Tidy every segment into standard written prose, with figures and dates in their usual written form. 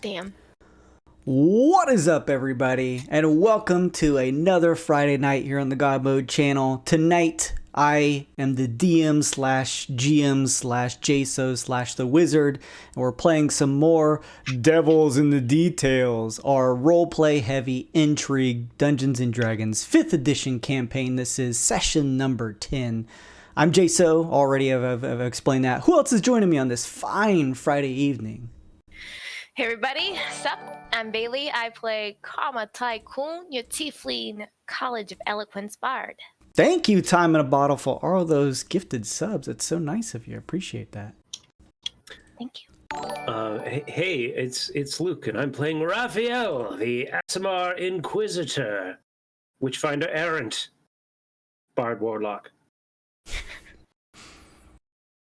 Damn. What is up, everybody, and welcome to another Friday night here on the God Mode channel. Tonight, I am the DM slash GM slash JSO slash the wizard, and we're playing some more Devils in the Details, our roleplay heavy Intrigue Dungeons and Dragons 5th edition campaign. This is session number 10. I'm JSO, already I've explained that. Who else is joining me on this fine Friday evening? Hey everybody, sup? I'm Bailey. I play Karma Tycoon, your tiefling College of Eloquence bard. Thank you, Time in a Bottle, for all those gifted subs. It's so nice of you. Appreciate that. Thank you. Hey, it's Luke, and I'm playing Raphael, the Asimar Inquisitor, Witchfinder Errant, Bard Warlock.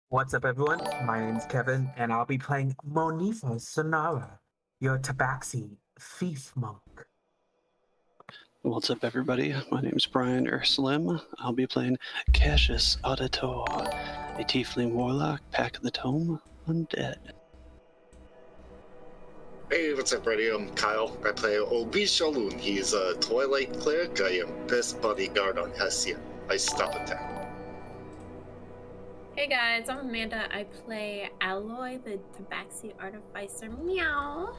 What's up, everyone? My name's Kevin, and I'll be playing Monifa Sonara, your Tabaxi Thief Monk. What's up, everybody? My name's Brian Urslim. I'll be playing Cassius Auditor, a Tiefling Warlock, Pack of the Tome, Undead. Hey, what's up, everybody? I'm Kyle. I play Obi Shalun. He's a Twilight Cleric. I am best bodyguard on Halcyon. I stop attack. Hey guys, I'm Amanda. I play Alloy, the Tabaxi Artificer. Meow.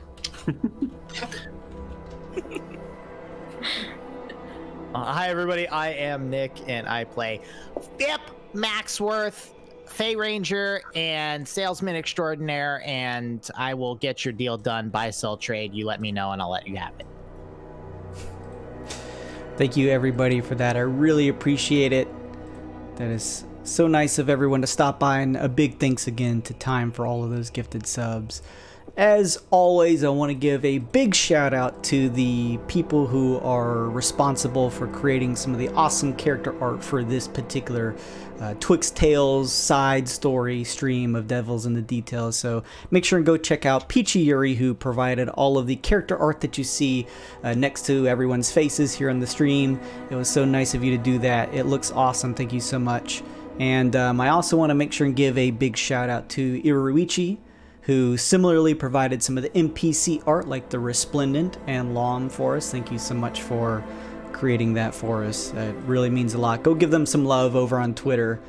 Hi everybody, I am Nick and I play Fip Maxworth, Fey Ranger, and Salesman Extraordinaire, and I will get your deal done, buy, sell, trade. You let me know and I'll let you have it. Thank you, everybody, for that. I really appreciate it. That is so nice of everyone to stop by, and a big thanks again to Time for all of those gifted subs. As always, I want to give a big shout out to the people who are responsible for creating some of the awesome character art for this particular Twixt Tales side story stream of Devils in the Details. So make sure and go check out Peachy Yuri, who provided all of the character art that you see next to everyone's faces here on the stream. It was so nice of you to do that. It looks awesome. Thank you so much. And I also want to make sure and give a big shout out to Iruichi, who similarly provided some of the NPC art like the Resplendent and Lom for us. Thank you so much for creating that for us. It really means a lot. Go give them some love over on Twitter.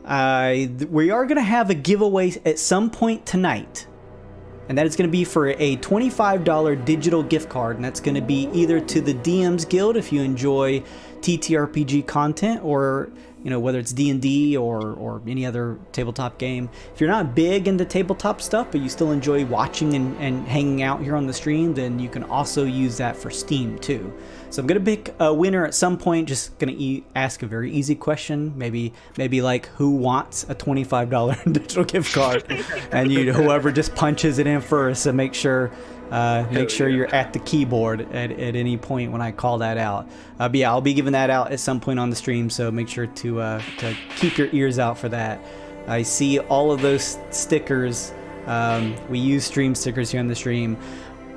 We are going to have a giveaway at some point tonight, and that is going to be for a $25 digital gift card, and that's going to be either to the DM's Guild if you enjoy TTRPG content, or whether it's D&D or any other tabletop game. If you're not big into tabletop stuff, but you still enjoy watching and hanging out here on the stream, then you can also use that for Steam too. So I'm going to pick a winner at some point. Just going to ask a very easy question. Maybe like, who wants a $25 digital gift card? And whoever just punches it in first. So make sure you're at the keyboard at any point when I call that out. But yeah, I'll be giving that out at some point on the stream, so make sure to keep your ears out for that. I see all of those stickers. We use stream stickers here on the stream.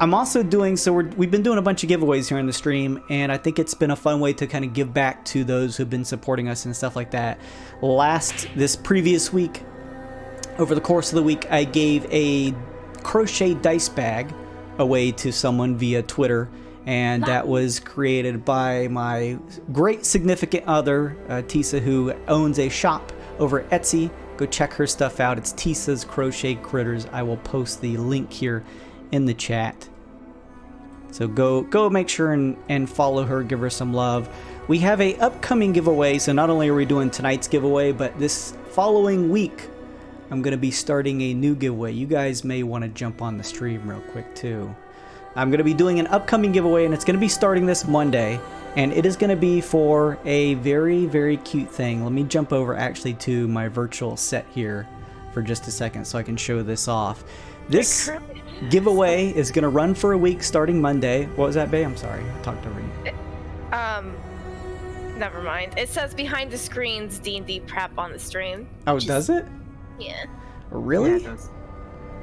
I'm also we've been doing a bunch of giveaways here on the stream, and I think it's been a fun way to kind of give back to those who've been supporting us and stuff like that. This previous week, over the course of the week, I gave a crochet dice bag away to someone via Twitter, and that was created by my great significant other, Tisa, who owns a shop over at Etsy. Go check her stuff out. It's Tisa's Crochet Critters. I will post the link here in the chat. So go make sure and follow her, give her some love. We have a upcoming giveaway, so not only are we doing tonight's giveaway, but this following week I'm going to be starting a new giveaway. You guys may want to jump on the stream real quick too. I'm going to be doing an upcoming giveaway, and it's going to be starting this Monday, and it is going to be for a very, very cute thing. Let me jump over actually to my virtual set here for just a second so I can show this off. This giveaway is going to run for a week starting Monday. What was that, Bae? I'm sorry. I talked over you. Never mind. It says behind the screens D&D prep on the stream. Oh, does it? Yeah. Really? Yeah, it does.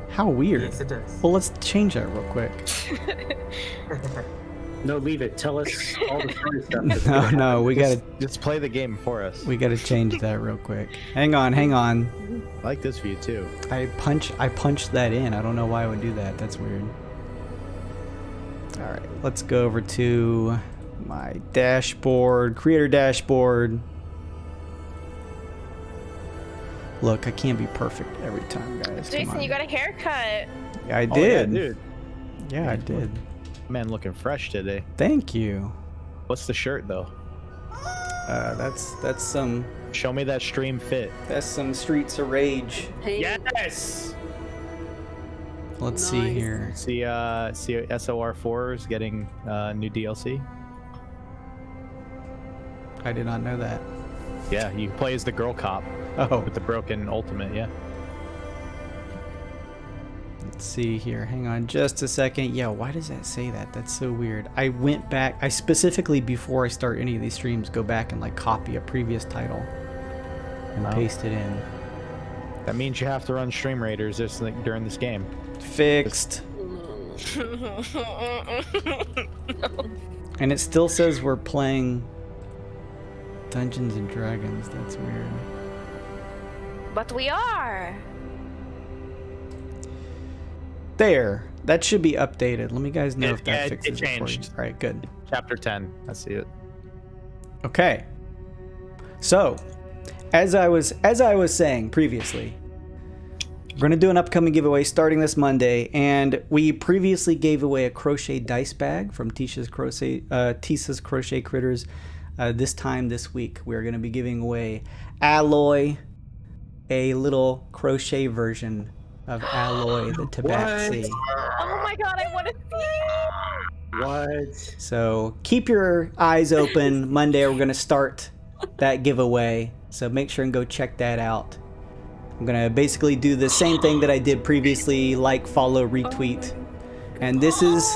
How weird. Yes, it does. Well, let's change that real quick. No, leave it. Tell us all the story stuff. No, we gotta Just play the game for us. we gotta change that real quick. Hang on. I like this view too. I punched that in. I don't know why I would do that. That's weird. All right, let's go over to my dashboard, creator dashboard. Look, I can't be perfect every time, guys. Come Jason, on. you got a haircut. Yeah, I Oh, did. yeah, dude. Yeah, I did. Man, looking fresh today. Thank you. What's the shirt though? That's some Show me that stream fit. Streets of Rage. Hey, Yes. Let's see Nice. here. See, SOR4 is getting new DLC. I did not know that. Yeah, you can play as the girl cop Oh, with the broken ultimate. Yeah. let's see here. Hang on just a second. Yeah, why does that say that? That's so weird. I went back. I specifically, before I start any of these streams, go back and like copy a previous title and Wow. paste it in. That means you have to run stream raiders this during this game. Fixed. And it still says we're playing Dungeons and Dragons. That's weird. But we are. There. That should be updated. Let me guys know if that Yeah, it fixes it for you. changed. All right, good. Chapter 10. I see it. Okay. So, as I was saying previously, we're going to do an upcoming giveaway starting this Monday, and we previously gave away a crochet dice bag from Tisha's Crochet Critters. This week, we're going to be giving away Alloy, a little crochet version of Alloy the Tabaxi. Oh my god, I want to see. What? So keep your eyes open. Monday, we're going to start that giveaway. So make sure and go check that out. I'm going to basically do the same thing that I did previously, like, follow, retweet. And this is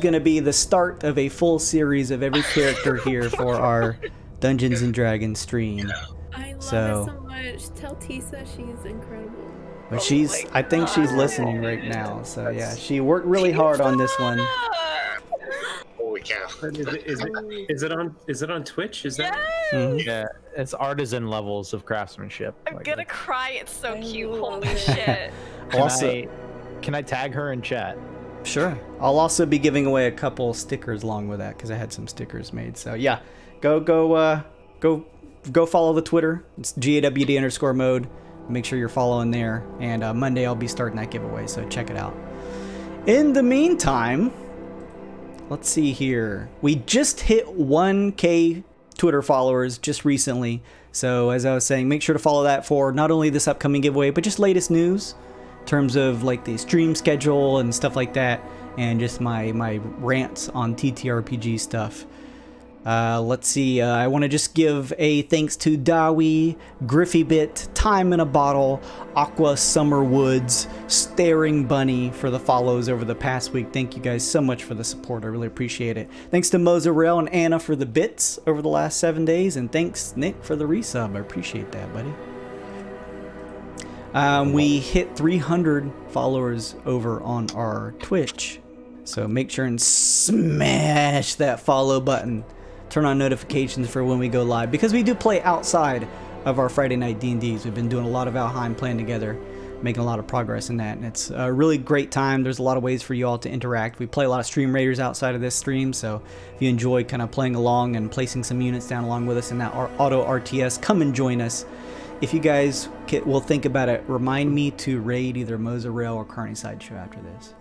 going to be the start of a full series of every character here for our Dungeons and Dragons stream. I love So- her so much. Tell Tisa she's incredible. But I think she's listening right now. So yeah, she worked really hard on this one. Holy cow. Is it on Twitch? Is that? Mhm. Yeah, it's artisan levels of craftsmanship. I'm gonna cry. It's so I cute. love Holy it. shit. Can I tag her in chat? Sure. I'll also be giving away a couple stickers along with that because I had some stickers made. So yeah, go follow the Twitter. It's GAWD_mode. Make sure you're following there. And Monday I'll be starting that giveaway, so check it out. In the meantime, let's see here. We just hit 1K Twitter followers just recently. So as I was saying, make sure to follow that for not only this upcoming giveaway, but just latest news in terms of like the stream schedule and stuff like that, and just my rants on TTRPG stuff. Let's see, I want to just give a thanks to Dawi, Griffybit, Time in a Bottle, Aqua Summer Woods, Staring Bunny for the follows over the past week. Thank you guys so much for the support. I really appreciate it. Thanks to Mozzarella and Anna for the bits over the last 7 days, and thanks Nick for the resub. I appreciate that, buddy. We hit 300 followers over on our Twitch, so make sure and smash that follow button. Turn on notifications for when we go live, because we do play outside of our Friday night D&Ds. We've been doing a lot of Valheim playing together, making a lot of progress in that, and it's a really great time. There's a lot of ways for you all to interact. We play a lot of stream raiders outside of this stream, so if you enjoy kind of playing along and placing some units down along with us in that auto RTS, come and join us. If you guys will think about it, remind me to raid either Mozzarella or Carney Sideshow after this.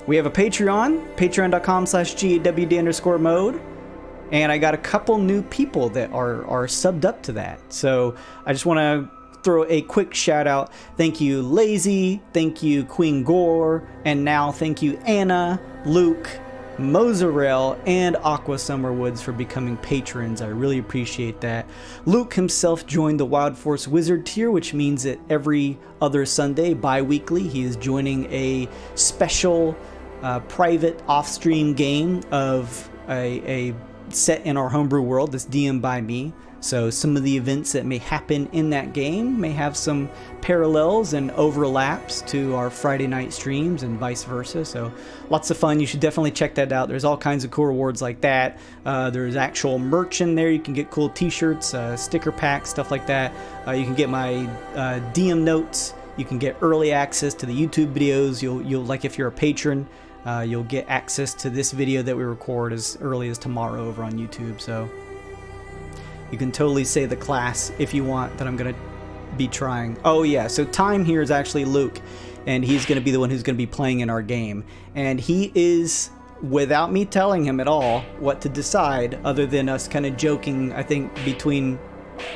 We have a Patreon, patreon.com/GAWD_mode, and I got a couple new people that are subbed up to that. So I just want to throw a quick shout out. Thank you, Lazy. Thank you, Queen Gore. And now thank you, Anna, Luke, Mozzarella, and Aqua Summerwoods for becoming patrons. I really appreciate that. Luke himself joined the Wild Force Wizard tier, which means that every other Sunday, bi-weekly, he is joining a special private off-stream game of a set in our homebrew world that's DM'd by me. So some of the events that may happen in that game may have some parallels and overlaps to our Friday night streams and vice versa. So lots of fun. You should definitely check that out. There's all kinds of cool rewards like that. There's actual merch in there. You can get cool t-shirts, sticker packs, stuff like that. You can get my DM notes. You can get early access to the YouTube videos. You'll like, if you're a patron, you'll get access to this video that we record as early as tomorrow over on YouTube. So you can totally say the class if you want that I'm gonna be trying. Oh yeah, so Time here is actually Luke, and he's gonna be the one who's gonna be playing in our game, and he is, without me telling him at all what to decide, other than us kind of joking, I think, between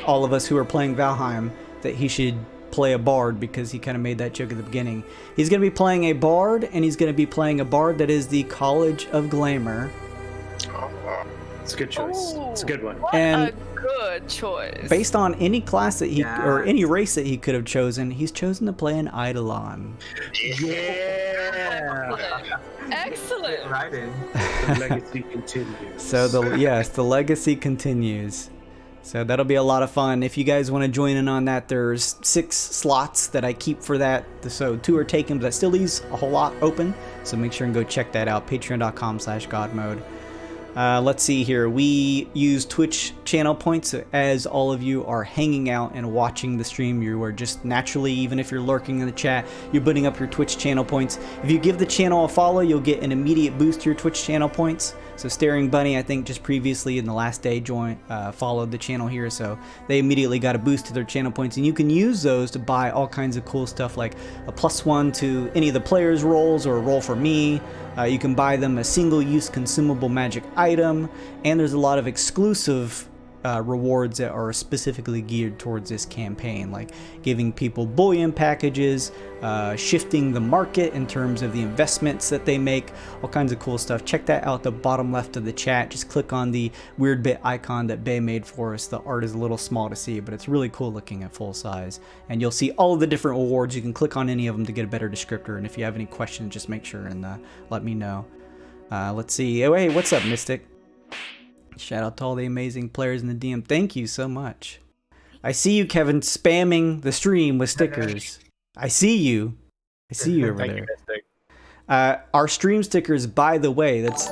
all of us who are playing Valheim, that he should play a bard, because he kind of made that joke at the beginning. He's going to be playing a bard, and he's going to be playing a bard that is the College of Glamour. It's a good choice. It's a good one. And a good choice. based on any class that he, or any race that he could have chosen, he's chosen to play an Eidolon. Yeah. Excellent. Right in. The legacy continues. So the legacy continues. So that'll be a lot of fun. If you guys want to join in on that, there's 6 slots that I keep for that. So 2 are taken, but that still leaves a whole lot open. So make sure and go check that out. Patreon.com/godmode. Let's see here. We use Twitch channel points, so as all of you are hanging out and watching the stream, you are just naturally, even if you're lurking in the chat, you're putting up your Twitch channel points. If you give the channel a follow, you'll get an immediate boost to your Twitch channel points. So Staring Bunny, I think just previously in the last day followed the channel here, so they immediately got a boost to their channel points, and you can use those to buy all kinds of cool stuff, like a +1 to any of the players' rolls, or a roll for me. You can buy them a single-use consumable magic item, and there's a lot of exclusive rewards that are specifically geared towards this campaign, like giving people bullion packages, shifting the market in terms of the investments that they make, all kinds of cool stuff. Check that out at the bottom left of the chat. Just click on the weird bit icon that Bay made for us. The art is a little small to see, but it's really cool looking at full size, and you'll see all of the different awards. You can click on any of them to get a better descriptor, and if you have any questions, just make sure and let me know. Let's see. Oh, hey, what's up, Mystic? Shout out to all the amazing players in the DM. Thank you so much. I see you, Kevin, spamming the stream with stickers. I see you. I see you over there. Our stream stickers, by the way, that's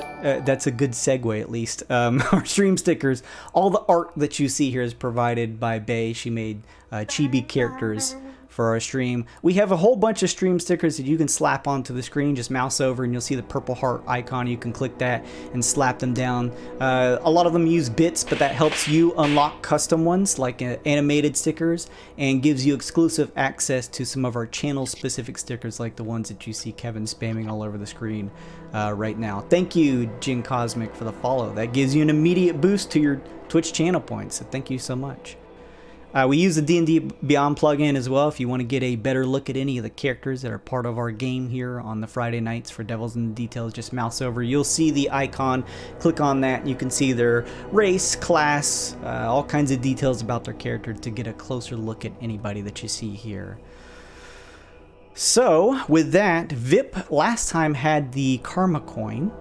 a good segue at least. Our stream stickers, all the art that you see here is provided by Bay. She made chibi characters for our stream. We have a whole bunch of stream stickers that you can slap onto the screen. Just mouse over and you'll see the purple heart icon. You can click that and slap them down. A lot of them use bits, but that helps you unlock custom ones like animated stickers, and gives you exclusive access to some of our channel specific stickers, like the ones that you see Kevin spamming all over the screen right now. Thank you, Jin Cosmic, for the follow. That gives you an immediate boost to your Twitch channel points, so thank you so much. We use the D&D Beyond plugin as well if you want to get a better look at any of the characters that are part of our game here on the Friday nights for Devils in the Details. Just mouse over. You'll see the icon. Click on that and you can see their race, class, all kinds of details about their character to get a closer look at anybody that you see here. So, with that, Vip last time had the Karma Coin.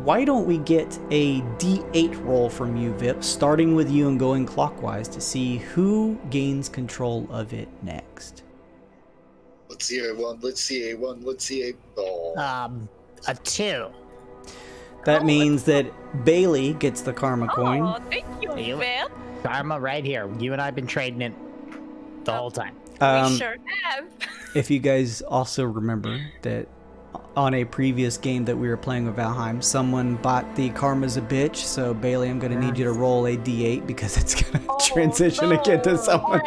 Why don't we get a D8 roll from you, Vip, starting with you and going clockwise to see who gains control of it next. Let's see a 1, let's see a 1, let's see a... Oh. A 2. That means that Bailey gets the Karma Coin. Oh, thank you, Vip. Karma right here. You and I have been trading it the whole time. We sure have. If you guys also remember that on a previous game that we were playing with Valheim, someone bought the Karma's a Bitch, so Bailey, I'm going to need you to roll a D8 because it's going to transition again to someone.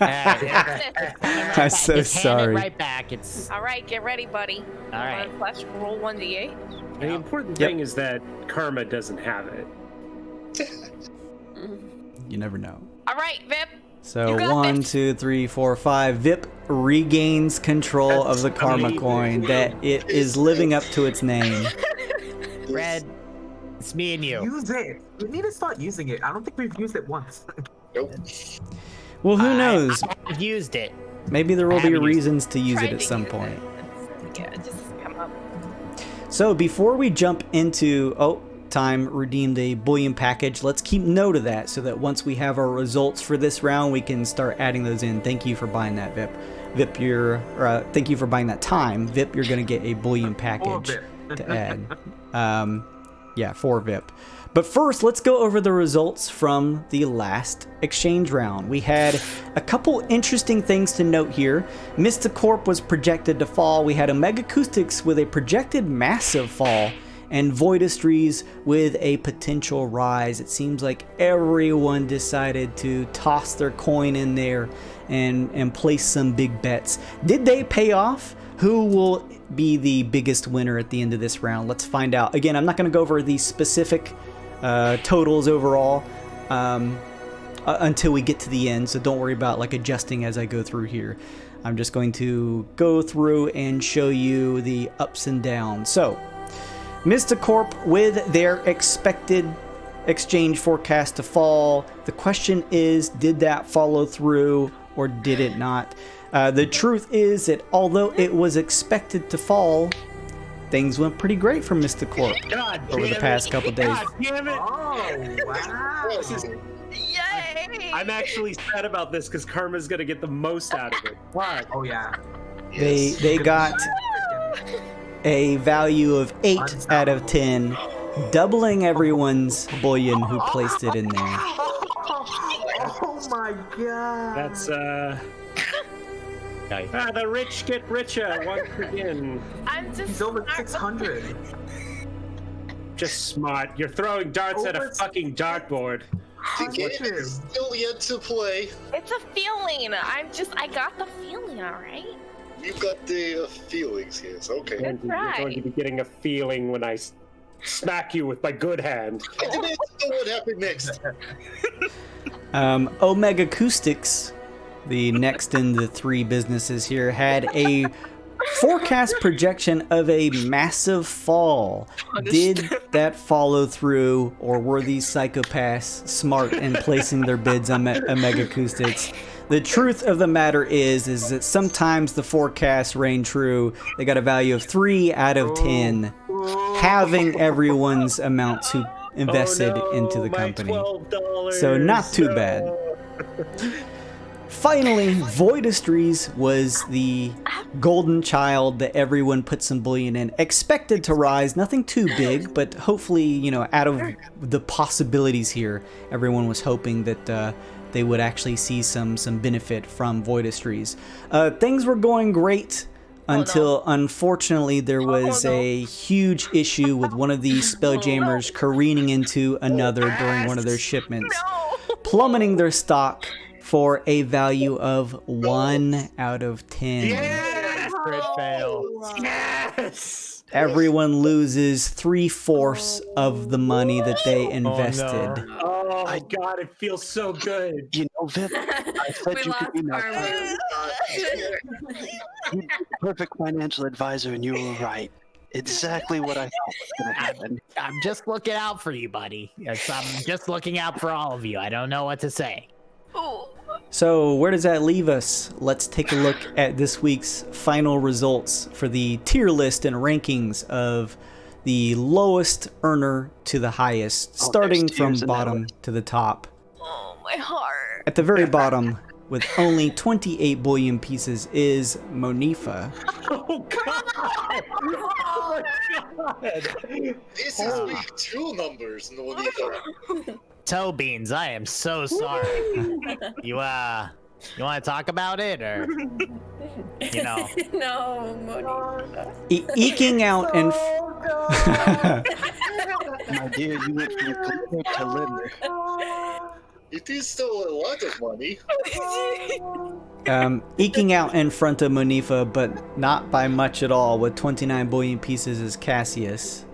I'm so sorry. Right back. It's all right. Get ready, buddy. All right. Let's roll 1d8. The important thing is that Karma doesn't have it. You never know. All right, Vip. So 1, 2, 3, 4, 5. Vip regains control of the Karma Coin. That it is living up to its name. Red. It's me and you. Use it. We need to start using it. I don't think we've used it once. Nope. Well, who knows? I've used it. Maybe there will be reasons to use it at some point. Yeah, just come up. So before we jump into Time redeemed a bullion package, let's keep note of that so that once we have our results for this round, we can start adding those in. Thank you for buying that, Vip. Vip, thank you for buying that Time. Vip, you're gonna get a bullion package to add. Yeah, for Vip. But first, let's go over the results from the last exchange round. We had a couple interesting things to note here. Mysticorp was projected to fall. We had Omega Acoustics with a projected massive fall, and Voidistries with a potential rise. It seems like everyone decided to toss their coin in there and place some big bets. Did they pay off? Who will be the biggest winner at the end of this round? Let's find out. Again, I'm not going to go over the specific totals overall until we get to the end, so don't worry about like adjusting as I go through here. I'm just going to go through and show you the ups and downs. So Mysticorp with their expected exchange forecast to fall. The question is, did that follow through or did it not? The truth is that although it was expected to fall, things went pretty great for Mysticorp over the past couple days. God damn it! Oh, wow. Yay! I'm actually sad about this because Karma's gonna get the most out of it. Fuck. Oh, yeah. They got a value of 8 out of 10, doubling everyone's bullion who placed it in there. Oh, my God. That's the rich get richer once again. I'm just He's over 600. Just smart. You're throwing darts at a fucking dartboard. The game is still yet to play. It's a feeling. I got the feeling, all right? You got the feelings, yes. Okay. That's You're right. going to be getting a feeling when I smack you with my good hand. I demand to know what happened next. Omega Acoustics, the next in the three businesses here, had a forecast projection of a massive fall. Did that follow through, or were these psychopaths smart in placing their bids on Omega Acoustics? The truth of the matter is that sometimes the forecasts reign true. They got a value of 3 out of 10, halving everyone's amounts who invested into the company. $12. So not too bad. Finally, Voidistries was the golden child that everyone put some bullion in. Expected to rise, nothing too big, but hopefully, you know, out of the possibilities here, everyone was hoping that they would actually see some benefit from Voidistries. Things were going great until, unfortunately, there was a huge issue with one of these spelljammers careening into another during one of their shipments, plummeting their stock for a value of 1 out of 10. Yes! Crit fail. Yes! Everyone loses 3/4 of the money that they invested. Oh my God, it feels so good. You know, Vip, I said We you could be my perfect financial advisor, and you were right. Exactly what I thought was going to happen. I'm just looking out for you, buddy. Yes, I'm just looking out for all of you. I don't know what to say. So where does that leave us? Let's take a look at this week's final results for the tier list and rankings of the lowest earner to the highest, starting there's from tiers in that bottom list. to the top. Oh, my heart. At the very bottom, with only 28 bullion pieces, is Monifa. Oh God! Oh my God! This is week 2 numbers, no need to. Toe beans, I am so sorry. You want to talk about it, or you know? No, Monica. Eking out and My dear, you went from glitter to litter. It is still a lot of money. eking out in front of Monifa, but not by much at all. With 29 bullion pieces, is Cassius.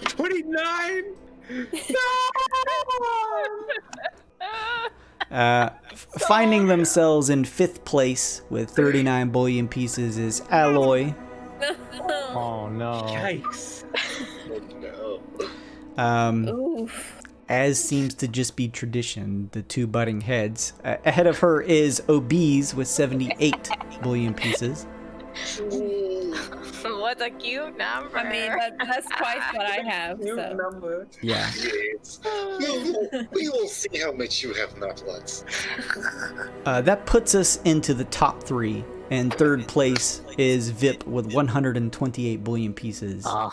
29. Finding themselves in 5th place with 39 bullion pieces is Alloy. Oh no! Yikes! Oh no. As seems to just be tradition, the two butting heads. Ahead of her is Obese with 78 bullion pieces. What a cute number. I mean, that's twice what I have. New So. number. Yeah. Yes. We will see how much you have not lots. That puts us into the top 3. And 3rd place is Vip with 128 bullion pieces. A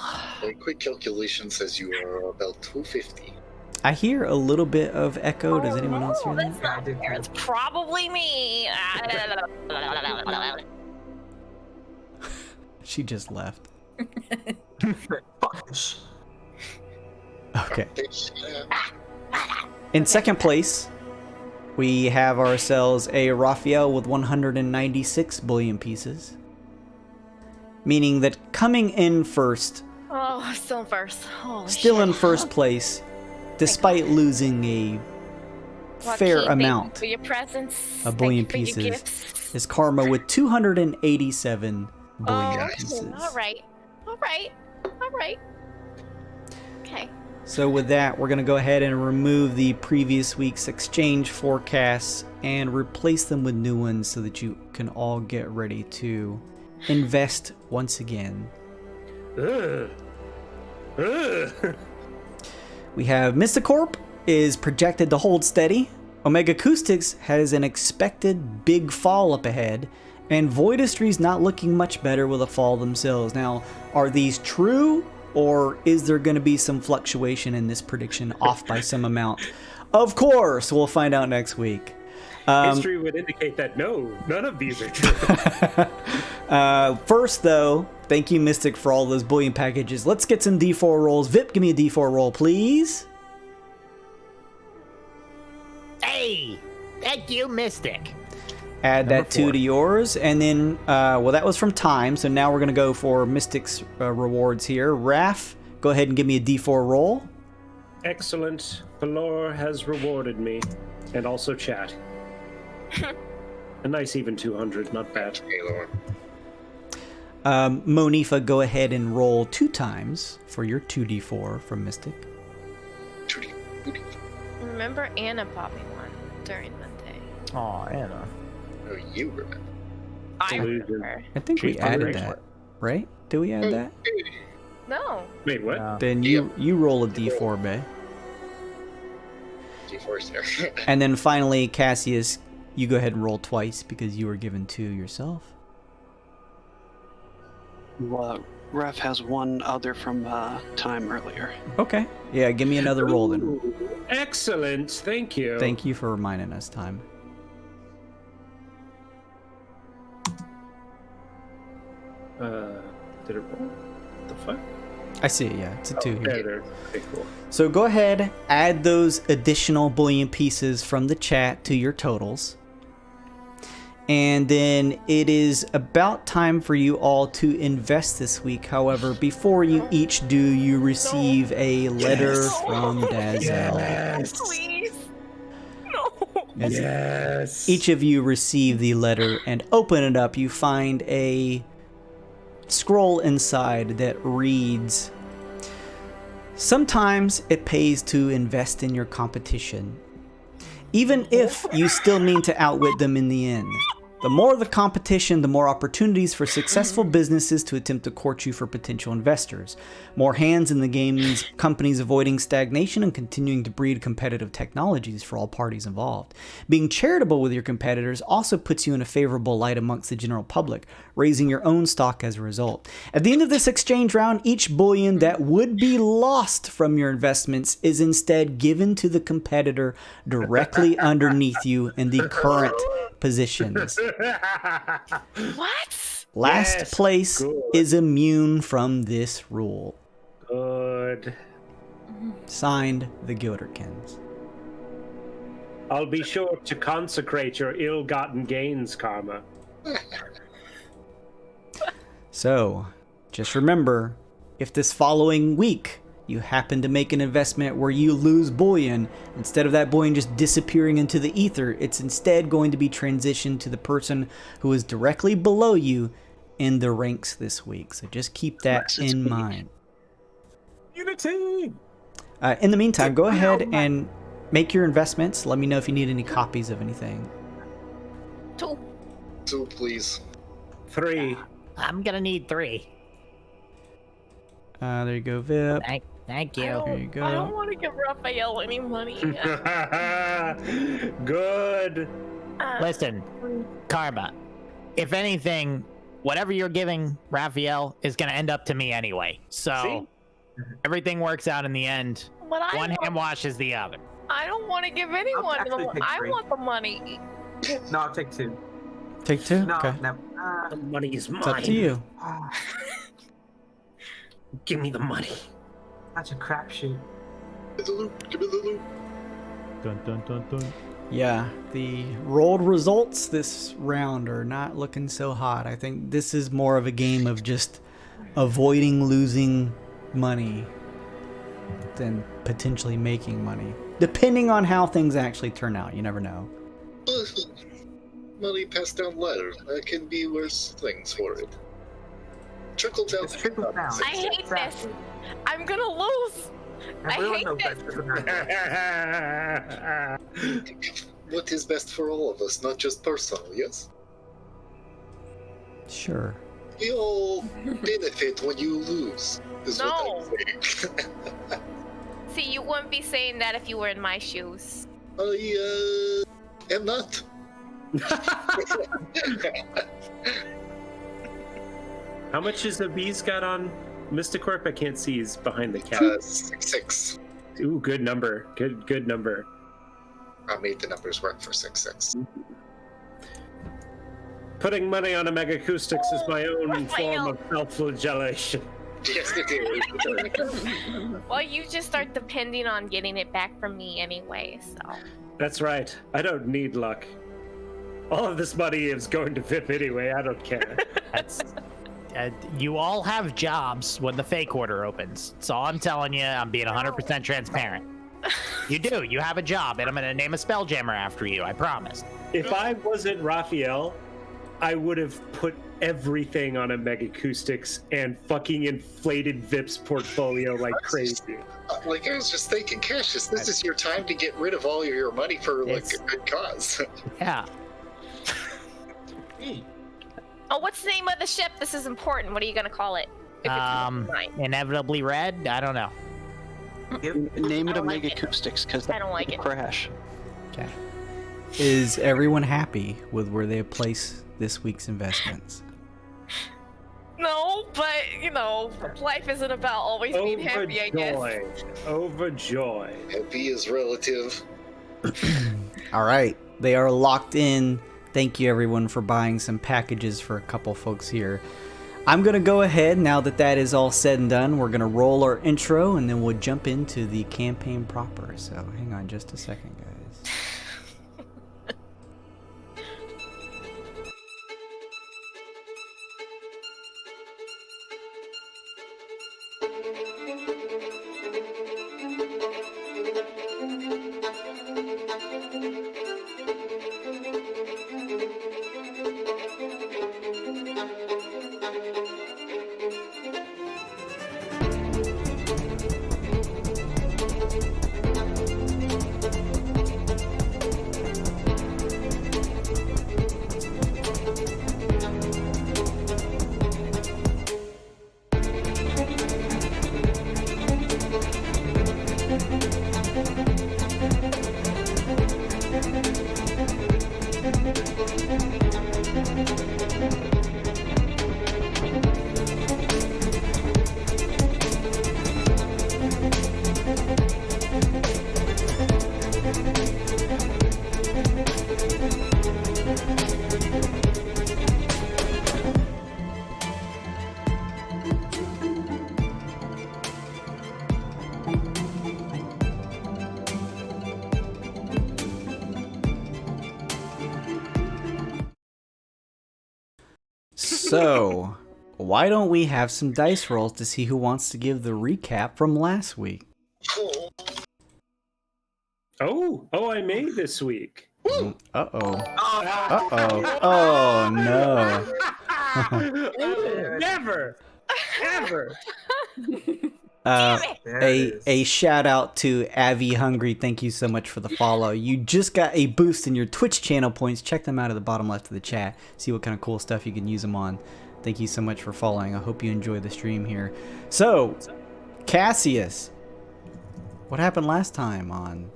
quick calculation says you are about 250. I hear a little bit of echo. Does anyone else hear That's that? not fair. It's probably me. She just left. Fuck this. Okay. In second place, we have ourselves a Raphael with 196 bullion pieces. Meaning that coming in first, Oh, still in first. Holy still shit. in first place, despite losing a fair Joaquin, amount thank you for your presence. of bullion Thank you for your pieces, gifts. is Karma with 287 bullion Oh, pieces. all right. Okay. So with that, we're going to go ahead and remove the previous week's exchange forecasts and replace them with new ones so that you can all get ready to invest once again. Ugh. We have Mysticorp is projected to hold steady. Omega Acoustics has an expected big fall up ahead. And Voidistry's not looking much better with a fall themselves. Now, are these true, or is there going to be some fluctuation in this prediction off by some amount? Of course, we'll find out next week. History would indicate that no, none of these are true. First, though, thank you, Mystic, for all those bullion packages. Let's get some D4 rolls. Vip, give me a D4 roll, please. Hey, thank you, Mystic. Add that 2 to yours, and then, well, that was from time, so now we're going to go for Mystic's rewards here. Raph, go ahead and give me a D4 roll. Excellent. Valor has rewarded me, and also chat. A nice even 200, not bad. Monifa, go ahead and roll 2 times for your 2D4 from Mystic. Remember Anna popped me one during Monday. Oh, Anna. Oh, you remember. I Delusion. remember. I think we She's added hungry. that, right? Did we add that? No. Wait, what? No. Then you roll a D4, Bay. D4's there. And then finally, Cassius, you go ahead and roll twice because you were given 2 yourself. Well, Ref has one other from time earlier. Okay. Yeah, give me another roll then. Ooh, excellent. Thank you. Thank you for reminding us, time. Did it roll? What the fuck? I see it, yeah. It's a 2 There, here. there. Okay, cool. So go ahead, add those additional bullion pieces from the chat to your totals. And then it is about time for you all to invest this week. However, before you each do, you receive a letter from Dazzle. Please. No. As Yes. each of you receive the letter and open it up, you find a scroll inside that reads, "Sometimes it pays to invest in your competition, even if you still mean to outwit them in the end. The more the competition, the more opportunities for successful businesses to attempt to court you for potential investors. More hands in the game means companies avoiding stagnation and continuing to breed competitive technologies for all parties involved. Being charitable with your competitors also puts you in a favorable light amongst the general public, raising your own stock as a result. At the end of this exchange round, each bullion that would be lost from your investments is instead given to the competitor directly underneath you in the current positions. What? Last Yes, place good. is immune from this rule." Good. Signed, the Gilderkins. I'll be sure to consecrate your ill-gotten gains, Karma. So, just remember, if this following week you happen to make an investment where you lose bullion, instead of that bullion just disappearing into the ether, it's instead going to be transitioned to the person who is directly below you in the ranks this week. So just keep that in mind. Unity! In the meantime, go ahead and make your investments. Let me know if you need any copies of anything. 2. 2, please. 3. I'm gonna need 3. There you go, Vip. Thank I you. There you go. I don't want to give Raphael any money. Good. Listen, Karma. If anything, whatever you're giving Raphael is gonna end up to me anyway. So See? everything works out in the end. But One hand washes the other. I don't want to give anyone the actually money. take I 3. want the money. No, I'll take 2. Take 2? No, Okay. no. The money is mine. It's up to you. Give me the money. That's a crapshoot. Give me the loot. Give me the loot. Dun dun dun dun. Yeah, the rolled results this round are not looking so hot. I think this is more of a game of just avoiding losing money than potentially making money. Depending on how things actually turn out, you never know. Money passed down ladder. That can be worse things for it. Trickle down. It's trickle down. I hate this. I'm gonna lose. Everyone hate knows this. that trickle down. What is best for all of us, not just personal, yes? Sure. We all benefit when you lose, is No. what I'm saying. See, you wouldn't be saying that if you were in my shoes. I am not. How much is the bees got on Mysticorp? I can't see. He's behind the cat. 6-6. Ooh, good number. Good number. I made the numbers work for 6-6. Putting money on a Megacoustics is my own My form own. of self-flagellation. Yes, it is. Well, you just start depending on getting it back from me anyway, so. That's right. I don't need luck. All of this money is going to VIP anyway. I don't care. That's. You all have jobs when the fake order opens. That's all I'm telling you. I'm being 100% transparent. You do. You have a job, and I'm going to name a spelljammer after you. I promise. If I wasn't Raphael, I would have put everything on a Megacoustics and fucking inflated Vip's portfolio like crazy. Like, I was just thinking, Cassius, this is your time to get rid of all of your money for, like, It's- a good cause. Yeah. Oh, what's the name of the ship? This is important. What are you gonna call it? If it's mine. Inevitably red. I don't know. Name it I a don't like Mega it. Acoustics because I don't like it. crash. Okay. Is everyone happy with where they place this week's investments? No, but you know, life isn't about always being happy, I guess. Overjoyed. Happy is relative. All right, they are locked in. Thank you everyone for buying some packages for a couple folks here. I'm gonna go ahead now that that is all said and done. We're gonna roll our intro and then we'll jump into the campaign proper. So hang on just a second, guys. So, why don't we have some dice rolls to see who wants to give the recap from last week? Oh, I made this week. Uh-oh. Uh-oh. Oh, no. Never, ever. A shout out to Avi Hungry. Thank you so much for the follow. You just got a boost in your Twitch channel points. Check them out at the bottom left of the chat. See what kind of cool stuff you can use them on. Thank you so much for following. I hope you enjoy the stream here. So, Cassius, what happened last time on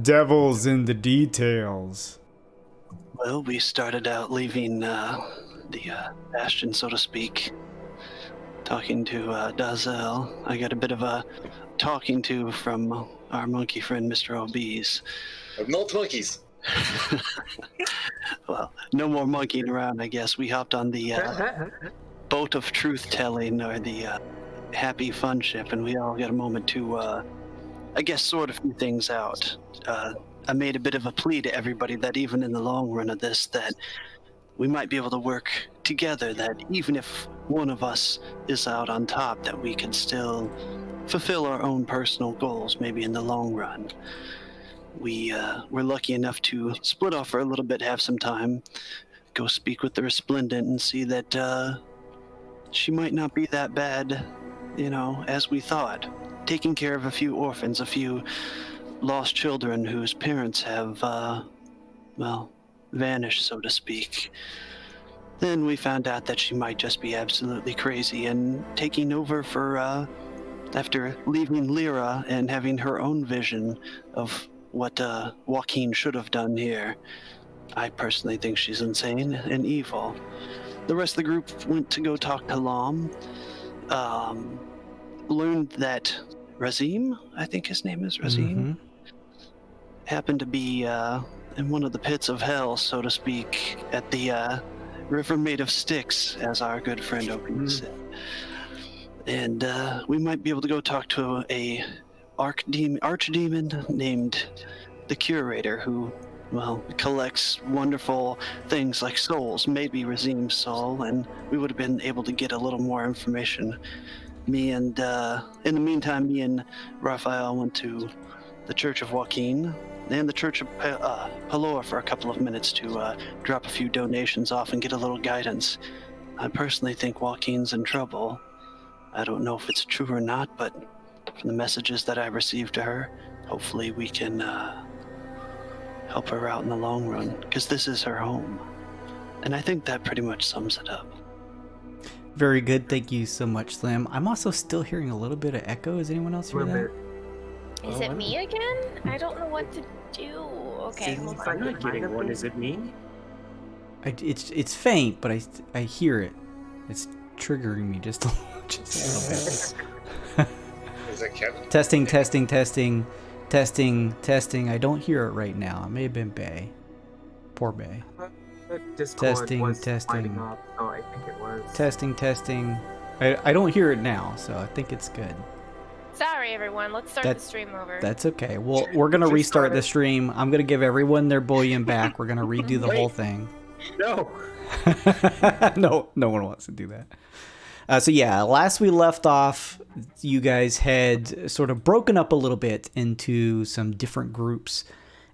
Devils in the Details? Well, we started out leaving the Bastion, so to speak, talking to Dazel. I got a bit of a talking to from our monkey friend, Mr. Obese. No monkeys. Well, no more monkeying around, I guess. We hopped on the boat of truth-telling, or the happy fun ship, and we all got a moment to, I guess, sort a few things out. I made a bit of a plea to everybody that even in the long run of this, that we might be able to work together, that even if one of us is out on top, that we can still fulfill our own personal goals, maybe in the long run. We're lucky enough to split off for a little bit, have some time, go speak with the Resplendent and see that she might not be that bad, as we thought. Taking care of a few orphans, a few lost children whose parents have, vanished, so to speak. Then we found out that she might just be absolutely crazy and taking over for, after leaving Lyra and having her own vision of what Joaquin should have done here. I personally think she's insane and evil. The rest of the group went to go talk to Lam. Learned that Razim, I think his name is Razim, happened to be in one of the pits of hell, so to speak, at the river made of sticks, as our good friend Opie said. And we might be able to go talk to a archdemon named the Curator, who, collects wonderful things like souls, maybe Razim's soul, and we would have been able to get a little more information. In the meantime, me and Raphael went to the Church of Joaquin and the Church of Palor for a couple of minutes to drop a few donations off and get a little guidance. I personally think Joaquin's in trouble. I don't know if it's true or not, but from the messages that I received to her, hopefully we can help her out in the long run, because this is her home. And I think that pretty much sums it up. Very good. Thank you so much, Slim. I'm also still hearing a little bit of echo. Is anyone else hear that? Is it me again? I don't know what to do. Okay. I'm not getting one. Is it me? It's faint, but I hear it. It's triggering me just a little bit. Is it Kevin? Testing. I don't hear it right now. It may have been Bay. Poor Bay. Testing. Up, so I think it was. Testing. I don't hear it now, so I think it's good. Sorry, everyone. Let's start the stream over. That's okay. Well, we're going to restart the stream. I'm going to give everyone their bullion back. We're going to redo the whole thing. No. No one wants to do that. So yeah, last we left off, you guys had sort of broken up a little bit into some different groups,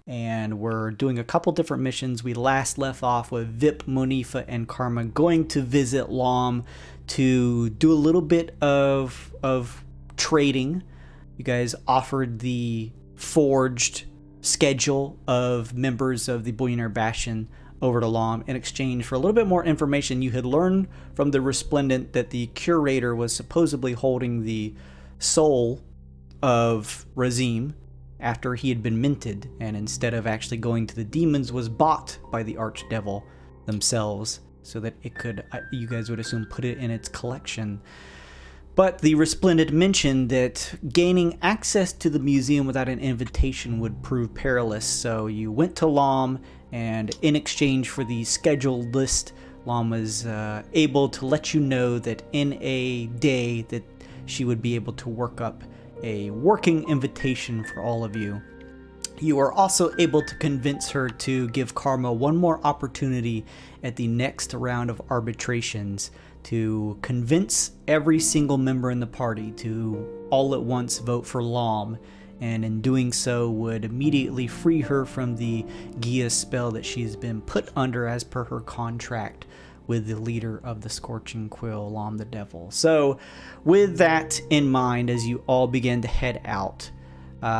and we're doing a couple different missions. We last left off with Vip, Monifa, and Karma going to visit Lam to do a little bit of trading. You guys offered the forged schedule of members of the Bullionaire Bastion over to Lam in exchange for a little bit more information. You had learned from the Resplendent that the Curator was supposedly holding the soul of Razim after he had been minted, and instead of actually going to the demons, was bought by the Archdevil themselves so that it could, you guys would assume, put it in its collection. But the Resplendent mentioned that gaining access to the museum without an invitation would prove perilous, so you went to Lam, and in exchange for the scheduled list, Lam was able to let you know that in a day that she would be able to work up a working invitation for all of you. You are also able to convince her to give Karma one more opportunity at the next round of arbitrations to convince every single member in the party to all at once vote for Lam, and in doing so would immediately free her from the Gia spell that she's been put under as per her contract with the leader of the Scorching Quill, Lam the Devil. So with that in mind, as you all begin to head out,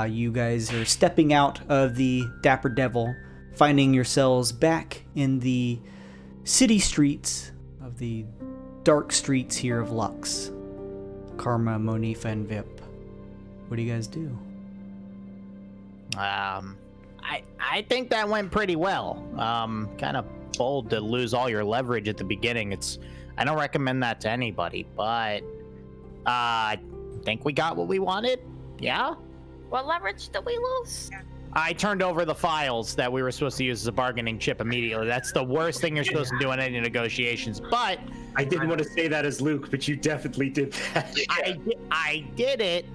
you guys are stepping out of the Dapper Devil, finding yourselves back in the city streets of the dark streets here of Lux. Karma, Monifa, and Vip. What do you guys do? I think that went pretty well. Kind of bold to lose all your leverage at the beginning. I don't recommend that to anybody, but I think we got what we wanted, Yeah? What leverage did we lose? I turned over the files that we were supposed to use as a bargaining chip immediately. That's the worst thing you're supposed to do in any negotiations. But I didn't want to say that as Luke, but you definitely did that. I did it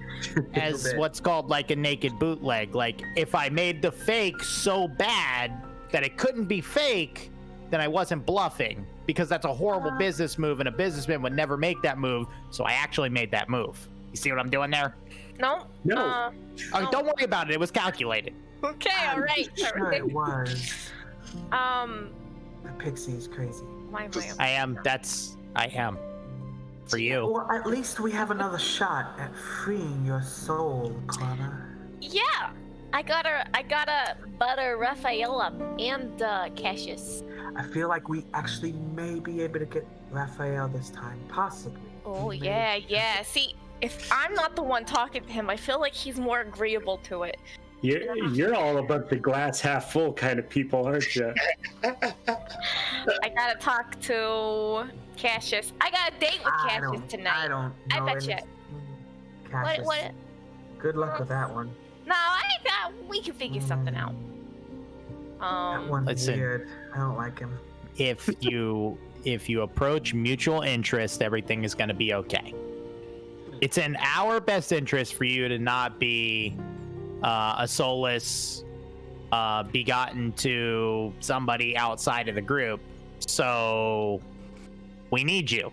as what's called like a naked bootleg. Like if I made the fake so bad that it couldn't be fake, then I wasn't bluffing, because that's a horrible business move and a businessman would never make that move. So I actually made that move. You see what I'm doing there? No. No. Don't worry about it. It was calculated. Okay, all right. Sure it was. Um, The pixie is crazy. why am I am. I am. For you. Well, at least we have another shot at freeing your soul, Clara. Yeah, I gotta butter Raphael up and Cassius. I feel like we actually may be able to get Raphael this time, possibly. Oh We yeah, may. yeah. See, if I'm not the one talking to him, I feel like he's more agreeable to it. You're all about the glass half full kind of people, aren't you? I gotta talk to Cassius. I got a date with Cassius tonight. I don't know. I bet you. Cassius. What? Good luck with that one. No, we can figure something out. That one's Listen. weird. I don't like him. If you approach mutual interest, everything is going to be okay. It's in our best interest for you to not be a soulless begotten to somebody outside of the group. So we need you.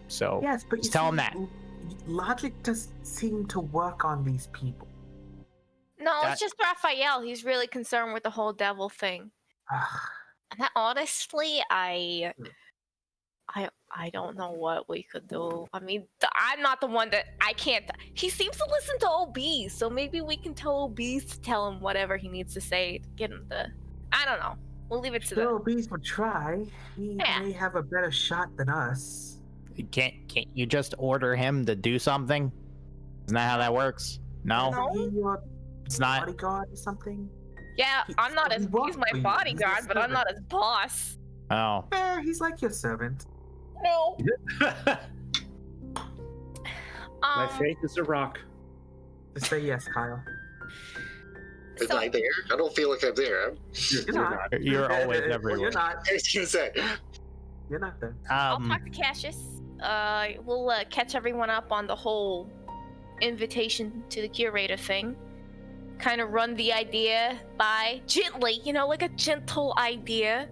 So Yes, but just tell him that. Logic doesn't seem to work on these people. No, it's just Raphael. He's really concerned with the whole devil thing. And that, honestly, I don't know what we could do. I mean, I'm not the one that I can't. He seems to listen to OBs, so maybe we can tell OBs to tell him whatever he needs to say to get him the. I don't know. We'll leave it to Sure, them. Beast would try. He may have a better shot than us. Can't you just order him to do something? Isn't that how that works? No, Isn't he your it's not. bodyguard or something? Yeah, I'm not his. He's my He's bodyguard, your but I'm not servant. his boss. Oh, He's like your servant. No. My faith is a rock. Just say yes, Kyle. Am I there? I don't feel like I'm there. You're not. You're always Well, everywhere. you're not. I was gonna say. You're not there. I'll talk to Cassius. We'll catch everyone up on the whole invitation to the curator thing. Kind of run the idea by gently, like a gentle idea.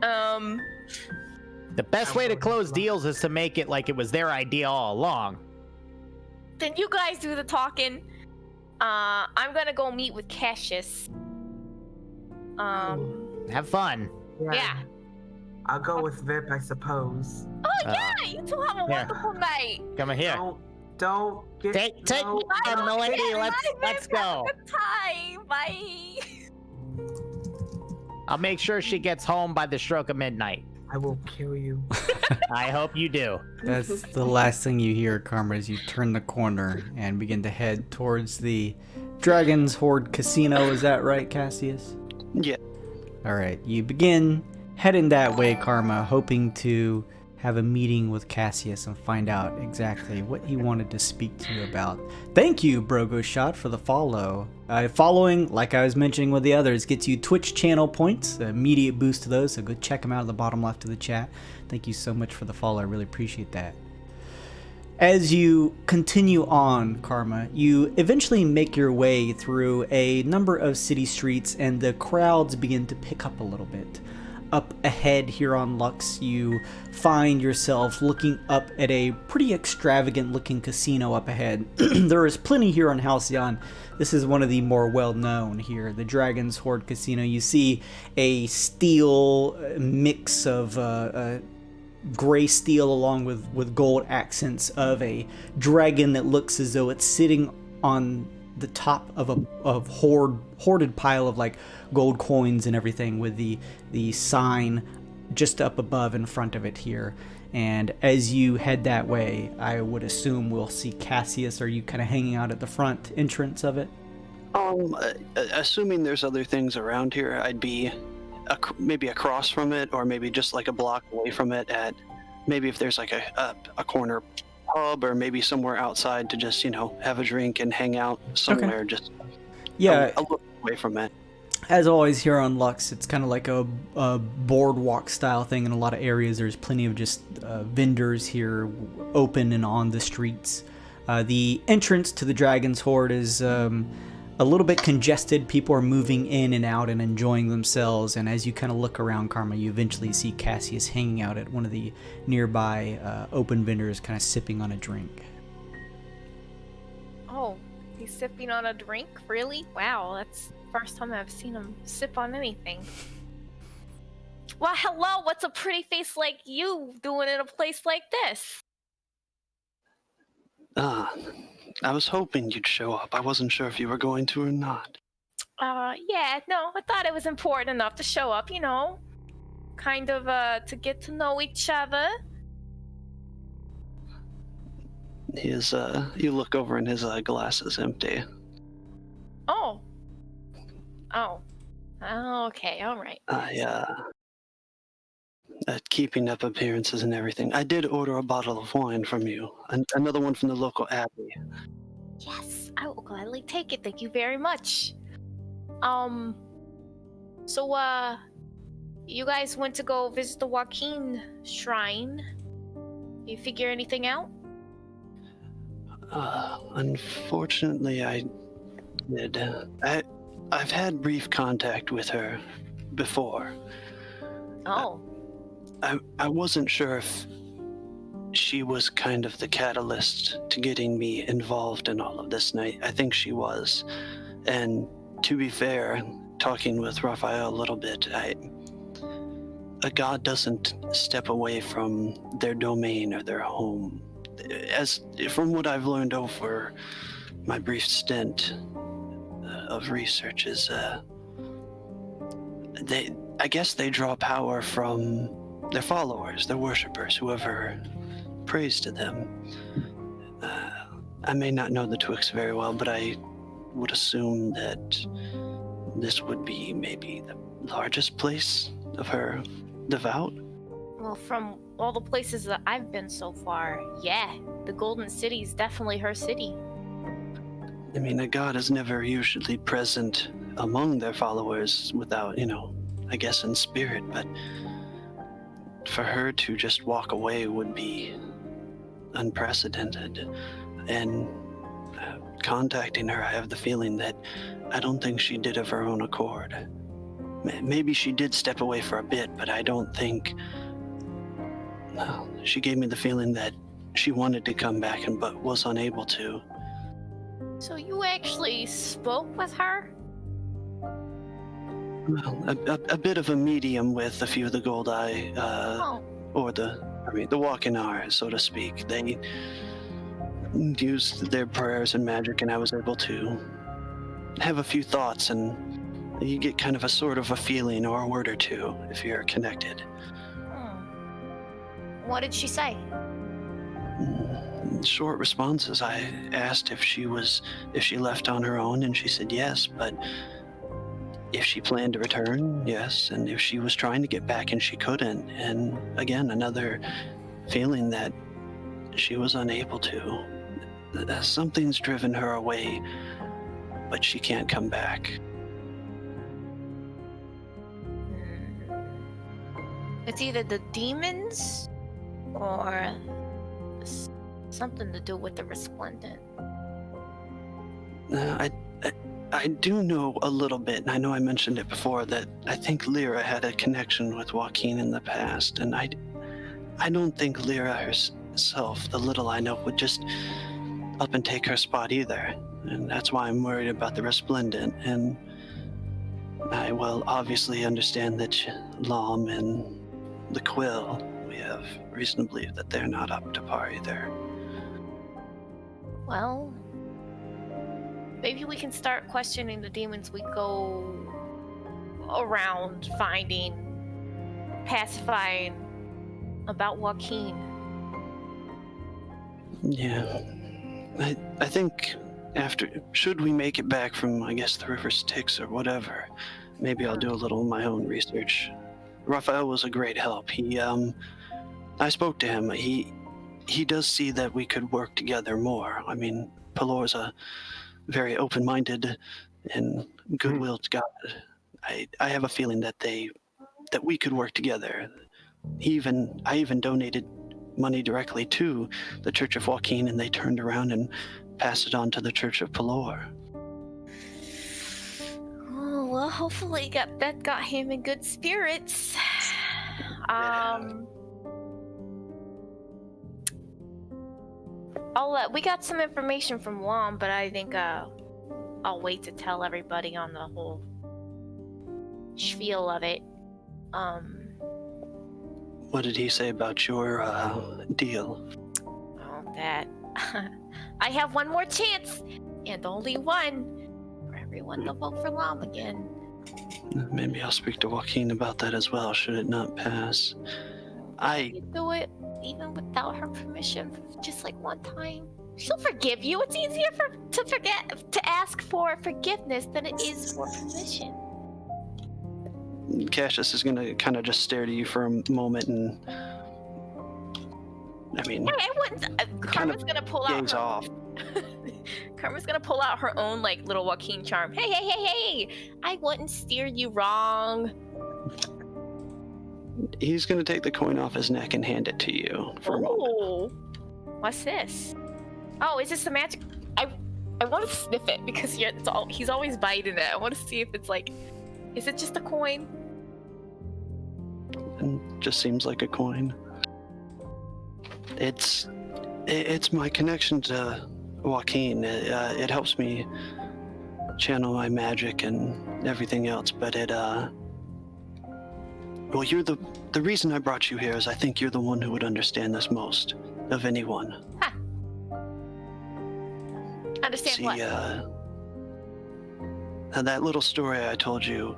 The best way to close deals is to make it like it was their idea all along. Then you guys do the talking. I'm gonna go meet with Cassius. Have fun. Yeah. I'll go with Vip, I suppose. Oh yeah, you two have a yeah. wonderful night. Come here. Don't get Take no, me on, milady. Let's go. Good time. Bye. I'll make sure she gets home by the stroke of midnight. I will kill you. I hope you do. That's the last thing you hear, Karma, as you turn the corner and begin to head towards the Dragon's Horde Casino. Is that right, Cassius? Yeah. All right, you begin heading that way, Karma, hoping to have a meeting with Cassius and find out exactly what he wanted to speak to you about. Thank you, Brogo Shot, for the follow. Following, like I was mentioning with the others, gets you Twitch channel points, an immediate boost to those, so go check them out at the bottom left of the chat. Thank you so much for the follow, I really appreciate that. As you continue on, Karma, you eventually make your way through a number of city streets and the crowds begin to pick up a little bit. Up ahead here on Lux, you find yourself looking up at a pretty extravagant looking casino up ahead. There is plenty here on Halcyon. This is one of the more well known here, the Dragon's Horde Casino. You see a steel mix of gray steel along with gold accents of a dragon that looks as though it's sitting on the top of a hoarded pile of like gold coins and everything, with the sign just up above in front of it here. And as you head that way, I would assume we'll see Cassius. Are you kind of hanging out at the front entrance of it? Assuming there's other things around here, I'd be maybe across from it, or maybe just like a block away from it. At maybe if there's like a corner pub or maybe somewhere outside to just, have a drink and hang out somewhere just Yeah, a little away from it. as always here on Lux, it's kind of like a boardwalk style thing in a lot of areas. There's plenty of just vendors here open and on the streets. The entrance to the Dragon's Hoard is a little bit congested. People are moving in and out and enjoying themselves. And as you kind of look around, Karma, you eventually see Cassius hanging out at one of the nearby open vendors, kind of sipping on a drink. Oh, he's sipping on a drink? Really? Wow, that's the first time I've seen him sip on anything. Well, hello, what's a pretty face like you doing in a place like this? I was hoping you'd show up. I wasn't sure if you were going to or not. Yeah, no, I thought it was important enough to show up, kind of, to get to know each other. You look over and his glass is empty. Oh, okay, all right. Keeping up appearances and everything. I did order a bottle of wine from you. Another one from the local abbey. Yes, I will gladly take it. Thank you very much. So, you guys went to go visit the Joaquin shrine. You figure anything out? Unfortunately, I did. I've had brief contact with her before. Oh. I wasn't sure if she was kind of the catalyst to getting me involved in all of this, and I think she was. And to be fair, talking with Raphael a little bit, a god doesn't step away from their domain or their home. As from what I've learned over my brief stint of research is, I guess they draw power from their followers, their worshippers, whoever prays to them. I may not know the Twixt very well, but I would assume that this would be maybe the largest place of her devout. Well, from all the places that I've been so far, yeah, the Golden City is definitely her city. I mean, a god is never usually present among their followers without, I guess in spirit, but for her to just walk away would be unprecedented. And contacting her, I have the feeling that I don't think she did of her own accord. Maybe she did step away for a bit, but I don't think... she gave me the feeling that she wanted to come back but was unable to. So you actually spoke with her? Well, a bit of a medium with a few of the Goldeye, or the Walkinar, so to speak. They used their prayers and magic, and I was able to have a few thoughts, and you get kind of a sort of a feeling or a word or two if you're connected. What did she say? Short responses. I asked if she left on her own, and she said yes, but if she planned to return, yes, and if she was trying to get back and she couldn't. And again, another feeling that she was unable to. Something's driven her away, but she can't come back. It's either the demons or something to do with the resplendent. I do know a little bit, and I know I mentioned it before, that I think Lyra had a connection with Joaquin in the past, and I don't think Lyra herself, the little I know, would just up and take her spot either. And that's why I'm worried about the Resplendent, and I will obviously understand that Lom and the Quill, we have reason to believe that they're not up to par either. Well, maybe we can start questioning the demons we go around finding, pacifying about Joaquin. Yeah. I think should we make it back from, I guess, the River Styx or whatever, maybe I'll do a little of my own research. Raphael was a great help. I spoke to him. he does see that we could work together more. I mean, Pelor's a very open-minded and good-willed god. I have a feeling that we could work together. I even donated money directly to the Church of Joaquin, and they turned around and passed it on to the Church of Pelor. Oh, well, hopefully that got him in good spirits. We got some information from Lom, but I think I'll wait to tell everybody on the whole spiel of it. What did he say about your deal? Oh, that I have one more chance, and only one, for everyone to vote for Lom again. Maybe I'll speak to Joaquin about that as well, should it not pass. You do it even without her permission, just like one time. She'll forgive you. It's easier to ask for forgiveness than it is for permission. Cassius is gonna kind of just stare at you for a moment, and I mean, hey, I wouldn't. Karma's gonna pull out. Gaze off. Karma's gonna pull out her own like little Joaquin charm. Hey! I wouldn't steer you wrong. He's gonna take the coin off his neck and hand it to you for a moment. What's this? Oh, is this the magic? I want to sniff it because he's always biting it. I want to see if it's like, is it just a coin? And just seems like a coin. It's my connection to Joaquin. It helps me channel my magic and everything else, but well, you're the reason I brought you here is I think you're the one who would understand this most of anyone. Huh. Understand what? That little story I told you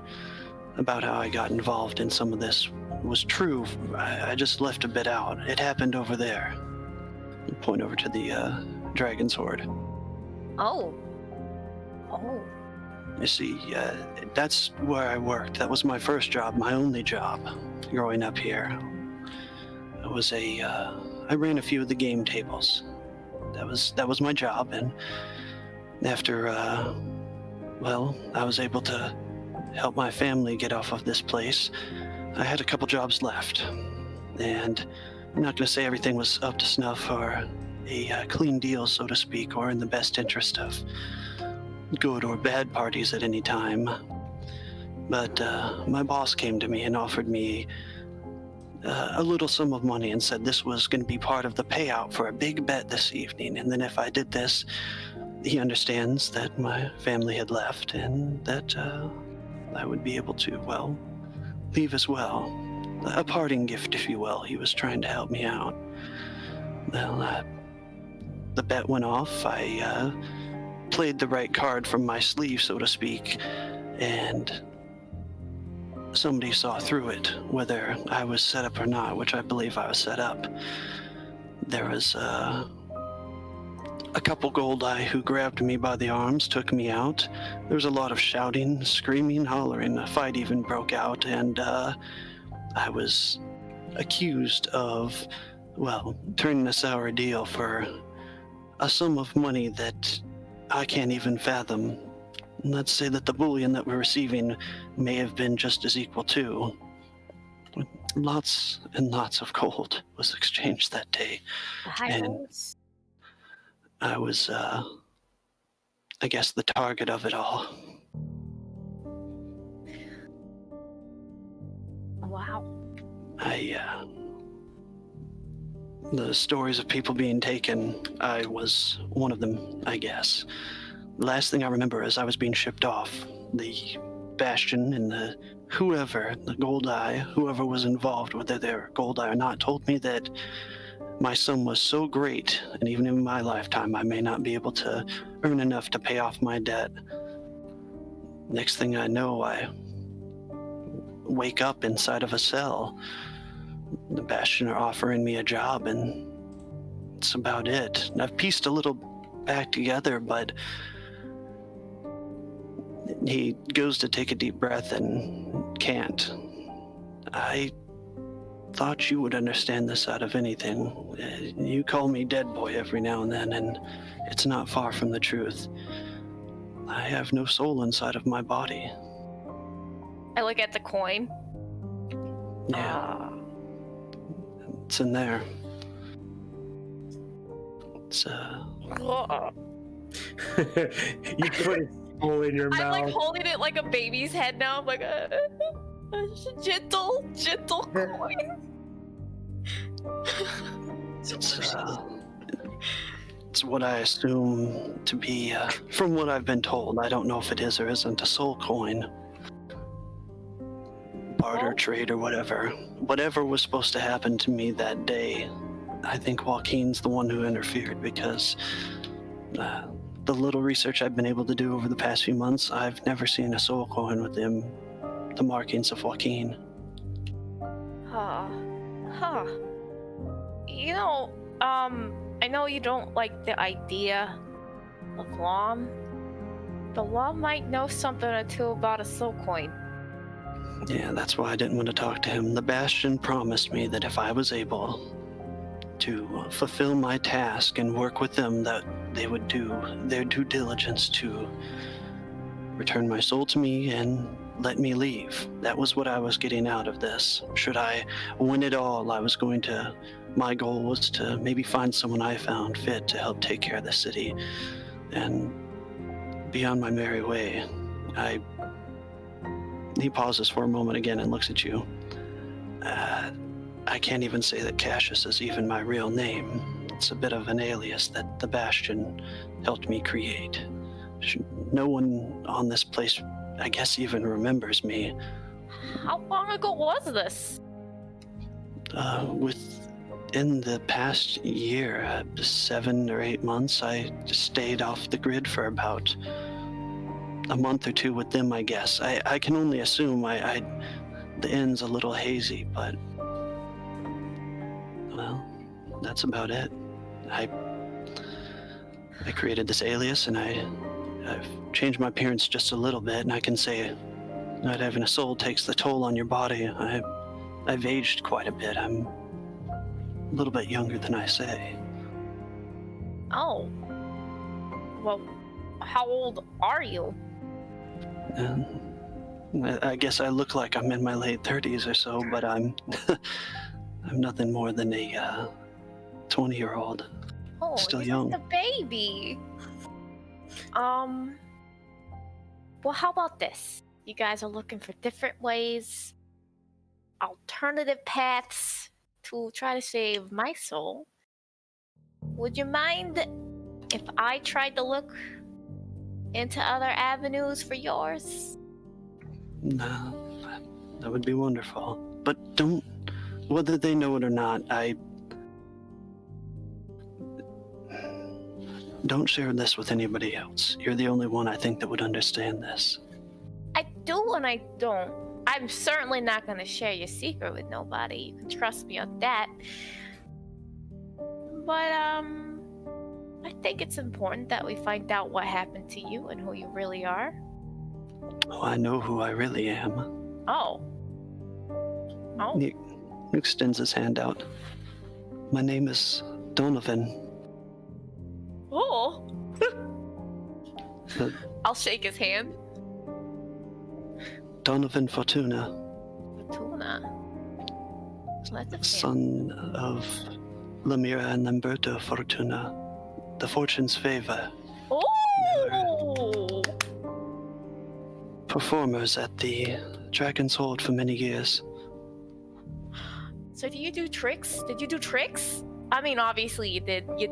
about how I got involved in some of this was true. I just left a bit out. It happened over there. You point over to the dragon's hoard. Oh. You see, that's where I worked. That was my first job, my only job, growing up here. It was I ran a few of the game tables. That was my job, and after, I was able to help my family get off of this place. I had a couple jobs left, and I'm not going to say everything was up to snuff or a clean deal, so to speak, or in the best interest of good or bad parties at any time. But my boss came to me and offered me a little sum of money and said this was going to be part of the payout for a big bet this evening. And then if I did this, he understands that my family had left and that I would be able to, well, leave as well. A parting gift, if you will. He was trying to help me out. Well, the bet went off. I played the right card from my sleeve, so to speak, and somebody saw through it, whether I was set up or not, which I believe I was set up. There was a couple Goldeye who grabbed me by the arms, took me out. There was a lot of shouting, screaming, hollering. A fight even broke out, and I was accused of, well, turning a sour deal for a sum of money that I can't even fathom. Let's say that the bullion that we're receiving may have been just as equal too. Lots and lots of gold was exchanged that day. And I was, I guess, the target of it all. Wow. The stories of people being taken, I was one of them, I guess. The last thing I remember is I was being shipped off. The Bastion and the Goldeye, whoever was involved, whether they're Goldeye or not, told me that my sum was so great, and even in my lifetime, I may not be able to earn enough to pay off my debt. Next thing I know, I wake up inside of a cell. The Bastion are offering me a job, and that's about it. And I've pieced a little back together, but he goes to take a deep breath and can't. thought you would understand this out of anything. You call me Dead Boy every now and then, and it's not far from the truth. I have no soul inside of my body. I look at the coin. Yeah. It's in there. It's, You put it full in your I'm mouth. like holding it like a baby's head now. I'm like a gentle coin. It's what I assume to be, from what I've been told. I don't know if it is or isn't a soul coin. Barter, trade, or whatever. Whatever was supposed to happen to me that day, I think Joaquin's the one who interfered, because the little research I've been able to do over the past few months, I've never seen a soul coin with the markings of Joaquin. Huh. You know, I know you don't like the idea of Lom, but Lom might know something or two about a soul coin. Yeah, that's why I didn't want to talk to him. The Bastion promised me that if I was able to fulfill my task and work with them, that they would do their due diligence to return my soul to me and let me leave. That was what I was getting out of this. Should I win it all, my goal was to maybe find someone I found fit to help take care of the city and be on my merry way. He pauses for a moment again and looks at you. I can't even say that Cassius is even my real name. It's a bit of an alias that the Bastion helped me create. No one on this place, I guess, even remembers me. How long ago was this? Within the past year, 7 or 8 months, I just stayed off the grid for about a month or two with them, I guess. I can only assume. The end's a little hazy, but well, that's about it. I created this alias, and I've changed my appearance just a little bit, and I can say not having a soul takes the toll on your body. I've aged quite a bit. I'm a little bit younger than I say. Oh. Well, how old are you? I guess I look like I'm in my late 30s or so, but I'm I'm nothing more than a 20-year-old. Oh, Still he's young. like a baby. Well, how about this? You guys are looking for different ways, alternative paths to try to save my soul. Would you mind if I tried to look into other avenues for yours? No, that would be wonderful. But whether they know it or not, don't share this with anybody else. You're the only one I think that would understand this. I do and I don't. I'm certainly not going to share your secret with nobody. You can trust me on that. But, I think it's important that we find out what happened to you and who you really are. Oh, I know who I really am. Oh. He extends his hand out. My name is Donovan. Oh. I'll shake his hand. Donovan Fortuna. Fortuna. So that's a Son of Lamira and Lamberto Fortuna. The fortune's favor. Oh! Performers at the Dragon's Hold for many years. So do you do tricks? Did you do tricks? I mean, obviously you did, you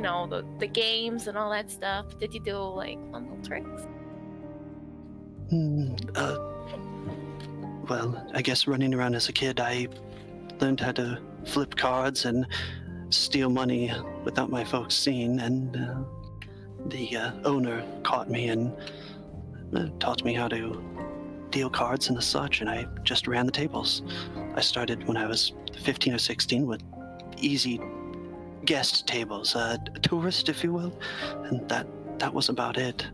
know, the games and all that stuff. Did you do, like, fun little tricks? Well, I guess running around as a kid, I learned how to flip cards and steal money without my folks seeing, and the owner caught me and taught me how to deal cards and such, and I just ran the tables. I started when I was 15 or 16 with easy guest tables, a tourist, if you will, and that was about it.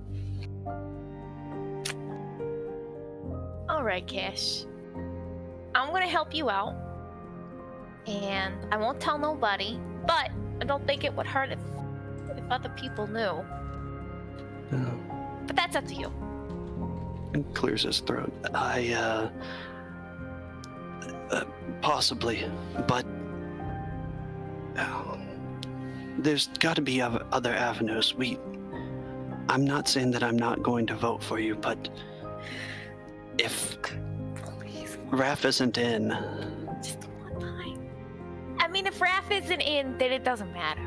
All right, Cash. I'm gonna help you out. And I won't tell nobody, but I don't think it would hurt if other people knew. But that's up to you. And clears his throat. Possibly, but there's got to be other avenues. I'm not saying that I'm not going to vote for you, but if Raph isn't in, Just one time. I mean, if Raph isn't in, then it doesn't matter.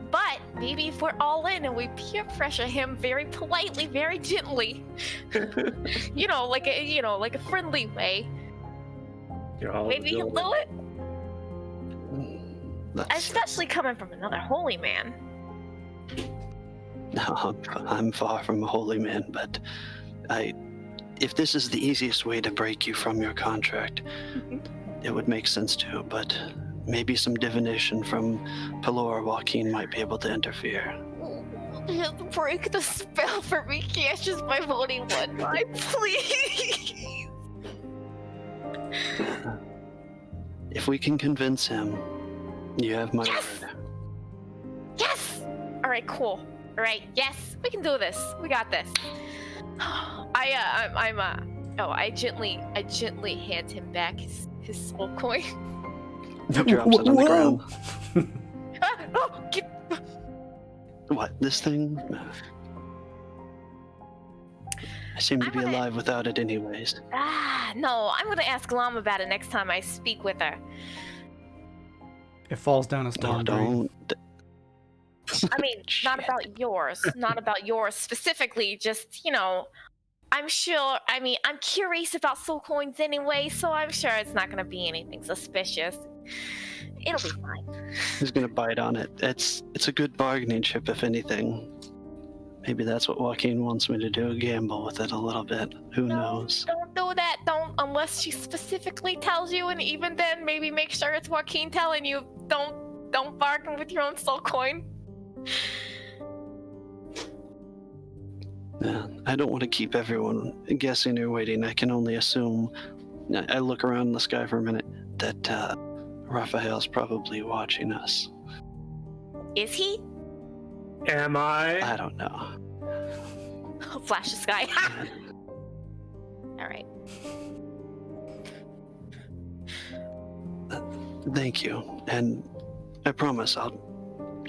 But maybe if we're all in and we peer pressure him very politely, very gently, like a friendly way, maybe he'll do it. Especially coming from another holy man. No, I'm far from a holy man, but if this is the easiest way to break you from your contract, it would make sense too, but maybe some divination from Pelor Joaquin might be able to interfere. Break the spell for me, Cassius, by voting one time, please. If we can convince him, you have my word. Yes! Alright, cool. Alright, yes, we can do this. We got this. I gently hand him back his soul coin. Drops it on the ground. Oh, What, this thing? I seem to be alive without it anyways. No, I'm gonna ask Lam about it next time I speak with her. It falls down a stone. Don't. I mean, not about yours specifically, just, I'm sure, I'm curious about soul coins anyway, so I'm sure it's not gonna be anything suspicious. It'll be fine. He's gonna bite on it. It's a good bargaining chip, if anything. Maybe that's what Joaquin wants me to do, gamble with it a little bit. Who knows? Don't do that, unless she specifically tells you, and even then, maybe make sure it's Joaquin telling you. Don't bargain with your own soul coin. Yeah, I don't want to keep everyone guessing or waiting. I can only assume. I look around the sky for a minute that Raphael's probably watching us. Is he? Am I? I don't know. Flash the sky. All right. Thank you, and I promise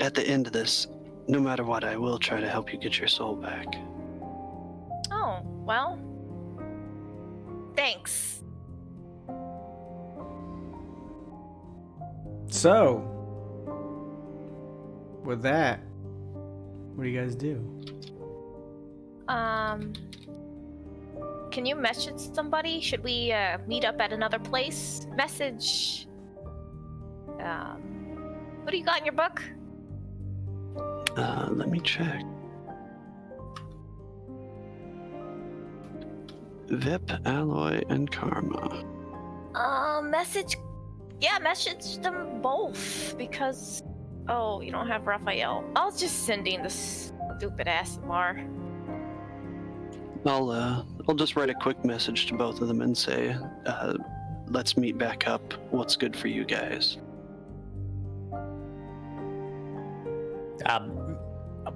at the end of this, no matter what, I will try to help you get your soul back. Oh, well. Thanks. So, with that, what do you guys do? Can you message somebody? Should we meet up at another place? Message. What do you got in your book? Let me check. Vip, Alloy, and Karma. Message them both, because... Oh, you don't have Raphael. I'll just send in this stupid ass Mar. I'll just write a quick message to both of them and say, let's meet back up. What's good for you guys?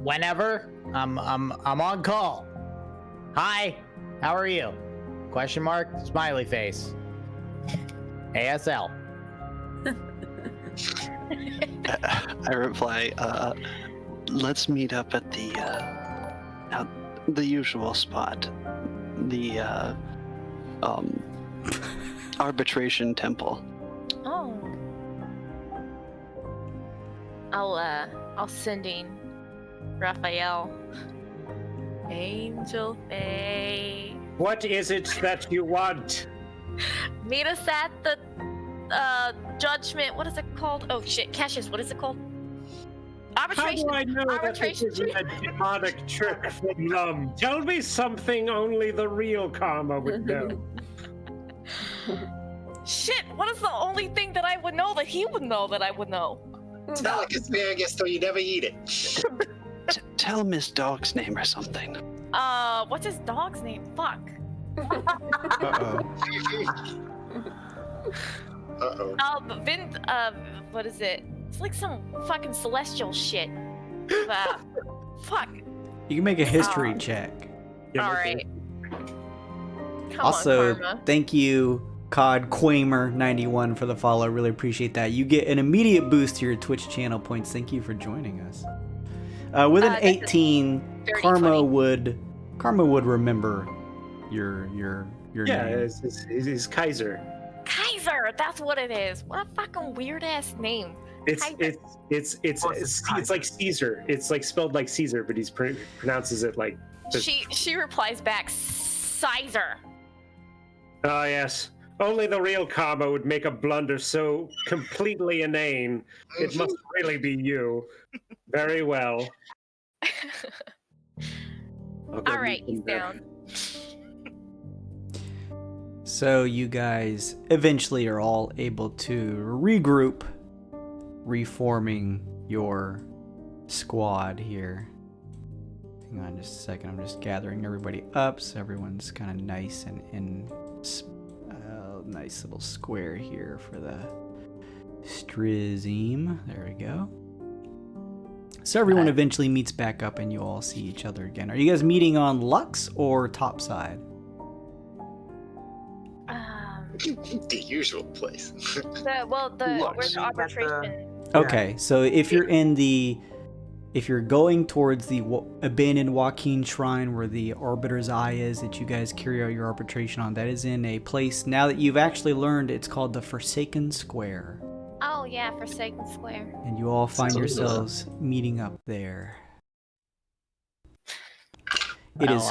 Whenever I'm on call. Hi, how are you? Question mark, smiley face. ASL. I reply, let's meet up at the usual spot. The arbitration temple. Oh. I'll send in Raphael. Angel Faye. What is it that you want? Meet us at the judgment. What is it called? Oh shit, Cassius, what is it called? Arbitration. How do I know that this isn't a demonic trick from Lum? Tell me something only the real Karma would know. Shit, what is the only thing that I would know that he would know that I would know? It's not like asparagus, so you never eat it. Tell him his dog's name or something. What's his dog's name? Fuck. Uh-oh. Uh-oh. But what is it? It's like some fucking celestial shit. Fuck. You can make a history check. Yeah, All okay. right. Come Also, on, Karma. thank you, COD Quamer91 for the follow. Really appreciate that. You get an immediate boost to your Twitch channel points. Thank you for joining us. With an That's 18, dirty Karma funny. would remember your Yeah, name. it's Kaiser. Kaiser, that's what it is. What a fucking weird ass name. It's Kaiser. like Caesar. It's like spelled like Caesar, but he pronounces it like. She replies back, Sizer. Oh yes, only the real Karma would make a blunder so completely inane. It must really be you. Very well. All right, he's down. So you guys eventually are all able to regroup, reforming your squad here. Hang on just a second, I'm just gathering everybody up so everyone's kind of nice and in a nice little square here for the Strizim. There we go. So everyone eventually meets back up and you all see each other again. Are you guys meeting on Lux or topside? The usual place. Where's the arbitration? Okay, so if you're going towards the abandoned Joaquin Shrine where the Arbiter's Eye is that you guys carry out your arbitration on, that is in a place, now that you've actually learned, it's called the Forsaken Square. Oh yeah, Forsaken Square. And you all find yourselves meeting up there. It is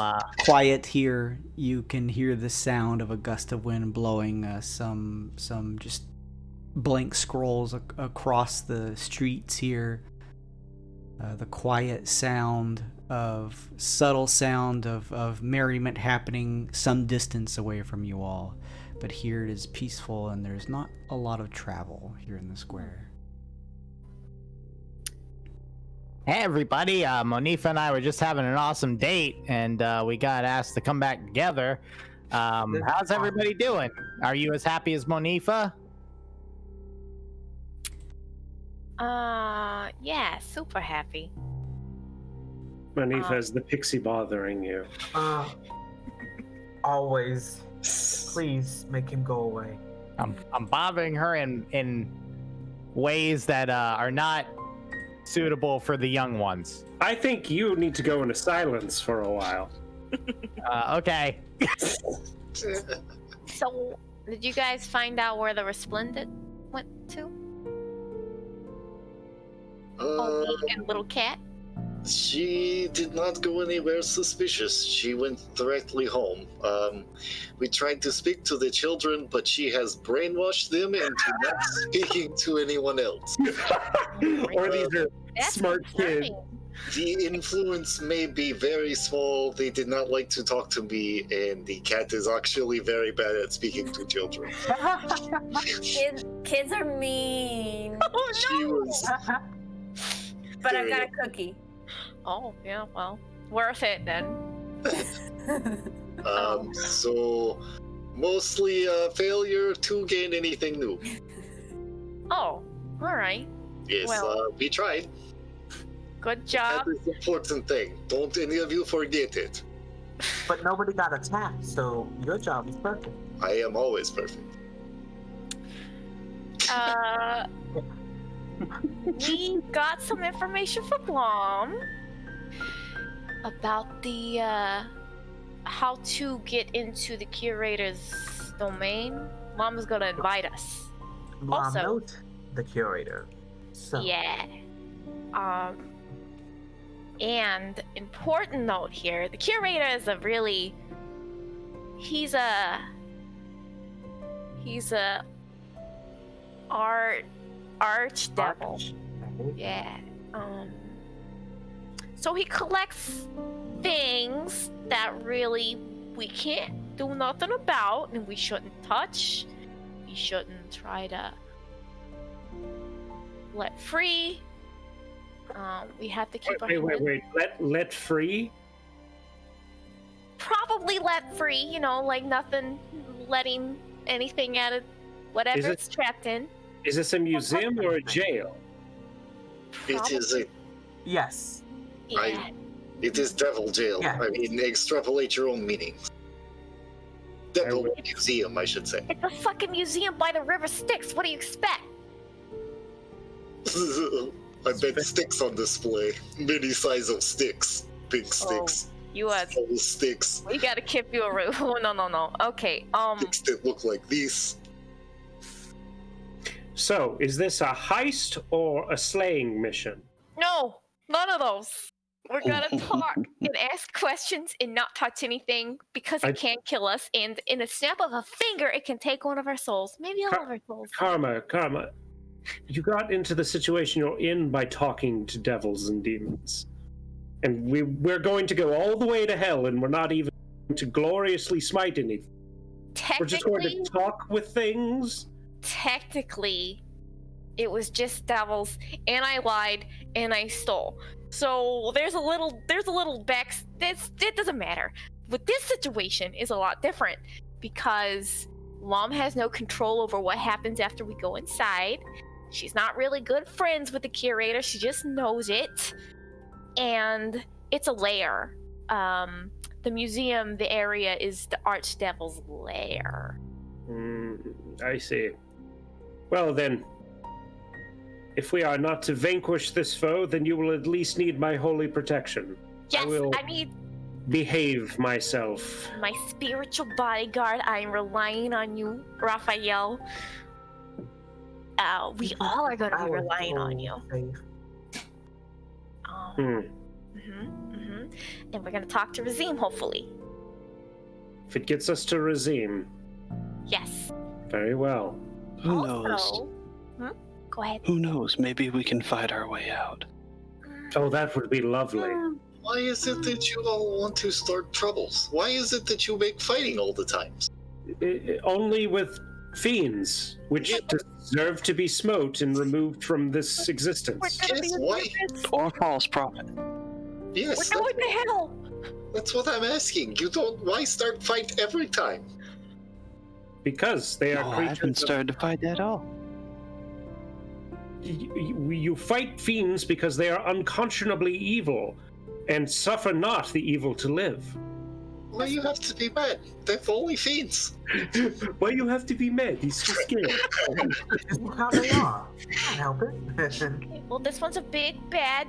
quiet here. You can hear the sound of a gust of wind blowing some just blank scrolls across the streets here. The quiet sound of subtle sound of merriment happening some distance away from you all. But here it is peaceful and there's not a lot of travel here in the square. Hey everybody, Monifa and I were just having an awesome date and we got asked to come back together. How's everybody doing? Are you as happy as Monifa? Yeah, super happy. Manifa, is the pixie bothering you? Always. Please make him go away. I'm bothering her in ways that are not suitable for the young ones. I think you need to go into silence for a while. Okay. So, did you guys find out where the Resplendent went to? And little cat? She did not go anywhere suspicious. She went directly home. We tried to speak to the children, but she has brainwashed them into not speaking to anyone else. Or these are That's smart kids. concerning. The influence may be very small. They did not like to talk to me, and the cat is actually very bad at speaking to children. Kids are mean. Oh She was. But I've got a cookie. Oh, yeah, well, worth it then. So mostly a failure to gain anything new. Oh, alright. Yes, Well. we tried. Good job. That is the important thing. Don't any of you forget it. But nobody got attacked, so your job is perfect. I am always perfect. We got some information from Glom about the how to get into the curator's domain. Mom is gonna invite us. Mom, Also- note the curator. So, Yeah. And important note here, the curator is he's a archdevil. Yeah. So he collects things that really we can't do nothing about and we shouldn't touch. We shouldn't try to let free. We have to keep our Wait. Let free? Probably let free, like nothing letting anything out of Whatever it's trapped in. Is this a museum or a jail? It is a. Yes. Yeah. It is devil jail. Yeah. I mean, extrapolate your own meanings. Devil museum, I should say. It's a fucking museum by the river Styx. What do you expect? I bet sticks on display. Many size of sticks. Big sticks. You are. Small sticks. We gotta keep you a room. Oh, no. Okay. Sticks that look like these. So, is this a heist or a slaying mission? No, none of those. We're gonna talk and ask questions and not touch anything because it can't kill us. And in a snap of a finger, it can take one of our souls. Maybe all of our souls. Karma. You got into the situation you're in by talking to devils and demons. And we're going to go all the way to hell, and we're not even going to gloriously smite anything. We're just going to talk with things. Technically, it was just devils, and I lied, and I stole. So there's a little it doesn't matter. But this situation is a lot different because Mom has no control over what happens after we go inside. She's not really good friends with the curator. She just knows it. And it's a lair. The museum, the area is the Archdevil's lair. I see. Well then, if we are not to vanquish this foe, then you will at least need my holy protection. Yes, I will need behave myself. my spiritual bodyguard. I'm relying on you, Raphael. We all are going to be relying on you. And we're going to talk to Razim, hopefully. If it gets us to Razim. Yes. Very well. Who knows? Go ahead. Who knows? Maybe we can fight our way out. Oh, that would be lovely. Why is it that you all want to start troubles? Why is it that you make fighting all the time? Only with fiends, which deserve to be smote and removed from this existence. Yes, why? Or false prophet. Yes, We're going to hell. that's what I'm asking. Why start fight every time? Because they are I creatures. haven't started to fight at all. You fight fiends because they are unconscionably evil, and suffer not the evil to live. Why you have to be mad? They're only fiends. Why you have to be mad? He's so scared. This is how they are. Can't help it. Well, this one's a big bad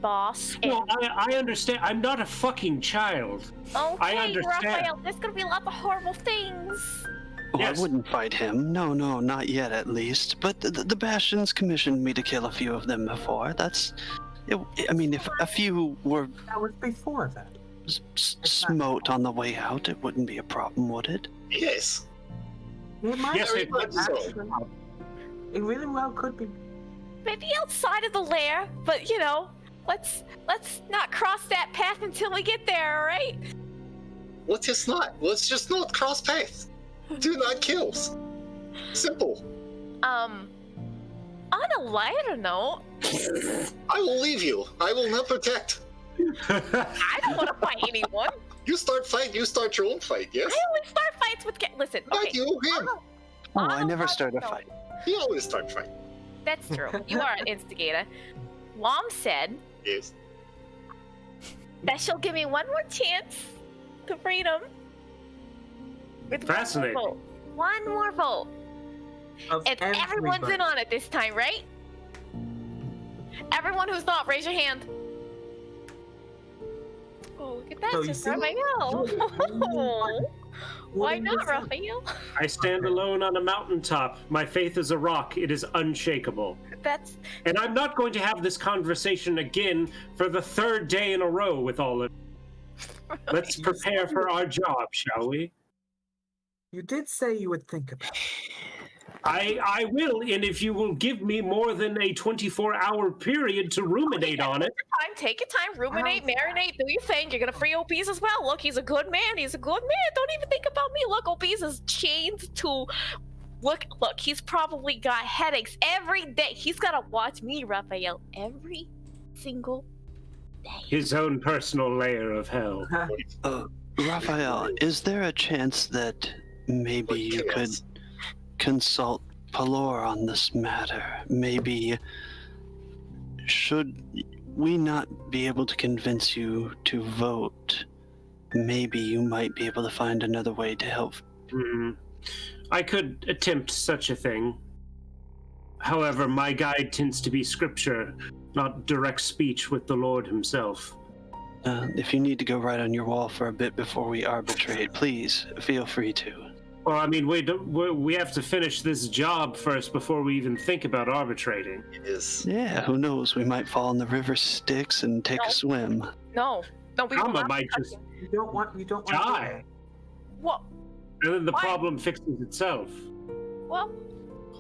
boss. Well, I understand. I'm not a fucking child. Okay, I understand. Raphael, there's gonna be a lot of horrible things. Oh, Yes. I wouldn't fight him. No, not yet at least. But the Bastions commissioned me to kill a few of them before. I mean, if a few were That was before that. smote on the way out, it wouldn't be a problem, would it? Yes. It might Yes, be, it would. actually. It really well could be. Maybe outside of the lair, but let's not cross that path until we get there, all right? Let's just not cross paths. Do not kills. Simple. On a lighter note, I will leave you. I will not protect. I don't want to fight anyone. You start fight, you start your own fight, yes? I always start fights with Listen, Not okay. you, him. Oh, I never started a no. fight. You always start fight. That's true. You are an instigator. Mom said Yes. that she'll give me one more chance to freedom. With Fascinating. One more vote. And everyone's in on it this time, right? Everyone who's not, raise your hand. Oh, look at that, So you just see- Raphael. Why not, Raphael? I stand alone on a mountaintop. My faith is a rock. It is unshakable. That's And I'm not going to have this conversation again for the third day in a row with all of you. Let's prepare for our job, shall we? You did say you would think about it. I will, and if you will give me more than a 24-hour period to ruminate on it. Take your time, ruminate, marinate, do your thing. You're gonna free Obese as well. Look, he's a good man. Don't even think about me. Look, Obese is chained to. Look, he's probably got headaches every day. He's gotta watch me, Raphael, every single day. His own personal layer of hell. Raphael, is there a chance that maybe Like you could chaos. consult Palor on this matter. Maybe should we not be able to convince you to vote, maybe you might be able to find another way to help. I could attempt such a thing. However, my guide tends to be scripture, not direct speech with the Lord himself. If you need to go right on your wall for a bit before we arbitrate, please feel free to. Well, I mean, we have to finish this job first before we even think about arbitrating. Yes. Yeah, who knows? We might fall in the river Styx and take a swim. No, we will Karma not. might just You don't want to do die, that. What? and then the Why? problem fixes itself. Well,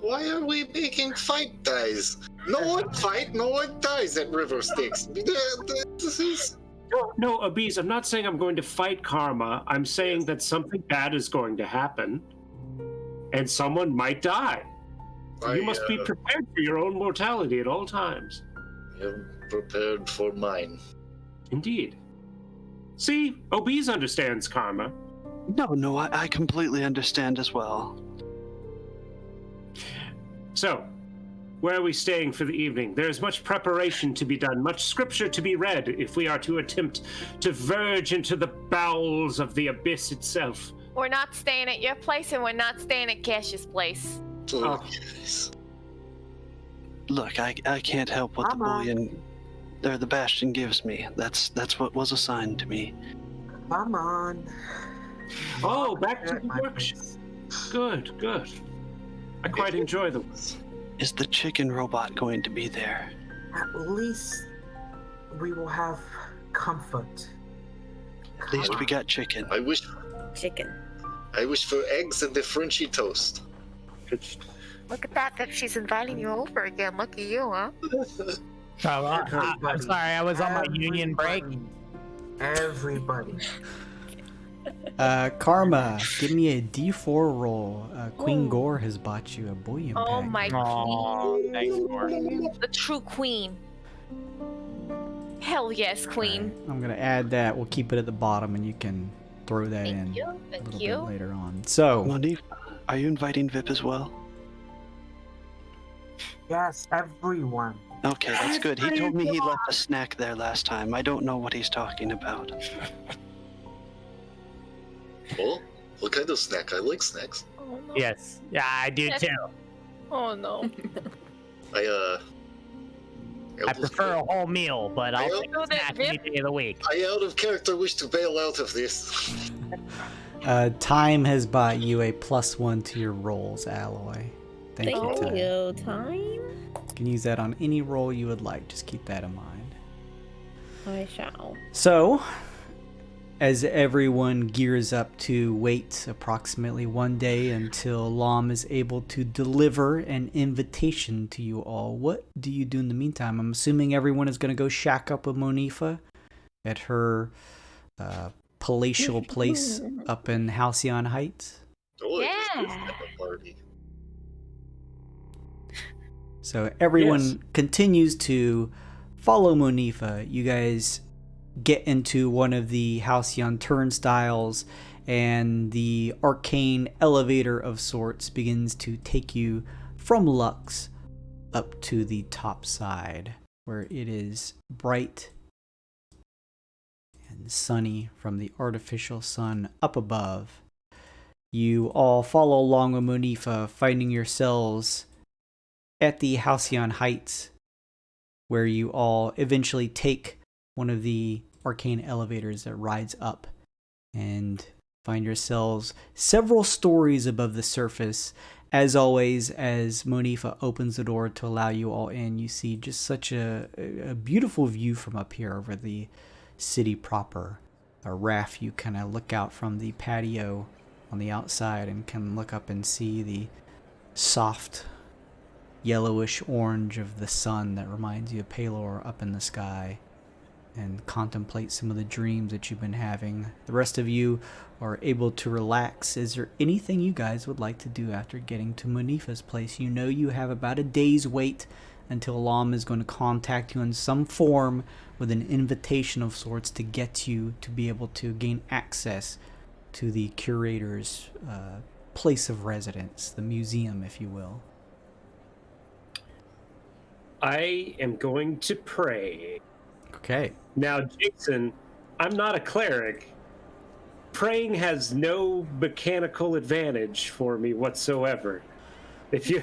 Why are we making fight dies? No one fight, no one dies at River Styx. This is... No, Abiz, I'm not saying I'm going to fight karma. I'm saying that something bad is going to happen, and someone might die. You must be prepared for your own mortality at all times. I'm prepared for mine. Indeed. See, Abiz understands karma. No, I completely understand as well. So, where are we staying for the evening? There is much preparation to be done, much scripture to be read if we are to attempt to verge into the bowels of the abyss itself. we're not staying at your place, and we're not staying at Cash's place. Oh. Yes. Look, I can't help what the Bastion gives me. That's what was assigned to me. Come on. Oh, back to the My workshop. place. Good. I quite enjoy them. Is the chicken robot going to be there? At least we will have comfort. At least we got chicken. I wish Chicken. for eggs and the Frenchy toast. Look at that she's inviting you over again. Look at you, huh? I'm sorry, I was on my union break. Everybody. Karma, give me a D4 roll. Queen Gore has bought you a bullion Oh bag. my Aw, thanks, queen. The true queen. Hell yes, queen. Alright, I'm gonna add that. We'll keep it at the bottom, and you can throw that in Thank you. a Thank little you. bit later on. So, Monique, are you inviting Vip as well? Yes, everyone. Okay, that's good. He told me he left a snack there last time. I don't know what he's talking about. Oh, what kind of snack? I like snacks. Oh no. Yes, yeah, I do too. Oh no. I prefer a whole meal, but I'll I take a snack any day of the week. I out of character wish to bail out of this. time has bought you a +1 to your rolls, Alloy. Thank you, Time. you, Time. You can use that on any roll you would like. Just keep that in mind. I shall. So, as everyone gears up to wait approximately 1 day until Lom is able to deliver an invitation to you all, what do you do in the meantime? I'm assuming everyone is going to go shack up with Monifa at her palatial place up in Halcyon Heights. Oh, Yeah. it's a party. So everyone Yes. continues to follow Monifa. You guys get into one of the Halcyon turnstiles, and the arcane elevator of sorts begins to take you from Lux up to the top side, where it is bright and sunny from the artificial sun up above. You all follow along with Monifa, finding yourselves at the Halcyon Heights, where you all eventually take one of the arcane elevators that rides up and find yourselves several stories above the surface. As always, as Monifa opens the door to allow you all in, you see just such a beautiful view from up here over the city proper. A raft, you kind of look out from the patio on the outside and can look up and see the soft yellowish orange of the sun that reminds you of Palor up in the sky, and contemplate some of the dreams that you've been having. The rest of you are able to relax. Is there anything you guys would like to do after getting to Monifa's place? You know you have about a day's wait until Lam is going to contact you in some form with an invitation of sorts to get you to be able to gain access to the curator's place of residence, the museum, if you will? I am going to pray. Okay. Now, Jason, I'm not a cleric. Praying has no mechanical advantage for me whatsoever. If you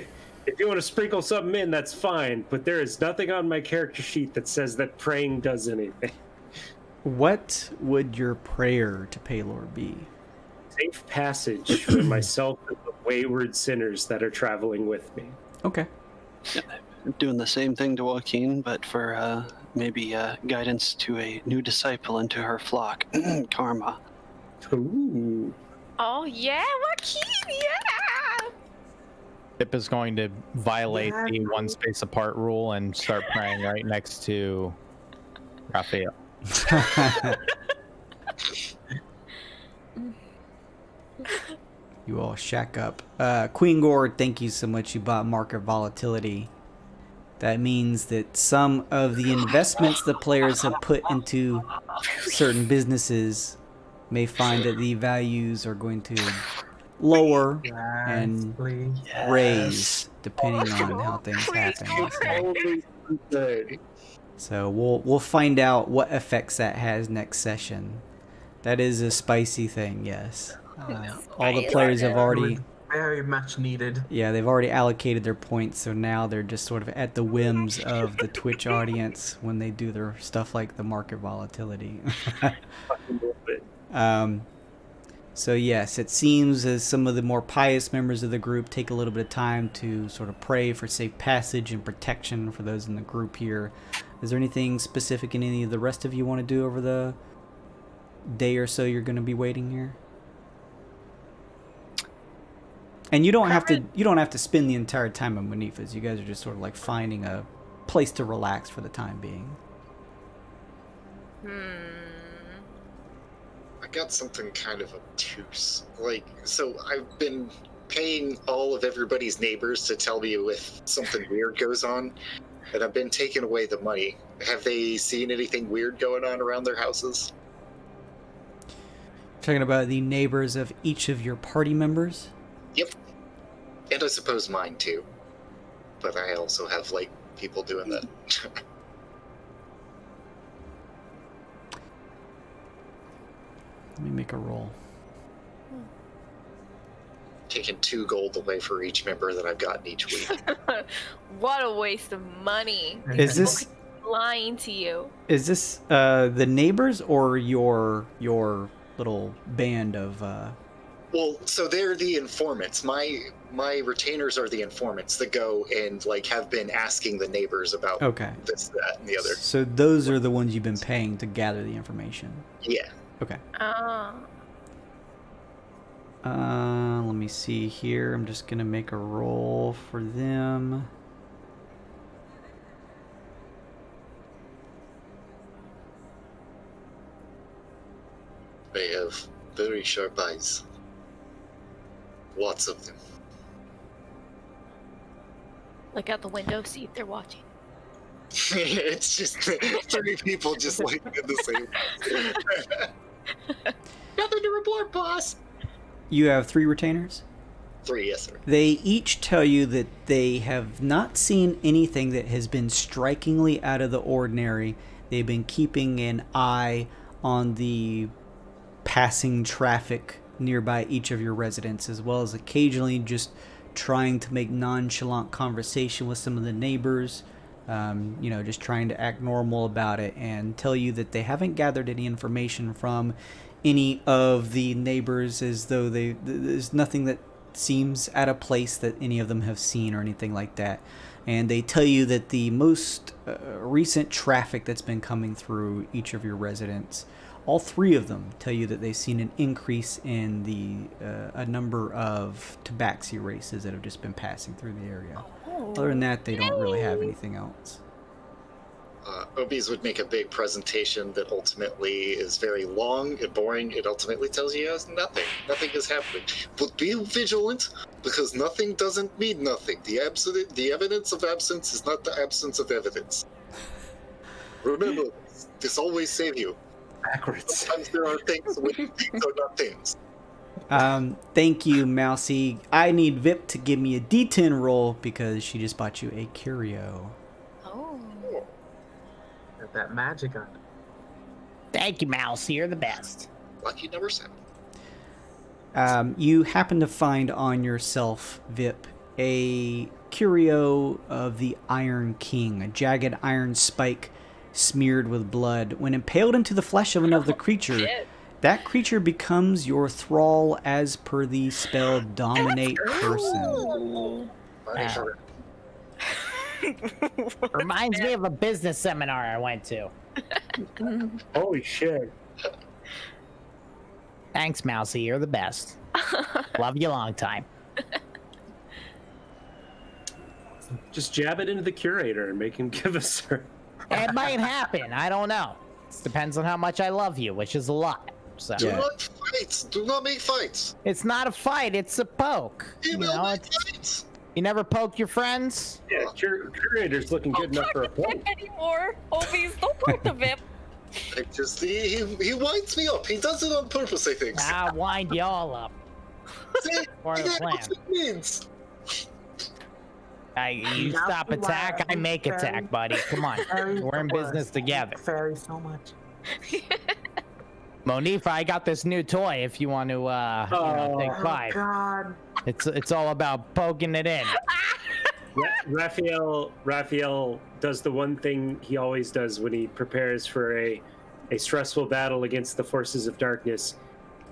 want to sprinkle something in, that's fine, but there is nothing on my character sheet that says that praying does anything. What would your prayer to Paylor be? Safe passage for myself and the wayward sinners that are traveling with me. Okay. I'm doing the same thing to Joaquin, but for maybe guidance to a new disciple into her flock, Karma. Ooh. Oh yeah, Joaquin, yeah. Pip is going to violate Yeah. the one space apart rule and start praying right next to Raphael. You all shack up. Queen Gore, thank you so much. You bought market volatility. That means that some of the investments the players have put into certain businesses may find that the values are going to lower and please. raise depending on how things happen. So we'll find out what effects that has next session. That is a spicy thing, yes. All the players have already Very much needed. Yeah, they've already allocated their points, so now they're just sort of at the whims of the Twitch audience when they do their stuff like the market volatility. So yes, it seems as some of the more pious members of the group take a little bit of time to sort of pray for safe passage and protection for those in the group here. Is there anything specific in any of the rest of you want to do over the day or so you're going to be waiting here? And you don't have to spend the entire time on Monifas. You guys are just sort of like finding a place to relax for the time being. I got something kind of obtuse. Like, so I've been paying all of everybody's neighbors to tell me if something weird goes on, and I've been taking away the money. Have they seen anything weird going on around their houses? Talking about the neighbors of each of your party members? Yep. And I suppose mine too. But I also have, like, people doing that. Let me make a roll. Taking 2 gold away for each member that I've gotten each week. What a waste of money. Is this Lying to you. the neighbors or your little band of Well, so they're the informants. My retainers are the informants that go and, like, have been asking the neighbors about this, that, and the other. So those are the ones you've been paying to gather the information. Yeah. Okay. Oh. Let me see here. I'm just gonna make a roll for them. They have very sharp eyes. Lots of them. Look out the window, see if they're watching. It's just 30 people just like in the same. Nothing to report, boss. You have 3 retainers? 3, yes, sir. They each tell you that they have not seen anything that has been strikingly out of the ordinary. They've been keeping an eye on the passing traffic nearby each of your residents, as well as occasionally just trying to make nonchalant conversation with some of the neighbors, just trying to act normal about it, and tell you that they haven't gathered any information from any of the neighbors, as though there's nothing that seems out of place that any of them have seen or anything like that. And they tell you that the most recent traffic that's been coming through each of your residents, all 3 of them tell you that they've seen an increase in a number of tabaxi races that have just been passing through the area. Other than that, they don't really have anything else. Obies would make a big presentation that ultimately is very long and boring. It ultimately tells you nothing. Nothing is happening. But be vigilant, because nothing doesn't mean nothing. The evidence of absence is not the absence of evidence. Remember, this always saves you. Backwards. Sometimes there are things when things are not things. Thank you, Mousy. I need Vip to give me a D10 roll because she just bought you a curio. Oh. Got that magic on it. Thank you, Mouse. You're the best. Lucky number 7. You happen to find on yourself, Vip, a curio of the Iron King, a jagged iron spike smeared with blood. When impaled into the flesh of another creature, Shit. that creature becomes your thrall as per the spell Dominate Person. Ooh. Money for Reminds me of a business seminar I went to. Holy shit. Thanks, Mousy. You're the best. Love you long time. Just jab it into the curator and make him give us her. It might happen. I don't know. It depends on how much I love you, which is a lot. So Do Yeah. not fight. Do not make fights. it's not a fight. It's a poke. You You will know, make it's, fights. you never poke your friends. Yeah, curator's looking good enough for a Don't point. talk anymore. Obies, don't talk to Vip. I just he winds me up. He does it on purpose, I think. I'll wind y'all up. See, Part of the plan. that's what it means. You Now stop you attack, I are make very- attack, buddy. Come on. Very We're in business together. Fairy so much. Monifa, I got this new toy if you want to take Oh 5. God. It's all about poking it in. Raphael does the one thing he always does when he prepares for a stressful battle against the forces of darkness.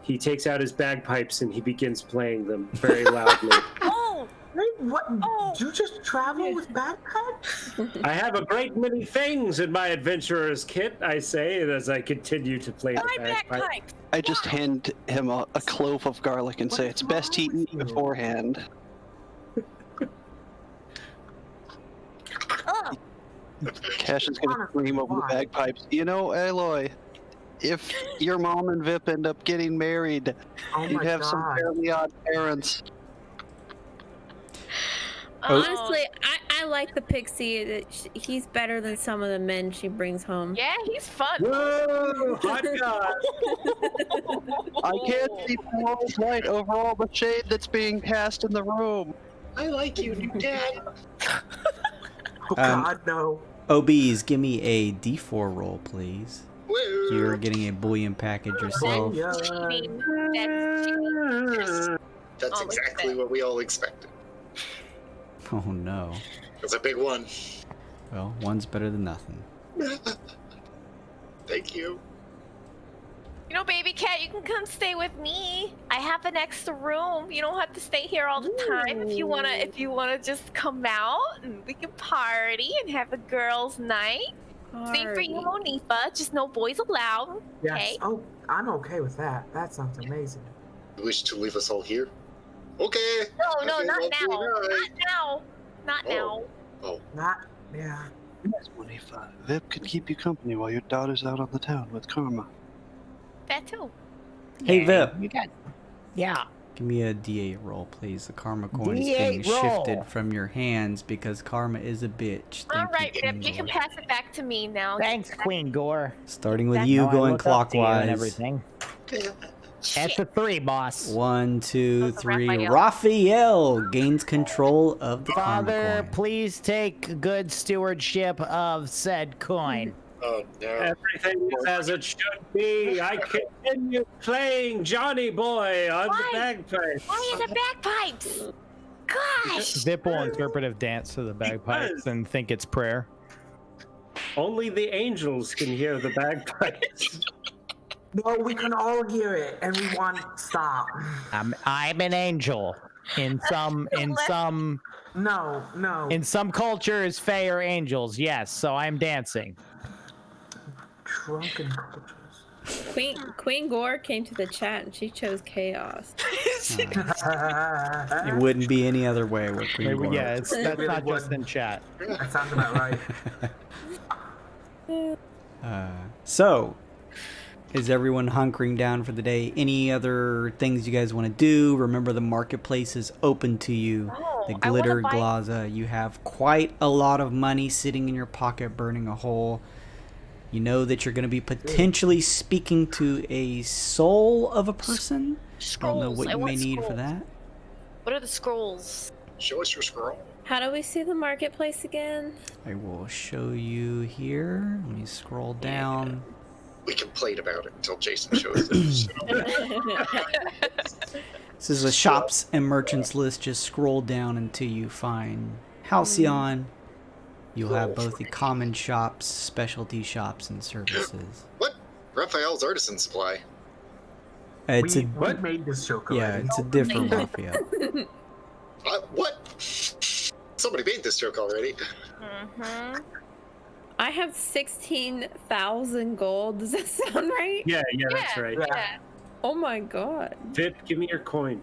He takes out his bagpipes and he begins playing them very loudly. Oh, Wait, what? Oh. You just travel with backpacks? I have a great many things in my adventurer's kit, I say, as I continue to play the my bagpipe. bagpipes. I just hand him a clove of garlic and say What's it's best wrong eaten with you? beforehand. Oh, Cash is gonna Honestly, scream over the why? bagpipes. You know, Aloy, if your mom and Vip end up getting married, Oh you'd my have some God. fairly odd parents. Honestly, I like the pixie. He's better than some of the men she brings home. yeah, he's fun. Whoa, hot god! I can't see the world's light over all the shade that's being cast in the room. I like you, new dad. Oh God, no. OBs, give me a D4 roll, please. Woo. You're getting a bullion package yourself. Yeah. Cheating. That's cheating. That's Oh, look at exactly that. what we all expected. Oh no. It's a big one. Well, one's better than nothing. Thank you. You know, baby cat, you can come stay with me. I have an extra room. You don't have to stay here all the time. If you wanna just come out and we can party and have a girls' night. Same for you, Monifa. Just no boys allowed. Yes. Okay. Oh, I'm okay with that. That sounds amazing. You wish to leave us all here? Okay. No, Okay, not well, now. good night. Not now. Not now. Not. Yeah. Yes, Monifa. Vip can keep you company while your daughter's out on the town with Karma. That too. Hey, Yeah, Vip. You got. Yeah. Give me a D8 roll, please. The karma coin is D8 being shifted roll. from your hands because karma is a bitch. All Thank right, you, Vip, you King can Lord. pass it back to me now. Thanks, Queen Gore. Starting with That's you No, I going look up to you clockwise. and everything. That's a 3, boss. 1, 2, Those are 3. Raphael. Raphael gains control of the Father, karma coin. please take good stewardship of said coin. Oh no. Everything is as it should be. I continue playing Johnny Boy on the Why? bagpipes. Why are the bagpipes? Gosh. Vip will interpretive dance to the bagpipes and think it's prayer. Only the angels can hear the bagpipes. No, we can all hear it, and we want stop. I'm an angel. In some No. cultures, fae are angels. Yes, so I'm dancing. Drunken cultures. Queen Gore came to the chat and she chose chaos. It wouldn't be any other way with Queen Gore. Yeah, that's really not just would. in chat. That sounds about right. So, is everyone hunkering down for the day? Any other things you guys want to do? Remember, the marketplace is open to you. Oh, The I wanna glitter buy- glaza. You have quite a lot of money sitting in your pocket, burning a hole. You know that you're going to be potentially speaking to a soul of a person. Scrolls. I don't know what I you may want need for scrolls. that. What are the scrolls? Show us your scroll. How do we see the marketplace again? I will show you here. Let me scroll down. We complain about it until Jason shows us. This is a shops and merchants list. Just scroll down until you find Halcyon. You'll have both the common shops, specialty shops, and services. What? Raphael's artisan supply. It's we a made this joke yeah, already. it's a different mafia. What? Somebody made this joke already. Mm-hmm. I have 16,000 gold. Does that sound right? Yeah, that's right. Yeah. Oh my god. Vip, give me your coin.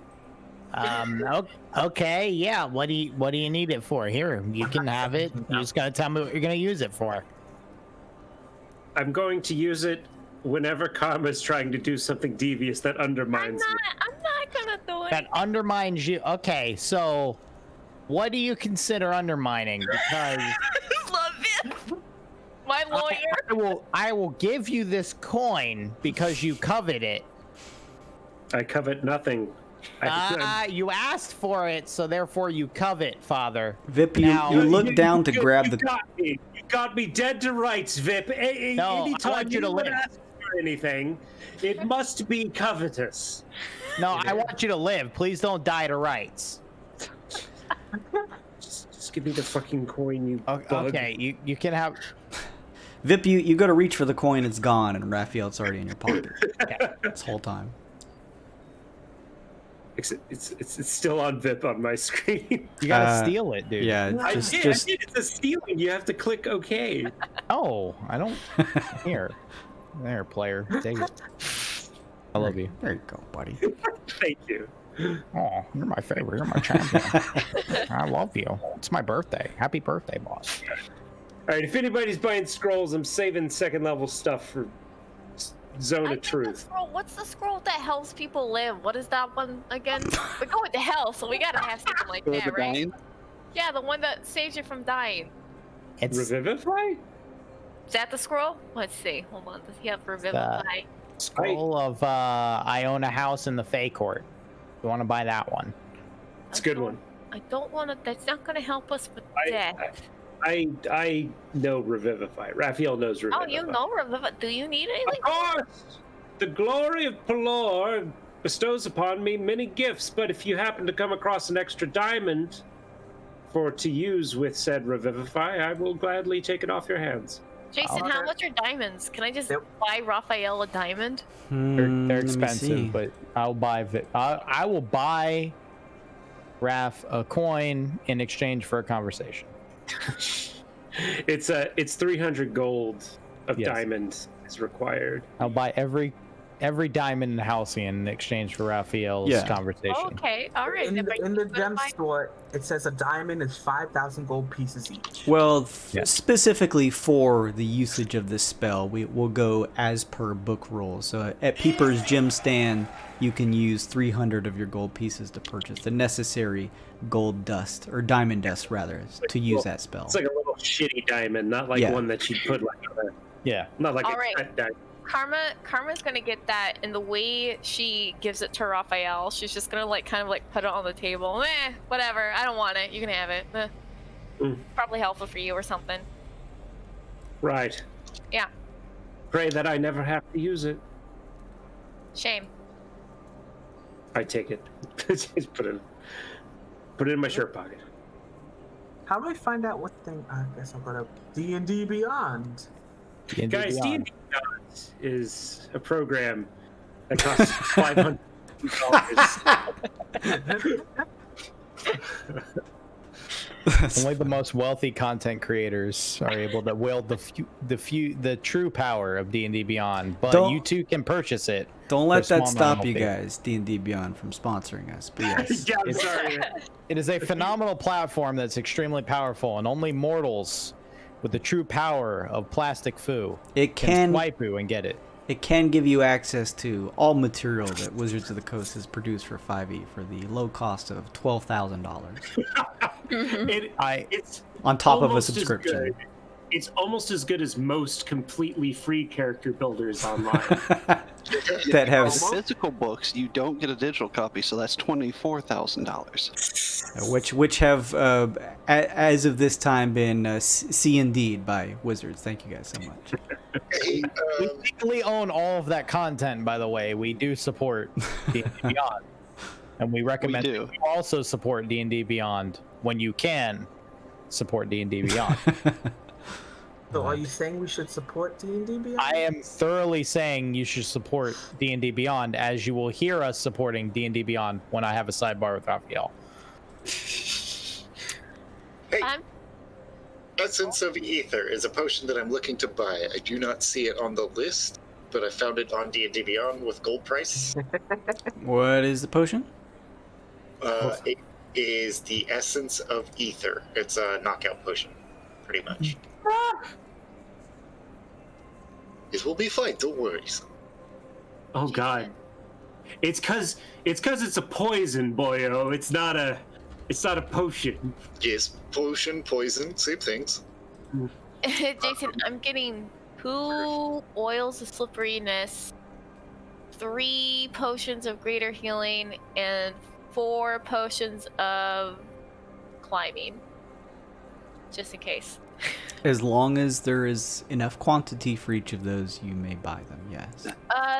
Okay, yeah. What do you need it for? Here, you can have it. You just gotta tell me what you're gonna use it for. I'm going to use it whenever Karma's trying to do something devious that undermines me. I'm not gonna do it. That undermines you. Okay, so what do you consider undermining? Because Love it. My lawyer. I will give you this coin because you covet it. I covet nothing. You asked for it, so therefore you covet, Father. Vip, you Now- look down to grab you the. got me. You got me dead to rights, Vip. No, I Anytime want you to anyone live. asks for anything, it must be covetous. No, I want you to live. Please don't die to rights. Just give me the fucking coin, you bug. Okay, you can have. Vip, you go to reach for the coin, it's gone, and Raphael, it's already in your pocket. This whole time. It's still on Vip on my screen. You gotta steal it, dude. Yeah, I just did. It's a stealing. You have to click OK. Oh, I don't. Here, there, player. Take it. I love you. There you go, buddy. Thank you. Oh, you're my favorite. You're my champion. I love you. It's my birthday. Happy birthday, boss. All right, if anybody's buying scrolls, I'm saving second level stuff for Zone of Truth. What's the scroll that helps people live? What is that one again? We're going to hell, so we gotta have something like that, right? Dying? Yeah, the one that saves you from dying. It's Revivify? Is that the scroll? Let's see. Hold on. Does he have Revivify? scroll of I own a house in the Fey Court. You want to buy that one? It's a good one. I don't want to. That's not going to help us with death. I know Revivify. Raphael knows Revivify. Oh, you know Revivify. Do you need anything? Of course! The glory of Pelor bestows upon me many gifts, but if you happen to come across an extra diamond to use with said Revivify, I will gladly take it off your hands. Jason, how much are diamonds? Can I just buy Raphael a diamond? They're expensive, but I'll buy I will buy Raph a coin in exchange for a conversation. It's 300 gold of diamond is required. I'll buy every diamond in Halcyon in exchange for Raphael's conversation. Oh, okay, all right. In the gem store, it says a diamond is 5,000 gold pieces each. Well, specifically for the usage of this spell, we will go as per book rules. So at Peeper's Gem Stand, you can use 300 of your gold pieces to purchase the necessary gold dust, or diamond dust rather, to use that spell. It's like a little shitty diamond, not like one that you'd put like on not like a cut diamond. Karma's gonna get that, and the way she gives it to Raphael, she's just gonna kind of put it on the table. Whatever. I don't want it. You can have it. Probably helpful for you or something. Right. Yeah. Pray that I never have to use it. Shame. I take it. Just put it in my shirt pocket. How do I find out what thing? I guess I'll go to D&D Beyond. Guys, D&D Beyond is a program that costs $500. Only the most wealthy content creators are able to wield the true power of D&D Beyond, but you too can purchase it. Don't let that stop you guys, D&D Beyond, from sponsoring us. But yes, I'm sorry. It is a phenomenal platform that's extremely powerful, and only mortals with the true power of plastic foo can swipe you and get it. It can give you access to all material that Wizards of the Coast has produced for 5e for the low cost of $12,000. It's on top of a almost as subscription. good It's almost as good as most completely free character builders online. That have physical books. You don't get a digital copy, so that's $24,000. which have as of this time been C&D'd by Wizards. Thank you guys so much. Hey, We legally own all of that content, by the way. We do support D&D Beyond. And we recommend We that do. you also support D&D Beyond when you can support D&D Beyond. So are you saying we should support D&D Beyond? I am thoroughly saying you should support D&D Beyond, as you will hear us supporting D&D Beyond when I have a sidebar with Raphael. hey, I'm Essence of Ether is a potion that I'm looking to buy. I do not see it on the list, but I found it on D&D Beyond with gold price. What is the potion? It is the Essence of Ether. It's a knockout potion, pretty much. It will be fine, don't worry. Oh god. It's cause it's a poison, boyo. It's not a potion. Yes, potion, poison, same things. Jason, I'm getting 2 oils of slipperiness, 3 potions of greater healing, and 4 potions of climbing. Just in case. As long as there is enough quantity for each of those, you may buy them, yes.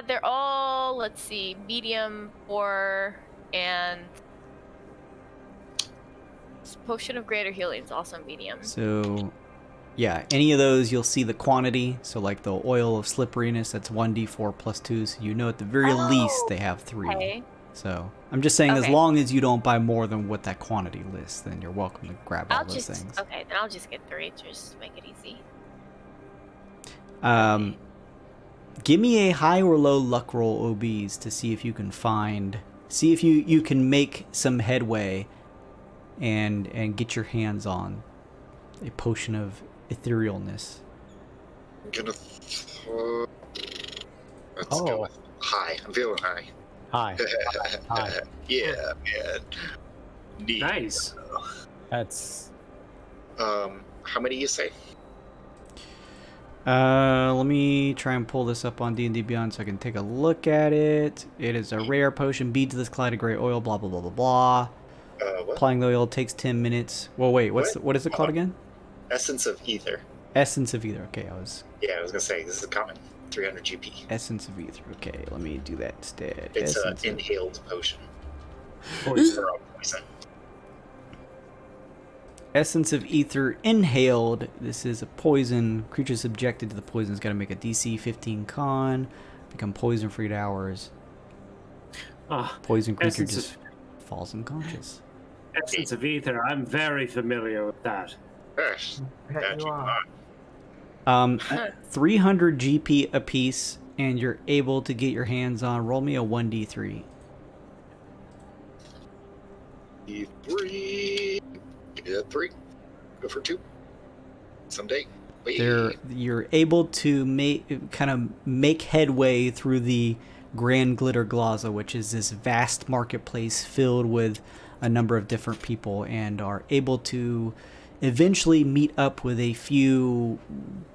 They're all, let's see, medium 4 and potion of greater healing is also medium. So, yeah, any of those, you'll see the quantity. So, like the oil of slipperiness, that's 1d4 plus 2. So, you know at the very least they have 3. Okay. So, I'm just saying, as Okay. long as you don't buy more than what that quantity lists, then you're welcome to grab all those things. Okay, then I'll just get 3 just to make it easy. Give me a high or low luck roll, OBs, to see if you can see if you can make some headway and get your hands on a potion of etherealness. I'm gonna. Let's go with high. I'm feeling high. Hi. Hi. Yeah, man. Neat. Nice. That's How many you say? Let me try and pull this up on D&D Beyond so I can take a look at it. It is a rare potion, beads of this collided gray oil, blah, blah, blah, blah, blah. What? Applying the oil takes 10 minutes. Well, wait, what is it called again? Essence of Ether. Essence of Ether. Okay, I was gonna say, this is common. 300 GP. Essence of Ether. Okay, let me do that instead. It's an Essence of- inhaled potion. Poison. Poison. Essence of Ether inhaled. This is a poison. Creature subjected to the poison has got to make a DC 15 con. Become poison for 8 hours. Poison creature Essence just falls unconscious. Essence of Ether. I'm very familiar with that. Gosh, Bet you are. 300 GP apiece, and you're able to get your hands on. Roll me a 1d3. E3. Yeah, 3. Go for 2. Someday. Wait. You're able to make headway through the Grand Glitter Glaza, which is this vast marketplace filled with a number of different people, and are able to eventually meet up with a few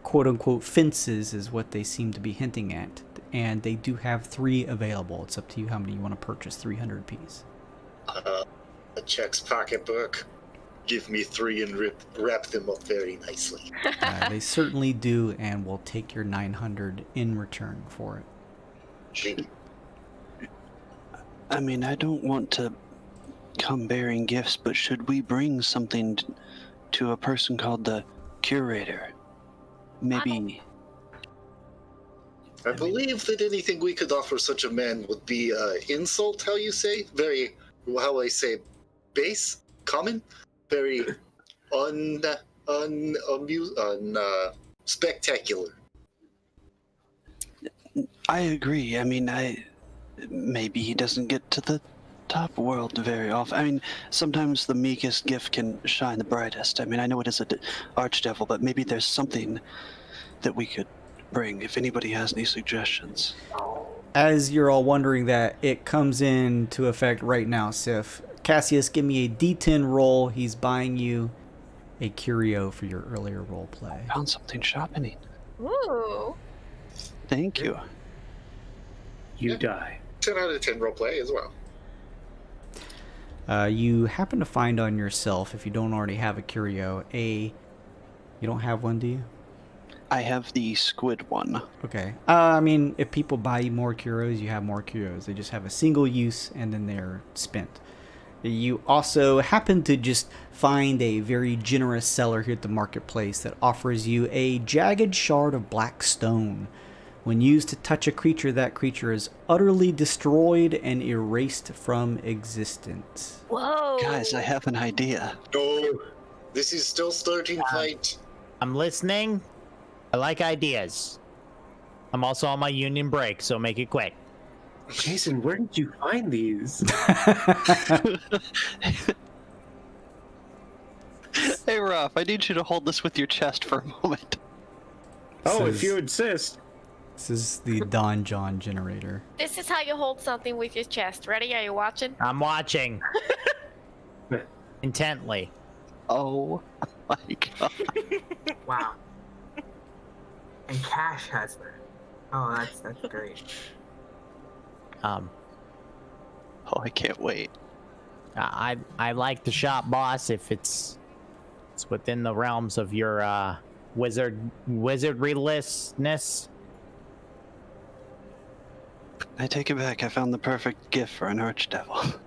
quote-unquote fences, is what they seem to be hinting at. And they do have 3 available. It's up to you how many you want to purchase. 300 piece. Check's pocketbook. Give me 3 and wrap them up very nicely. They certainly do, and will take your 900 in return for it. Gee. I mean, I don't want to come bearing gifts, but should we bring something to a person called the curator? Maybe. I believe that anything we could offer such a man would be insult, how you say? Very, how I say, base? Common? Very spectacular. I agree. I mean, maybe he doesn't get to the top world very often. I mean, sometimes the meekest gift can shine the brightest. I mean, I know it is an archdevil, but maybe there's something that we could bring, if anybody has any suggestions. As you're all wondering that, it comes into effect right now, Sif. Cassius, give me a D10 roll. He's buying you a curio for your earlier role play. Found something sharpening. Ooh. Thank you. You die. 10 out of 10 roleplay as well. You happen to find on yourself, if you don't already have a curio, you don't have one, do you? I have the squid one. Okay. I mean, if people buy you more curios, you have more curios. They just have a single use and then they're spent. You also happen to just find a very generous seller here at the marketplace that offers you a jagged shard of black stone. When used to touch a creature, that creature is utterly destroyed and erased from existence. Whoa. Guys, I have an idea. No, this is still starting fight. I'm listening. I like ideas. I'm also on my union break, so make it quick. Jason, where did you find these? Hey, Raph, I need you to hold this with your chest for a moment. Oh, This if you is- insist. This is the Don John generator. This is how you hold something with your chest. Ready? Are you watching? I'm watching. Intently. Oh my god. Wow. And Cash has that. Oh, that's great. Oh, I can't wait. I like the shop, boss, if it's within the realms of your wizardrylessness. I take it back. I found the perfect gift for an archdevil.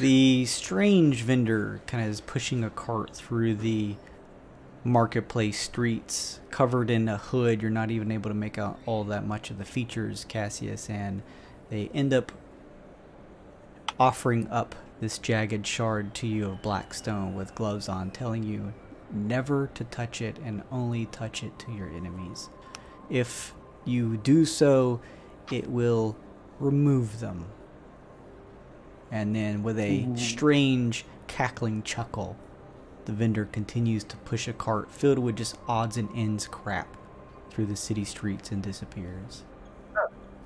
The strange vendor kind of is pushing a cart through the marketplace streets, covered in a hood. You're not even able to make out all that much of the features, Cassius, and they end up offering up this jagged shard to you of black stone with gloves on, telling you never to touch it and only touch it to your enemies. If you do so, it will remove them. And then with a strange cackling chuckle, the vendor continues to push a cart filled with just odds and ends crap through the city streets and disappears.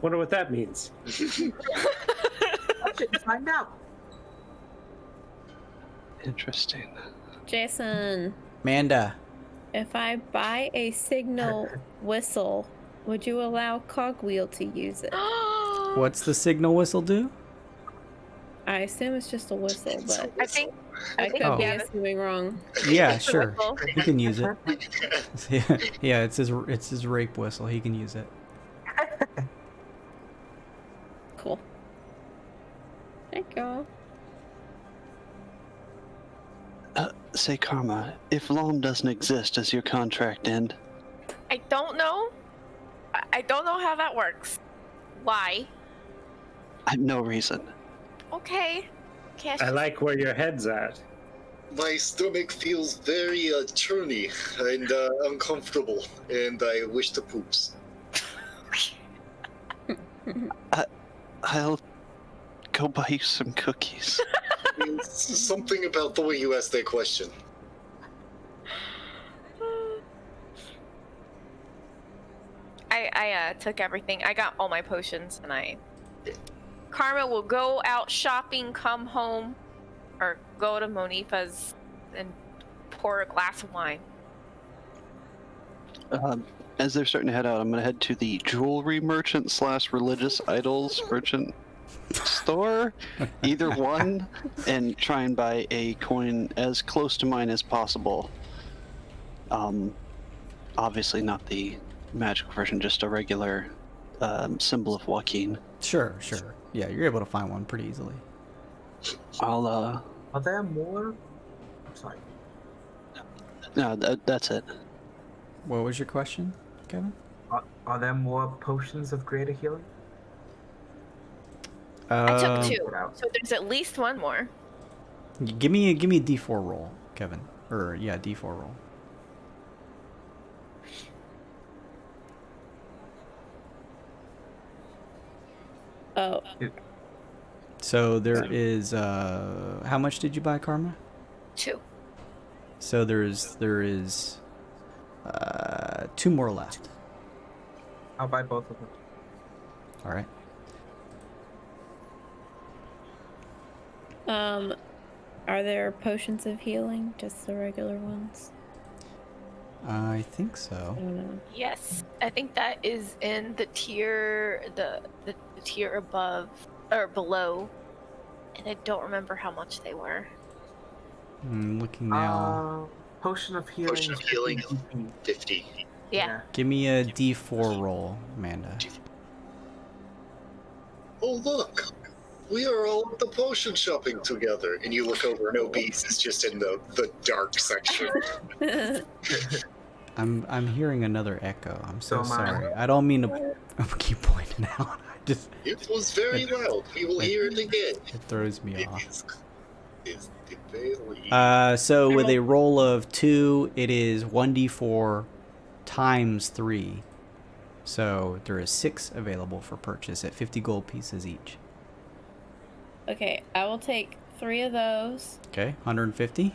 Wonder what that means. Touch it and find out. Interesting. Jason, Amanda, if I buy a signal whistle, would you allow Cogwheel to use it? what's the signal whistle do? I assume it's just a whistle, but I think I could Oh. be assuming wrong. Yeah, sure. whistle. He can use it. Yeah, it's his rape whistle. He can use it. Cool. Thank you. Say, Karma, if Lom doesn't exist, does your contract end? I don't know. I don't know how that works. Why? I have no reason. Okay. Cash. I like where your head's at. My stomach feels very churny and uncomfortable, and I wish to poops. I'll go buy you some cookies. It's something about the way you asked that question. I took everything. I got all my potions, and Karma will go out shopping, come home, or go to Monifa's and pour a glass of wine. As they're starting to head out, I'm going to head to the jewelry merchant / religious idols merchant store, either one, and try and buy a coin as close to mine as possible. Obviously not the magical version, just a regular symbol of Joaquin. Sure. Yeah, you're able to find one pretty easily. I'll Are there more? I'm sorry. no, that's it. What was your question, Kevin? Are there more potions of greater healing? I took Um, 2, so there's at least one more. Give me a D4 roll, Kevin. D4 roll. Oh, So there is how much did you buy, Karma? 2. So there is 2 more left. I'll buy both of them. All right. Are there potions of healing? Just the regular ones? I think I so. don't know. Yes, I think that is in the tier, the tier above or below, and I don't remember how much they were. I'm looking now. Potion of healing. Potion of healing, 50. Yeah. Give me a D4 roll, Amanda. Oh, look! We are all at the potion shopping together. And you look over and Obese is just in the dark section. I'm hearing another echo. I'm so So am I. sorry. I don't mean to keep pointing out. It was very loud. We will hear it again. It throws me off. Is the Bailey. So with a roll of 2, it is 1d4 times 3. So there is 6 available for purchase at 50 gold pieces each. Okay, I will take 3 of those. Okay, 150.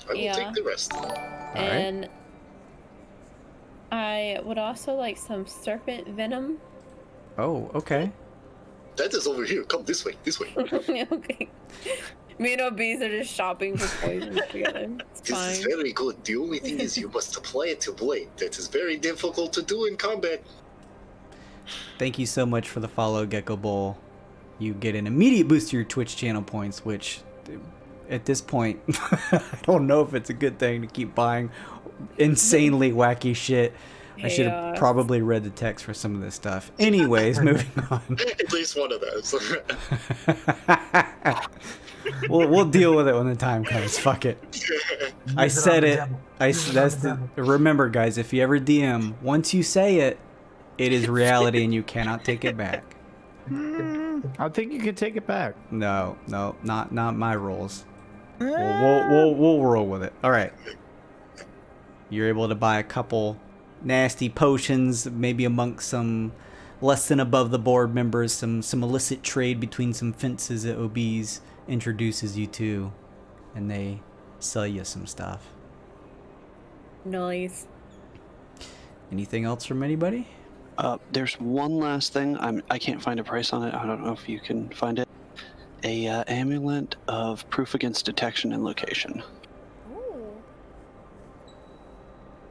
I will Yeah. take the rest. And I would also like some serpent venom. Oh, okay. That is over here. Come this way. This way. Okay. Me and Obese are just shopping for poison together. It's This is fine. very good. The only thing is you must apply it to blade. That is very difficult to do in combat. Thank you so much for the follow, Gecko Bowl. You get an immediate boost to your Twitch channel points, which at this point, I don't know if it's a good thing to keep buying insanely wacky shit. I should have probably read the text for some of this stuff. Anyways, moving on. At least one of those. We'll deal with it when the time comes. Fuck it. I said it. Remember, guys, if you ever DM, once you say it, it is reality and you cannot take it back. I think you can take it back. No, not my rules. We'll roll with it. All right. You're able to buy a couple nasty potions, maybe amongst some less than above the board members, some illicit trade between some fences that OBs introduces you to, and they sell you some stuff. Nice. Anything else from anybody? There's one last thing. I can't find a price on it. I don't know if you can find it. A amulet of proof against detection and location. Ooh.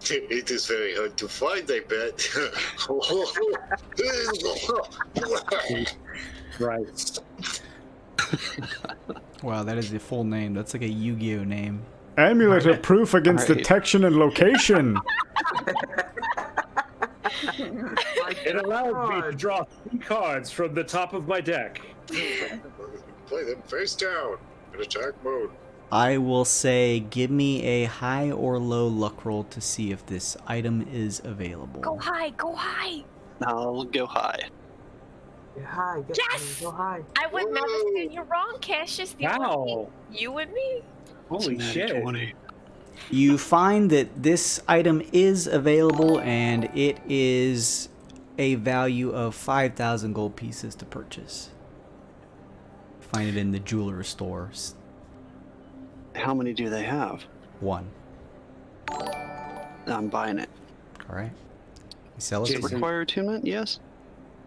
It is very hard to find, I bet. Right. Wow, that is the full name. That's like a Yu-Gi-Oh name. Amulet of proof against Alright. detection and location. It allows me to draw 3 cards from the top of my deck. Play them face down in attack mode. I will say, give me a high or low luck roll to see if this item is available. Go high, go high. I'll go high. Hi, Yes! go high. I would never say you're wrong, Cassius. Wow. You and me. Holy It's a shit. 20. You find that this item is available, and it is a value of 5,000 gold pieces to purchase. Find it in the jeweler stores. How many do they have? 1. I'm buying it. All right. You sell it? Jason. Require attunement? Yes.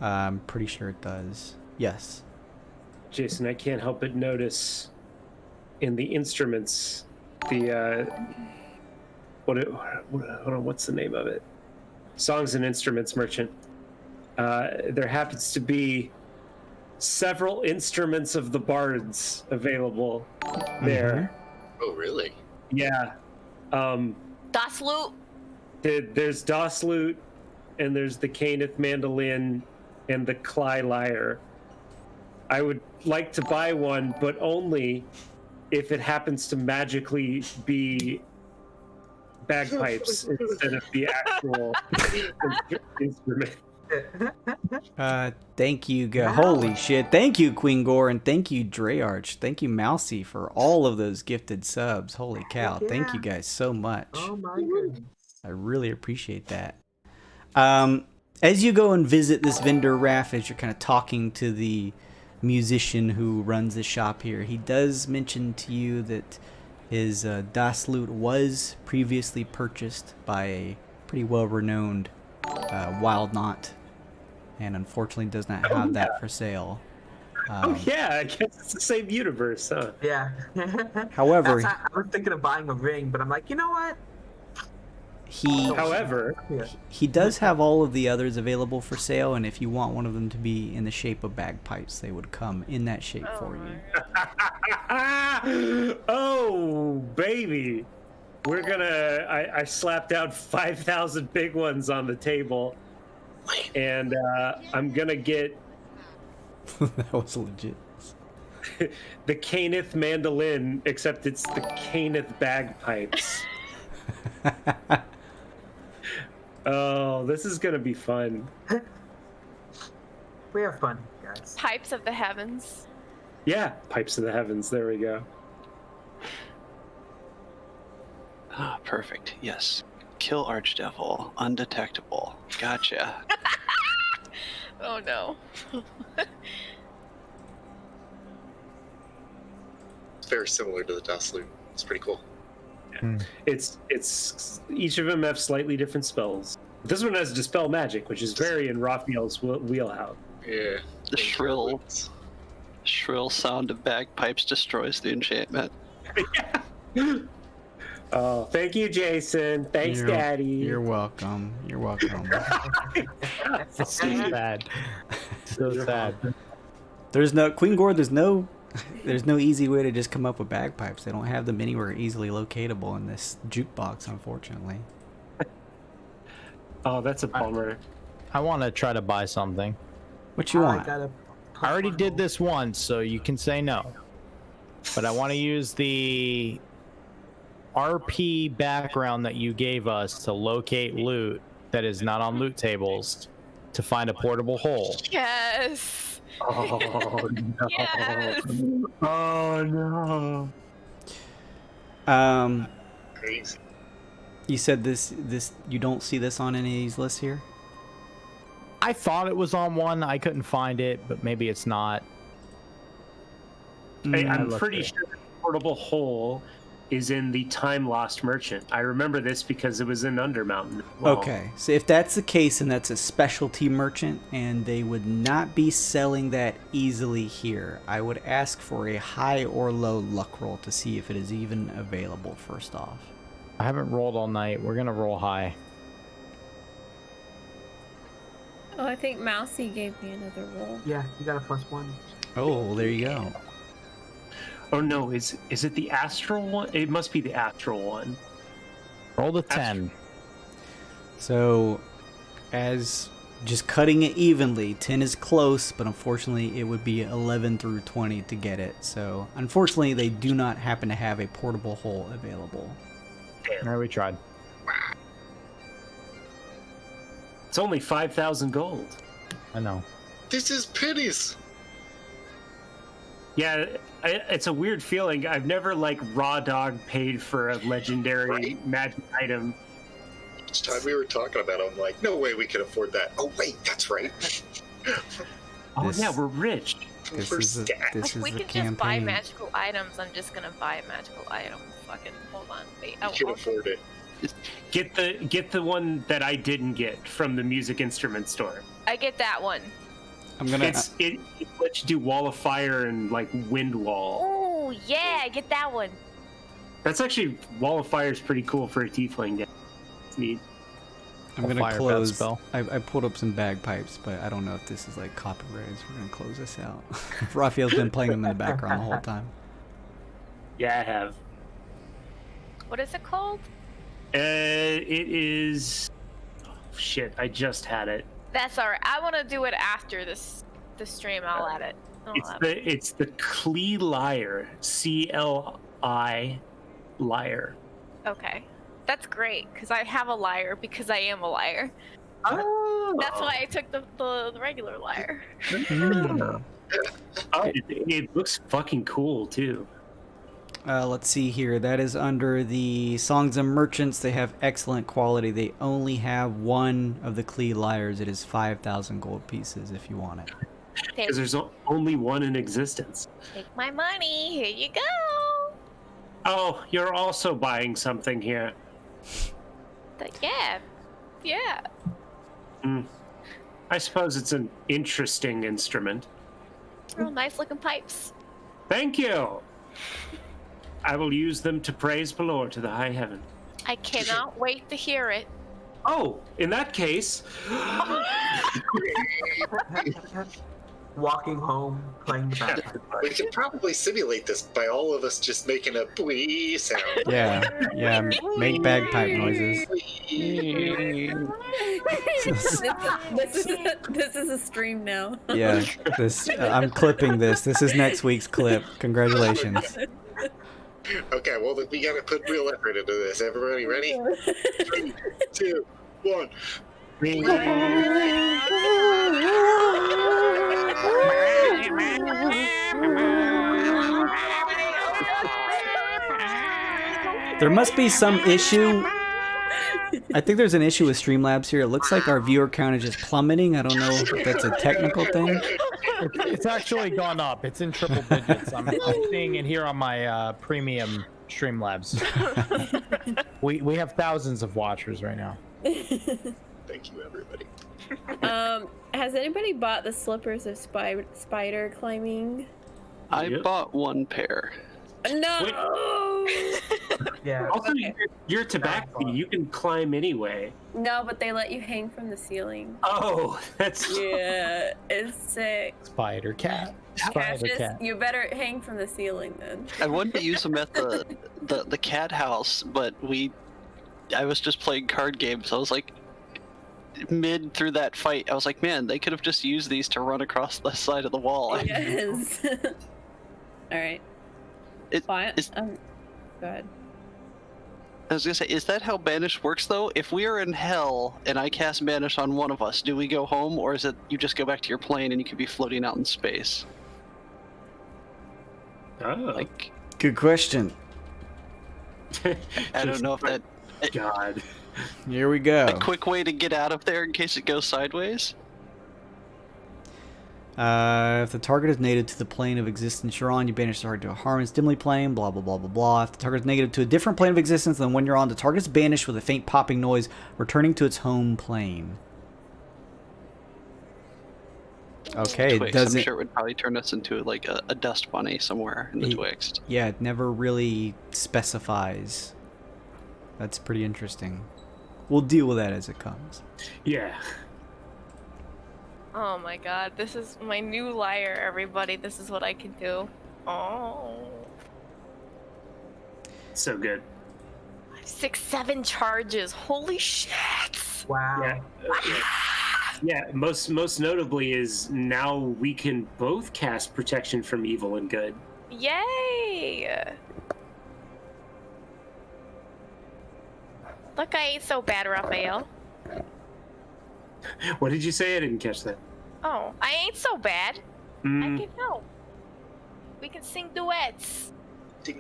I'm pretty sure it does. Yes. Jason, I can't help but notice in the instruments, the hold on, what's the name of it? Songs and Instruments Merchant. There happens to be several instruments of the bards available there. Oh, really? Yeah. Das Loot. There's Das Lute, and there's the Caneth Mandolin, and the Cly Lyre. I would like to buy one, but only if it happens to magically be bagpipes instead of the actual instrument. Thank you, holy shit. Thank you, Queen Gore, and thank you, Dreyarch. Thank you, Mousy, for all of those gifted subs. Holy cow. Thank you guys so much. Oh my goodness. I really appreciate that. As you go and visit this vendor, Raph, as you're kind of talking to the musician who runs the shop here, he does mention to you that his Das Lute was previously purchased by a pretty well-renowned Wild Knot, and unfortunately does not have that for sale. Oh yeah, I guess it's the same universe, huh? Yeah. However- I was thinking of buying a ring, but I'm like, you know what? However, he does have all of the others available for sale, and if you want one of them to be in the shape of bagpipes, they would come in that shape for you. Oh baby, we're gonna. I slapped out 5,000 big ones on the table, and I'm gonna get That was legit. the Caneth mandolin, except it's the Caneth bagpipes. Oh, this is gonna be fun. We have fun, guys. Pipes of the heavens. Yeah, pipes of the heavens. There we go. Ah, perfect. Yes. Kill Archdevil. Undetectable. Gotcha. Oh no. It's very similar to the Dustling. It's pretty cool. It's each of them have slightly different spells. This one has dispel magic, which is very in Raphael's wheelhouse. Yeah. The shrill sound of bagpipes destroys the enchantment. Oh, thank you, Jason. Thanks, Daddy. You're welcome. You're welcome. So sad. So sad. There's no Queen Gore. There's no easy way to just come up with bagpipes. They don't have them anywhere easily locatable in this jukebox, unfortunately. Oh, that's a bummer. I want to try to buy something. What you want? I already did this once, so you can say no. But I want to use the RP background that you gave us to locate loot that is not on loot tables to find a portable hole. Yes. Oh no! Yes. Oh no! Crazy. You said this you don't see this on any of these lists here? I thought it was on one. I couldn't find it, but maybe it's not. Hey, I'm looked pretty it. sure the portable hole is in the Time Lost Merchant. I remember this because it was in Undermountain. Well, Okay, so if that's the case, then that's a specialty merchant, and they would not be selling that easily here. I would ask for a high or low luck roll to see if it is even available, first off. I haven't rolled all night. We're gonna roll high. Oh, I think Mousy gave me another roll. Yeah, you got a +1. Oh, there you go. Oh no, is it the astral one? It must be the astral one. Roll the 10. So, as just cutting it evenly, 10 is close, but unfortunately it would be 11 through 20 to get it. So, unfortunately, they do not happen to have a portable hole available. All right, we tried. It's only 5,000 gold. I know. This is pennies. Yeah, it's a weird feeling. I've never raw dog paid for a legendary magic item. Each time we were talking about it, I'm like, no way we can afford that. Oh wait, that's right. Oh This- yeah, we're rich. This We're is a, stacked. this If is we a can just buy campaign. magical items, I'm just gonna buy a magical item. Fucking hold on. Wait. You can afford it. Get the one that I didn't get from the music instrument store. I get that one. I'm gonna. It lets you do wall of fire and wind wall. Oh yeah, I get that one. That's actually wall of fire is pretty cool for a tiefling. Yeah. It's neat. I'm A gonna fire pet close. spell. I pulled up some bagpipes, but I don't know if this is copyrighted. So we're gonna close this out. Raphael's been playing them in the background the whole time. Yeah, I have. What is it called? It is. Oh, shit, I just had it. That's alright. I want to do it after the stream. I'll add it. It's the Clee Lyre. CLI Lyre. Okay. That's great, because I have a liar because I am a liar. Oh. That's why I took the regular liar. Oh, it looks fucking cool too. Let's see here. That is under the Songs of Merchants. They have excellent quality. They only have one of the Clee Lyres. It is 5,000 gold pieces if you want it. Because there's only one in existence. Take my money. Here you go. Oh, you're also buying something here. Yeah. I suppose it's an interesting instrument. Real nice looking pipes. Thank you. I will use them to praise Pelor to the high heaven. I cannot wait to hear it. Oh, in that case, Walking home, playing the bagpipe. We could probably simulate this by all of us just making a bwee sound. Yeah, make bagpipe noises. This is a stream now. Yeah, I'm clipping this. This is next week's clip. Congratulations. Okay, well, we gotta put real effort into this. Everybody ready? 3, 2, 1. There must be some issue. I think there's an issue with Streamlabs here. It looks like our viewer count is just plummeting. I don't know if that's a technical thing. It's actually gone up. It's in triple digits. I'm seeing it here on my premium Streamlabs. We have thousands of watchers right now. Thank you, everybody. Has anybody bought the slippers of spider climbing? I bought one pair. No. Yeah. Also, you're tabaxi. You can climb anyway. No, but they let you hang from the ceiling. Oh, that's Yeah, it's sick. Spider cat. Spider Cassius, cat. you better hang from the ceiling then. I wanted to use them at the cat house, but I was just playing card games. I was like, mid through that fight, I was like, man, they could have just used these to run across the side of the wall. Yes. All right. Go ahead. I was gonna say, is that how banish works though? If we are in hell and I cast banish on one of us, do we go home, or is it you just go back to your plane and you could be floating out in space? Like, good question. I don't know if that. God. Here we go. A quick way to get out of there in case it goes sideways. If the target is native to the plane of existence you're on, you banish the target to a harmless dimly plane, blah, blah, blah, blah, blah. If the target is negative to a different plane of existence than when you're on, the target is banished with a faint popping noise, returning to its home plane. Okay, Twixt, it doesn't... I'm sure it would probably turn us into like a dust bunny somewhere in the Twixt. Yeah, it never really specifies. That's pretty interesting. We'll deal with that as it comes. Yeah. Oh my god, this is my new lyre, everybody. This is what I can do. Oh. So good. 6, 7 charges. Holy shit. Wow. Yeah, most notably is now we can both cast protection from evil and good. Yay! Look, I ain't so bad, Raphael. What did you say? I didn't catch that. Oh, I ain't so bad. I can help. We can sing duets. A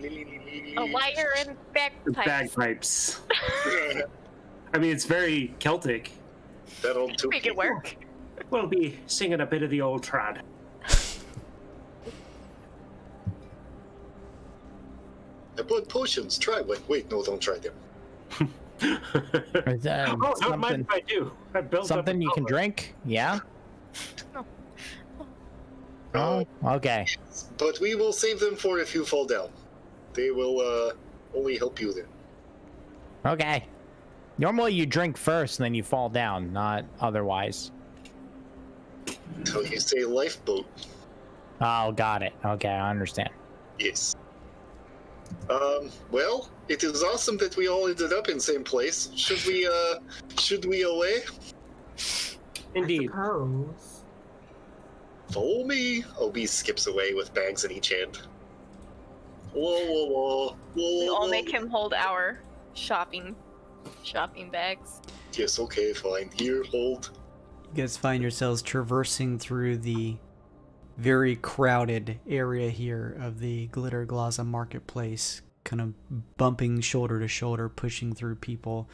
lyre and bagpipes. Bagpipes. I mean, it's very Celtic. That old two Make it work. We'll be singing a bit of the old trad. I bought potions. Try one. Wait, no, don't try them. Oh, don't mind if I do. I built something up you can drink? Yeah? Oh, okay. But we will save them for if you fall down. They will only help you then. Okay. Normally you drink first and then you fall down, not otherwise. So you say lifeboat. Oh, got it. Okay, I understand. Yes. Well, it is awesome that we all ended up in the same place. Should we away? Indeed. Suppose. Follow me. Obi skips away with bags in each hand. Whoa, whoa, whoa. We all make him hold our shopping bags. Yes, okay, fine. Here, hold. You guys find yourselves traversing through the very crowded area here of the Glitter Glaza Marketplace, kind of bumping shoulder to shoulder, pushing through people.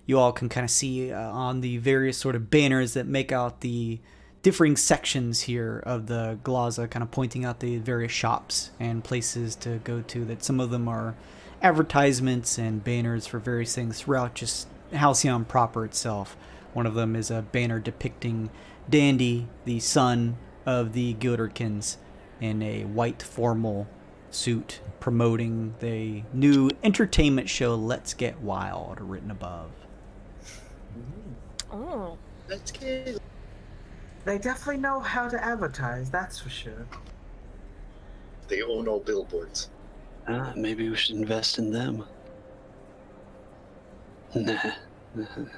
You all can kind of see on the various sort of banners that make out the differing sections here of the Glaza, kind of pointing out the various shops and places to go to, that some of them are advertisements and banners for various things throughout just Halcyon proper itself. One of them is a banner depicting Dandy, the son of the Gilderkins, in a white formal suit promoting the new entertainment show Let's Get Wild, written above. Oh. Let's go. They definitely know how to advertise, that's for sure. They own all billboards. Maybe we should invest in them. Nah. Wouldn't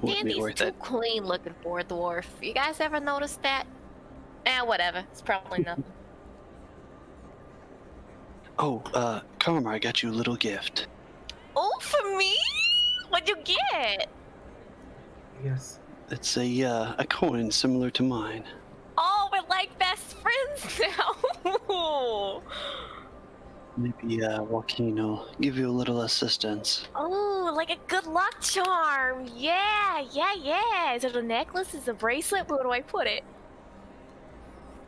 be Dandy's worth too it. clean looking for a dwarf. You guys ever noticed that? Whatever. It's probably nothing. Oh, Karma, I got you a little gift. Oh, for me? What'd you get? Yes. It's a coin similar to mine. Oh, we're like best friends now. Maybe Joaquin will give you a little assistance. Oh, like a good luck charm. Yeah. Is it a necklace? Is it a bracelet? Where do I put it?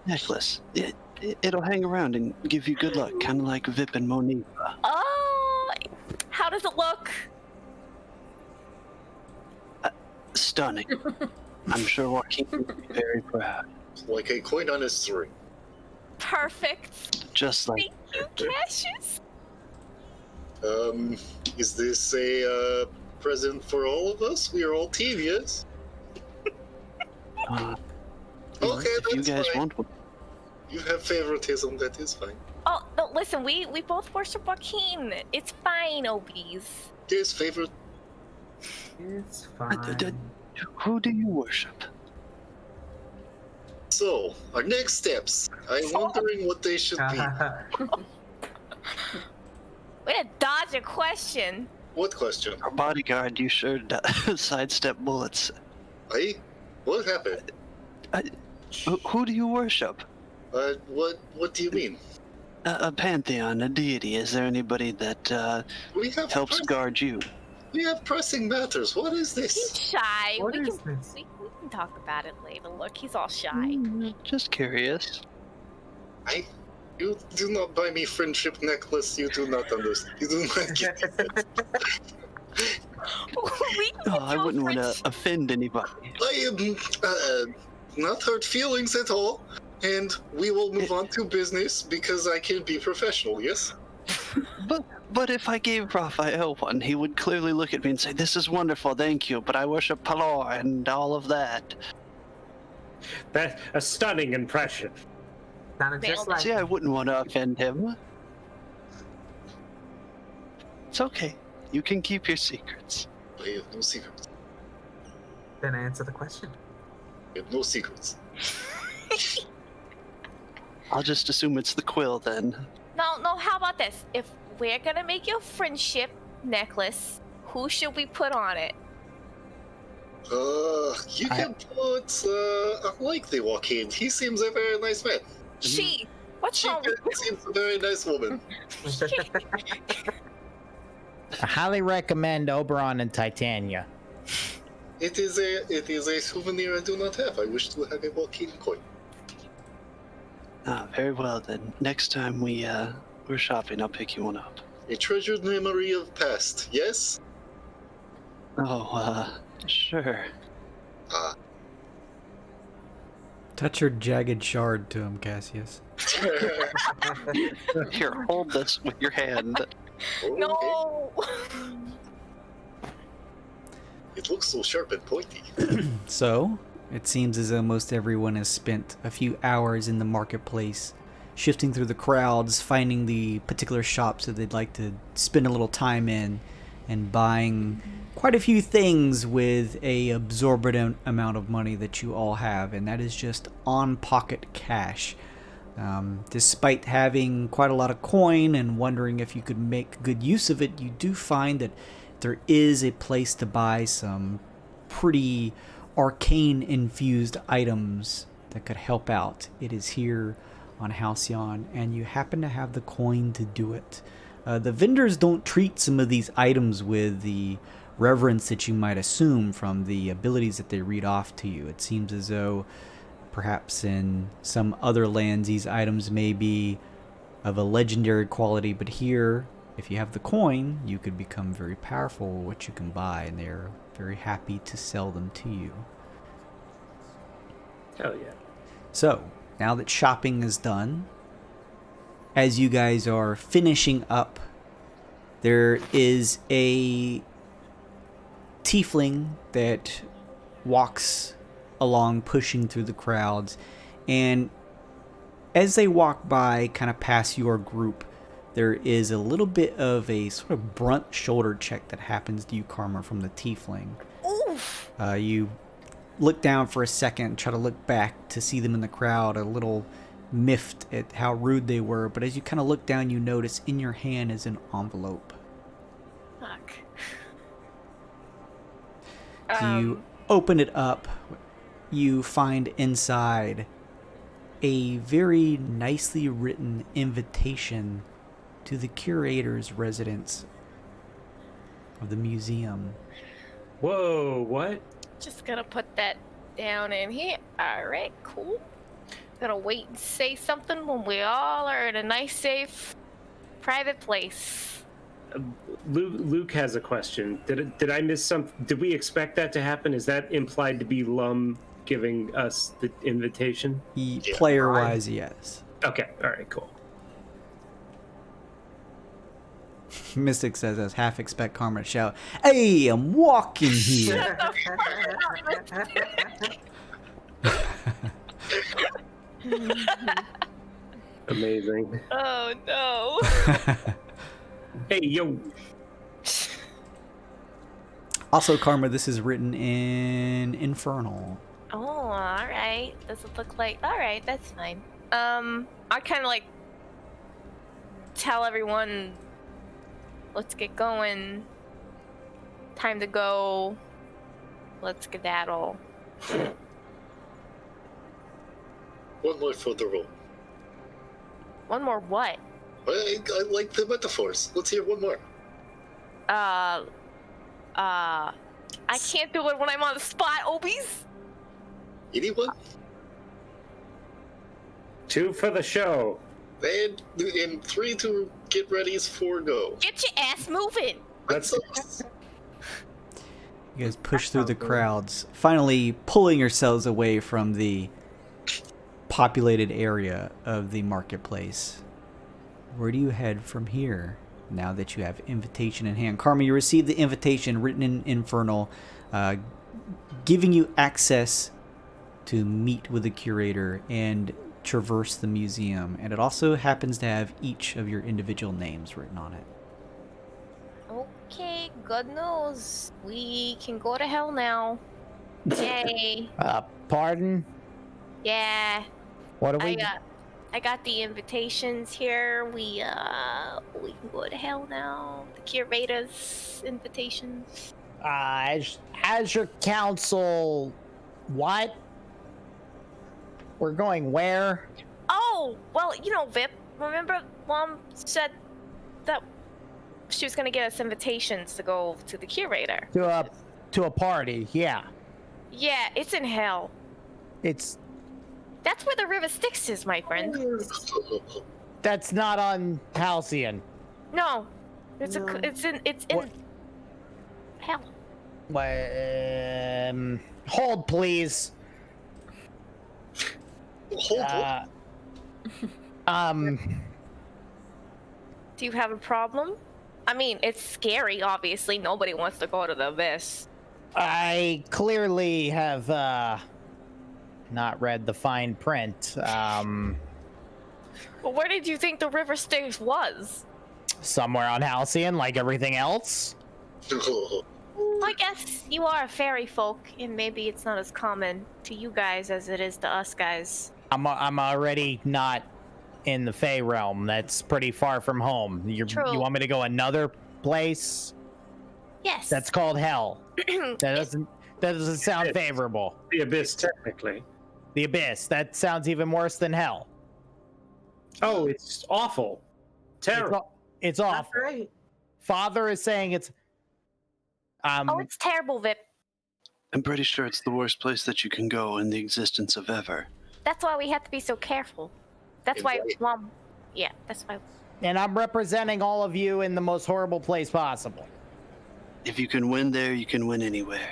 Necklace. It'll hang around and give you good luck, kind of like Vip and Monifa. Oh, how does it look? Stunning. I'm sure Joaquin will be very proud. Like a coin on a string. Perfect. Just like Thank you, Cassius. Is this a present for all of us? We are all team, yes? Okay, Okay, if you that's guys fine. want one. You have favoritism, that is fine. Oh, no, listen, we both worship Joaquin. It's fine, Obies. There's favorite. It's fine. Who do you worship? So, our next steps. I'm wondering what they should be. Way to dodge a question. What question? Our bodyguard, you sure sidestep bullets. What happened? Who do you worship? What do you mean? A pantheon, a deity. Is there anybody that We have helps guard you? We have pressing matters. What is He's this? shy. What we is can this? we can talk about it later. Look, he's all shy. Just curious. You do not buy me friendship necklace. You do not understand. You do not get it. We can I tell wouldn't want to friends- offend anybody. I am not hurt feelings at all, and we will move on to business because I can be professional. Yes. But if I gave Raphael one, he would clearly look at me and say, "This is wonderful, thank you, but I worship Palor and all of that." That's a stunning impression. Sounded just like See, I wouldn't want to offend him. It's okay. You can keep your secrets. I have no secrets. Then answer the question. I have no secrets. I'll just assume it's the quill then. No, how about this? If we're gonna make you a friendship necklace, who should we put on it? You can put. I like the Joaquin. He seems a very nice man. She. What's She wrong with seems a very nice woman. I highly recommend Oberon and Titania. It is a souvenir I do not have. I wish to have a Joaquin coin. Very well then. Next time we're shopping, I'll pick you one up. A treasured memory of past. Yes. Oh, sure. Touch your jagged shard to him, Cassius. Here, hold this with your hand. No. It looks so sharp and pointy. So, it seems as though most everyone has spent a few hours in the marketplace, shifting through the crowds, finding the particular shops that they'd like to spend a little time in, and buying quite a few things with a absorbent amount of money that you all have, and that is just on-pocket cash. Despite having quite a lot of coin and wondering if you could make good use of it, you do find that there is a place to buy some pretty arcane-infused items that could help out. It is here on Halcyon, and you happen to have the coin to do it. The vendors don't treat some of these items with the reverence that you might assume from the abilities that they read off to you. It seems as though perhaps in some other lands these items may be of a legendary quality, but here, if you have the coin, you could become very powerful with what you can buy, and they're very happy to sell them to you. Hell yeah. So, now that shopping is done, as you guys are finishing up, there is a tiefling that walks along, pushing through the crowds, and as they walk by, kind of past your group, there is a little bit of a sort of brunt shoulder check that happens to you, Karma, from the tiefling. Oof. You look down for a second, try to look back to see them in the crowd, a little miffed at how rude they were, but as you kind of look down, you notice in your hand is an envelope. Fuck. You open it up, you find inside a very nicely written invitation to the curator's residence of the museum. Whoa, what? Just gonna put that down in here. Alright, cool. Gonna wait and say something when we all are in a nice, safe, private place. Luke has a question. Did I miss something? Did we expect that to happen? Is that implied to be Lum giving us the invitation? Player-wise, yes. Okay, alright, cool. Mystic says, as half expect Karma to shout, "Hey, I'm walking here." Amazing. Oh no. Hey, yo. Also, Karma, this is written in Infernal. Oh, alright. Does it look like... Alright, that's fine. I kind of like tell everyone, let's get going. Time to go. Let's skedaddle. One more for the roll. One more what? I like the metaphors. Let's hear one more. I can't do it when I'm on the spot, Obies. Anyone? 2 for the show. And 3 to get ready's 4 go. Get your ass moving. Let's. You guys push through the crowds, finally pulling yourselves away from the populated area of the marketplace. Where do you head from here now that you have invitation in hand? Karma, you received the invitation written in Infernal, giving you access to meet with the curator and traverse the museum, and it also happens to have each of your individual names written on it. Okay, good news. We can go to hell now. Yay. Pardon? Yeah. What are we? I got the invitations here. We can go to hell now. The curator's invitations. As your counsel, what? We're going where? Oh, well, you know, Vip. Remember, Mom said that she was gonna get us invitations to go to the curator. To a party, yeah. Yeah, it's in hell. That's where the River Styx is, my friend. That's not on Halcyon. No, it's in hell. Hold, please. Hold on. Do you have a problem? I mean, it's scary, obviously. Nobody wants to go to the abyss. I clearly have not read the fine print. Well, where did you think the River Styx was? Somewhere on Halcyon, like everything else. I guess you are a fairy folk, and maybe it's not as common to you guys as it is to us guys. I'm already not in the Fey realm. That's pretty far from home. True. You want me to go another place? Yes. That's called hell. That doesn't sound favorable. The abyss, technically. The abyss. That sounds even worse than hell. Oh, it's awful. Terrible. It's awful. That's right. Father is saying it's. Oh, it's terrible, Vip. I'm pretty sure it's the worst place that you can go in the existence of ever. That's why we have to be so careful. That's why, Mom. Yeah, that's why. And I'm representing all of you in the most horrible place possible. If you can win there, you can win anywhere.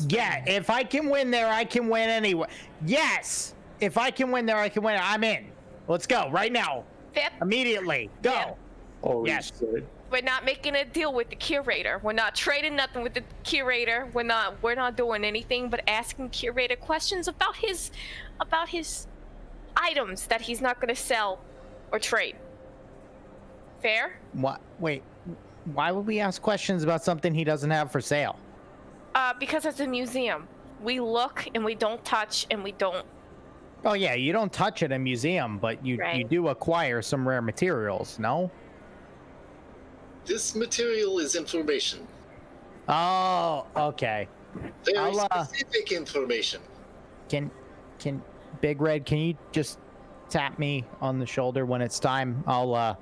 Yeah, if I can win there, I can win anyway. Yes! If I can win there, I can win. I'm in. Let's go right now. Fip, Immediately. Go. Yeah. Holy Yes. shit. we're not making a deal with the curator. We're not trading nothing with the curator. We're not doing anything but asking curator questions about his items that he's not going to sell or trade. Fair? What? Wait. Why would we ask questions about something he doesn't have for sale? Because it's a museum. We look and we don't touch and we don't. Oh yeah, you don't touch at a museum, but you Right. do acquire some rare materials, no? This material is information. Oh, okay. Very I'll, specific information. Can Big Red, can you just tap me on the shoulder when it's time? I'll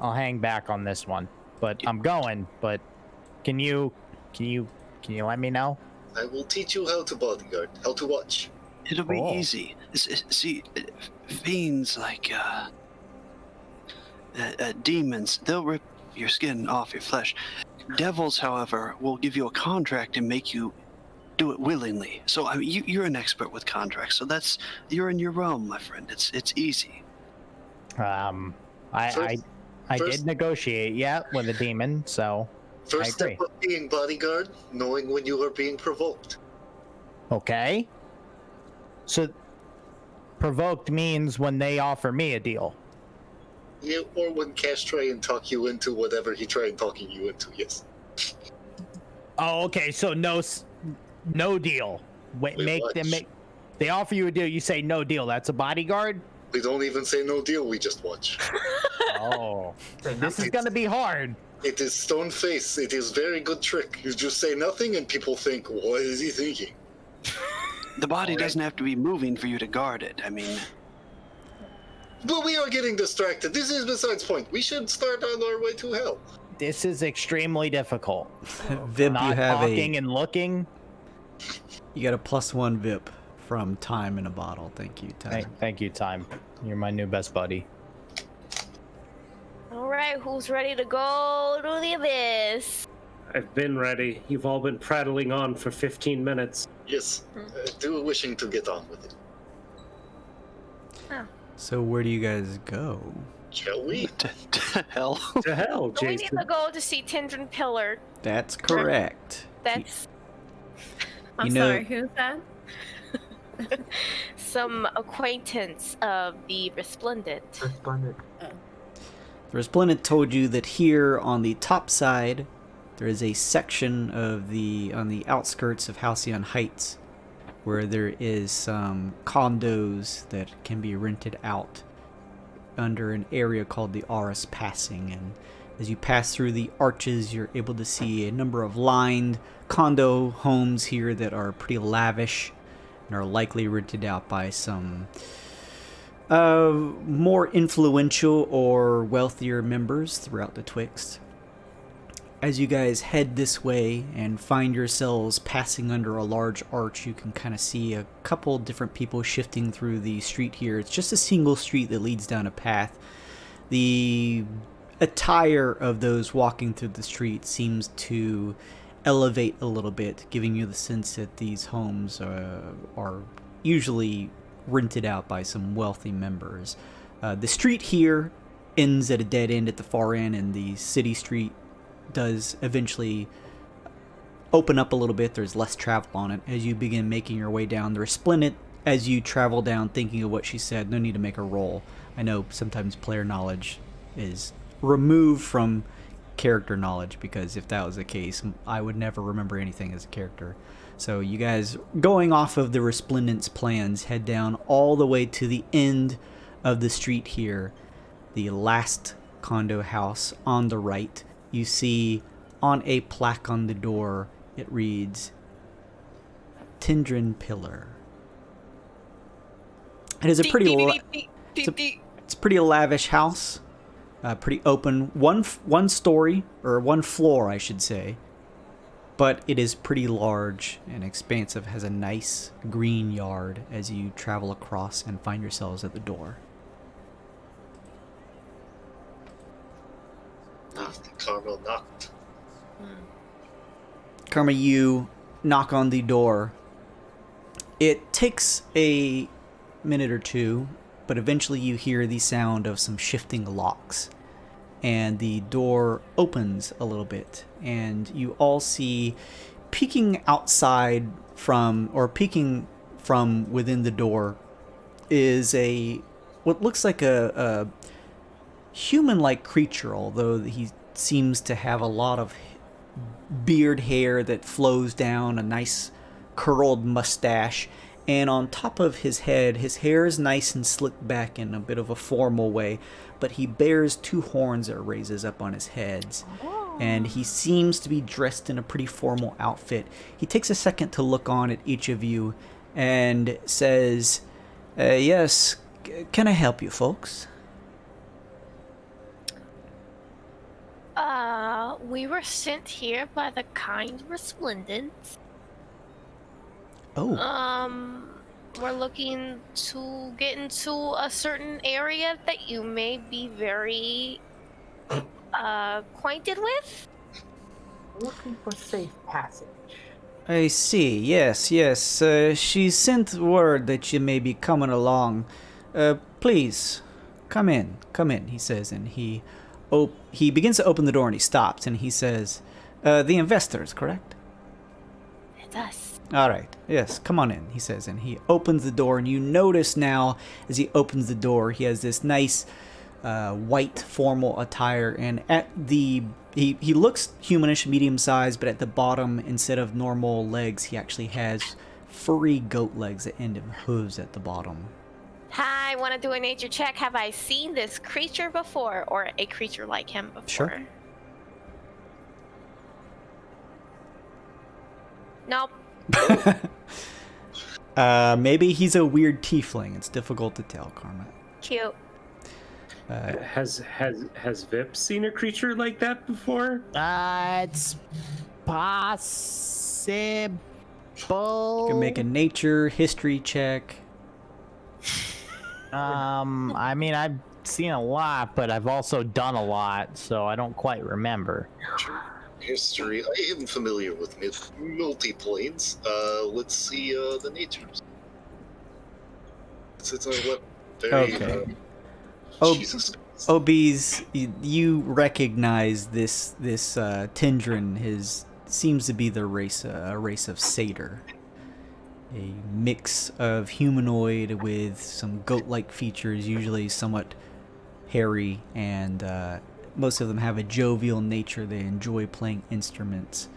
hang back on this one. But I'm going, but can you let me know? I will teach you how to bodyguard, how to watch. It'll be Oh. easy. See, fiends like demons, they'll rip your skin off your flesh. Devils, however, will give you a contract and make you do it willingly. So I mean, you're an expert with contracts, so you're in your realm, my friend. It's easy. I did negotiate, yeah, with a demon, so First I agree. step of being bodyguard, knowing when you are being provoked. Okay. So provoked means when they offer me a deal. Yeah, or when Cash try and talk you into whatever he tried talking you into, yes. Oh, okay. So no deal. Wait, what? They offer you a deal. You say no deal. That's a bodyguard. We don't even say no deal, we just watch. Oh, this is gonna be hard. It is stone face. It is very good trick. You just say nothing and people think, what is he thinking? The body doesn't have to be moving for you to guard it. I mean, But we are getting distracted. This is besides point. We should start on our way to hell. This is extremely difficult. Vip, Not you have talking and looking. you got a +1 Vip from Time in a Bottle. Thank you, Time. Thank you, Time. You're my new best buddy. All right, who's ready to go to the abyss? I've been ready. You've all been prattling on for 15 minutes. Yes, do wishing to get on with it. So where do you guys go? Shall we? to hell. To hell, So we need Jason. to go to see Tindrin Pillar. That's correct. That's I'm You know- sorry, who's that? some acquaintance of the Resplendent. Resplendent. The Resplendent told you that here on the top side, there is a section on the outskirts of Halcyon Heights where there is some condos that can be rented out under an area called the Aris Passing. And as you pass through the arches, you're able to see a number of lined condo homes here that are pretty lavish and are likely rented out by some more influential or wealthier members throughout the Twixt. As you guys head this way and find yourselves passing under a large arch, you can kind of see a couple different people shifting through the street here. It's just a single street that leads down a path. The attire of those walking through the street seems to elevate a little bit, giving you the sense that these homes are usually rented out by some wealthy members. The street here ends at a dead end at the far end, and the city street does eventually open up a little bit. There's less travel on it. As you begin making your way down, the Resplendent, as you travel down thinking of what she said, no need to make a roll. I know sometimes player knowledge is removed from character knowledge, because if that was the case, I would never remember anything as a character. So you guys, going off of the Resplendent's plans, head down all the way to the end of the street here, the last condo house on the right. You see on a plaque on the door, it reads, Tindrin Pillar. It is a pretty it's a pretty lavish house, pretty open, one story, or one floor I should say, but it is pretty large and expansive, has a nice green yard as you travel across and find yourselves at the door. The Carmel knocked. Karma, you knock on the door. It takes a minute or two, but eventually you hear the sound of some shifting locks. And the door opens a little bit, and you all see peeking outside from, or peeking from within the door, is what looks like a human-like creature, although he seems to have a lot of beard hair that flows down, a nice curled mustache, and on top of his head, his hair is nice and slicked back in a bit of a formal way, but he bears two horns that raises up on his head, and he seems to be dressed in a pretty formal outfit. He takes a second to look on at each of you and says, yes, can I help you folks? We were sent here by the kind resplendent. Oh. We're looking to get into a certain area that you may be very acquainted with. Looking for safe passage. I see. Yes. She sent word that you may be coming along. Please, come in, he says, and he begins to open the door and he stops and he says, the investors, correct? It's us. All right. Yes, come on in, he says, and he opens the door, and you notice now as he opens the door, he has this nice white formal attire, and at the he looks humanish, medium sized, but at the bottom, instead of normal legs, he actually has furry goat legs that end in hooves at the bottom. Hi, want to do a nature check? Have I seen this creature before, or a creature like him before? Sure. Nope. Maybe he's a weird tiefling. It's difficult to tell, Karma. Cute. Has Vip seen a creature like that before? It's possible. You can make a nature history check. I mean, I've seen a lot, but I've also done a lot, so I don't quite remember. History. I am familiar with multi-planes. Let's see the natures. It's what? Very, Okay. Jesus. OBs, you recognize this Tindrin. Seems to be the race of satyr, a mix of humanoid with some goat-like features, usually somewhat hairy, and most of them have a jovial nature. They enjoy playing instruments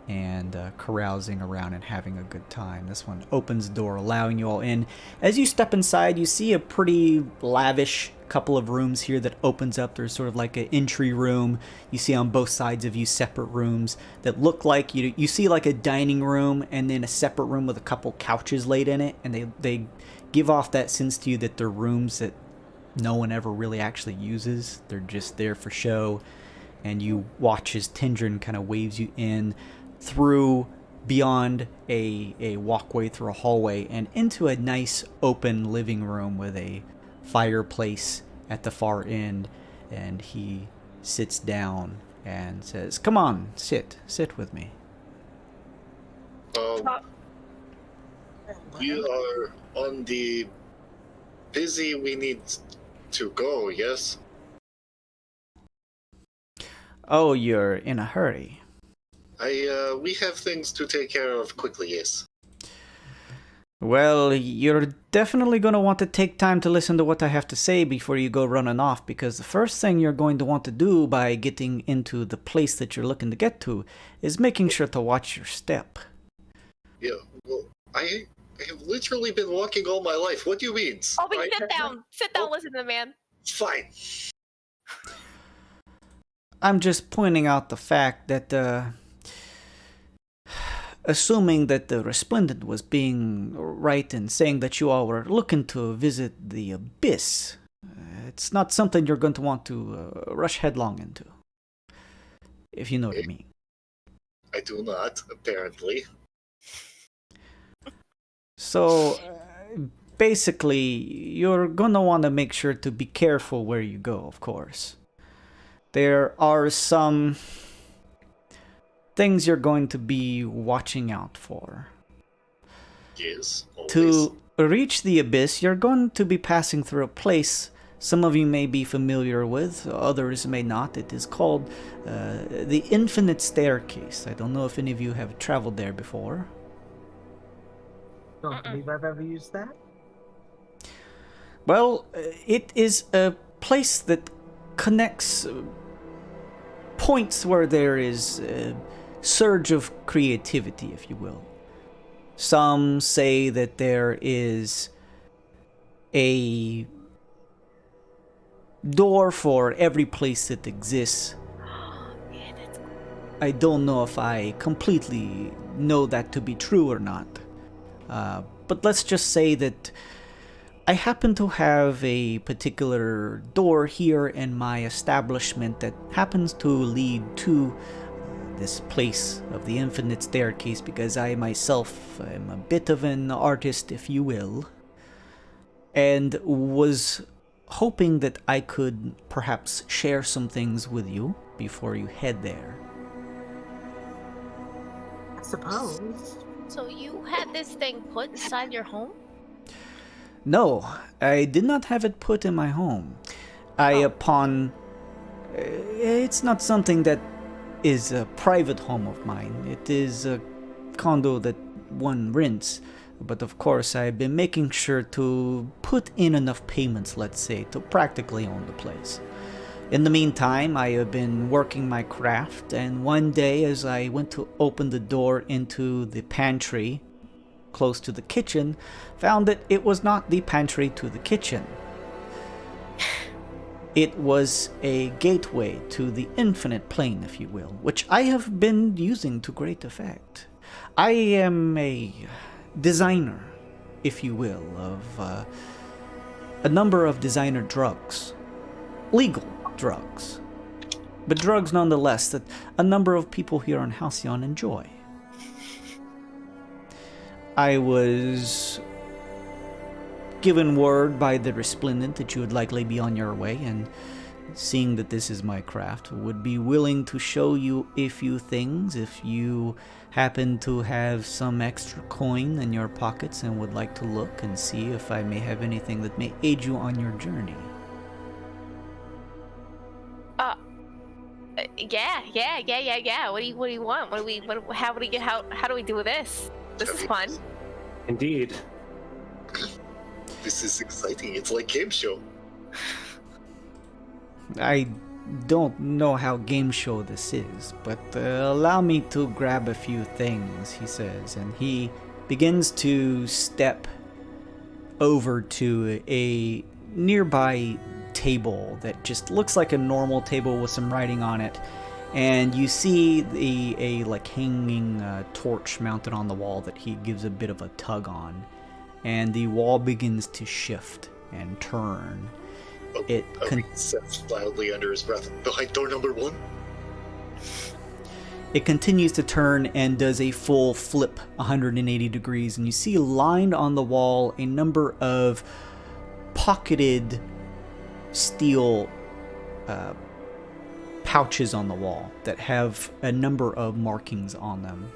and carousing around and having a good time. This one opens the door, allowing you all in. As you step inside, you see a pretty lavish couple of rooms here that opens up. There's sort of like an entry room. You see on both sides of you separate rooms that look like you see like a dining room and then a separate room with a couple couches laid in it, and they give off that sense to you that they're rooms that no one ever really actually uses. They're just there for show. And you watch as Tindrin kind of waves you in through beyond a walkway through a hallway and into a nice open living room with a fireplace at the far end, and he sits down and says, "Come on, sit with me." We are on the busy. We need to go. Yes. Oh, you're in a hurry. We have things to take care of quickly, yes. Well, you're definitely going to want to take time to listen to what I have to say before you go running off, because the first thing you're going to want to do by getting into the place that you're looking to get to is making sure to watch your step. Yeah, well, I have literally been walking all my life. What do you mean? Oh, but sit down. Sit down, listen to the man. Fine. I'm just pointing out the fact that, assuming that the Resplendent was being right in saying that you all were looking to visit the Abyss, it's not something you're going to want to rush headlong into, if you know what I mean. I do not, apparently. So, basically, you're going to want to make sure to be careful where you go, of course. There are some things you're going to be watching out for. Yes, always. To reach the abyss, you're going to be passing through a place some of you may be familiar with, others may not. It is called the Infinite Staircase. I don't know if any of you have traveled there before. Don't believe I've ever used that. Well, it is a place that connects points where there is a surge of creativity, if you will. Some say that there is a door for every place that exists. I don't know if I completely know that to be true or not. But let's just say that I happen to have a particular door here in my establishment that happens to lead to this place of the Infinite Staircase, because I myself am a bit of an artist, if you will, and was hoping that I could perhaps share some things with you before you head there. I suppose. So you had this thing put inside your home? No, I did not have it put in my home. It's not something that is a private home of mine. It is a condo that one rents. But of course, I've been making sure to put in enough payments, let's say, to practically own the place. In the meantime, I have been working my craft, and one day as I went to open the door into the pantry close to the kitchen, found that it was not the pantry to the kitchen. It was a gateway to the infinite plane, if you will, which I have been using to great effect. I am a designer, if you will, of a number of designer drugs. Legal drugs. But drugs nonetheless that a number of people here on Halcyon enjoy. I was given word by the Resplendent that you would likely be on your way, and seeing that this is my craft, would be willing to show you a few things if you happen to have some extra coin in your pockets and would like to look and see if I may have anything that may aid you on your journey. Yeah. What do you want? How do we do this? This is fun. Indeed. This is exciting. It's like game show. I don't know how game show this is, but allow me to grab a few things, he says, and he begins to step over to a nearby table that just looks like a normal table with some writing on it, and you see a hanging torch mounted on the wall that he gives a bit of a tug on, and the wall begins to shift and turn. It says loudly under his breath, "Behind door number 1." It continues to turn and does a full flip 180 degrees, and you see lined on the wall a number of pocketed steel pouches on the wall that have a number of markings on them.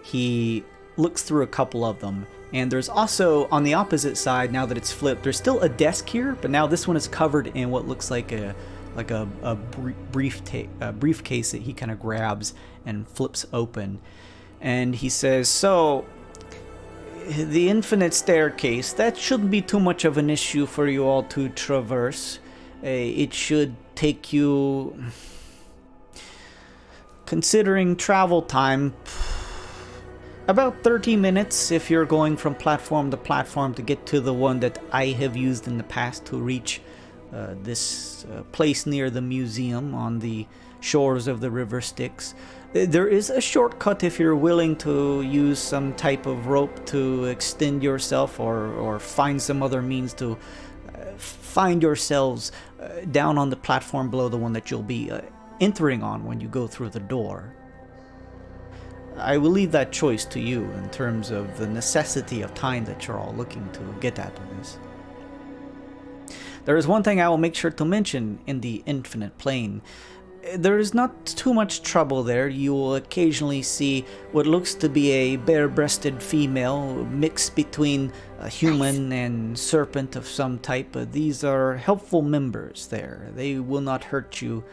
He looks through a couple of them, and there's also on the opposite side, now that it's flipped, there's still a desk here, but now this one is covered in what looks like a briefcase that he kind of grabs and flips open. And he says, "So, the Infinite Staircase, that shouldn't be too much of an issue for you all to traverse. It should take you, considering travel time, about 30 minutes if you're going from platform to platform to get to the one that I have used in the past to reach this place near the museum on the shores of the River Styx. There is a shortcut if you're willing to use some type of rope to extend yourself or find some other means to find yourselves down on the platform below the one that you'll be entering on when you go through the door. I will leave that choice to you in terms of the necessity of time that you're all looking to get at with this. There is one thing I will make sure to mention in the infinite plane. there is not too much trouble there. You will occasionally see what looks to be a bare-breasted female mixed between a human and serpent of some type. But these are helpful members there. They will not hurt you.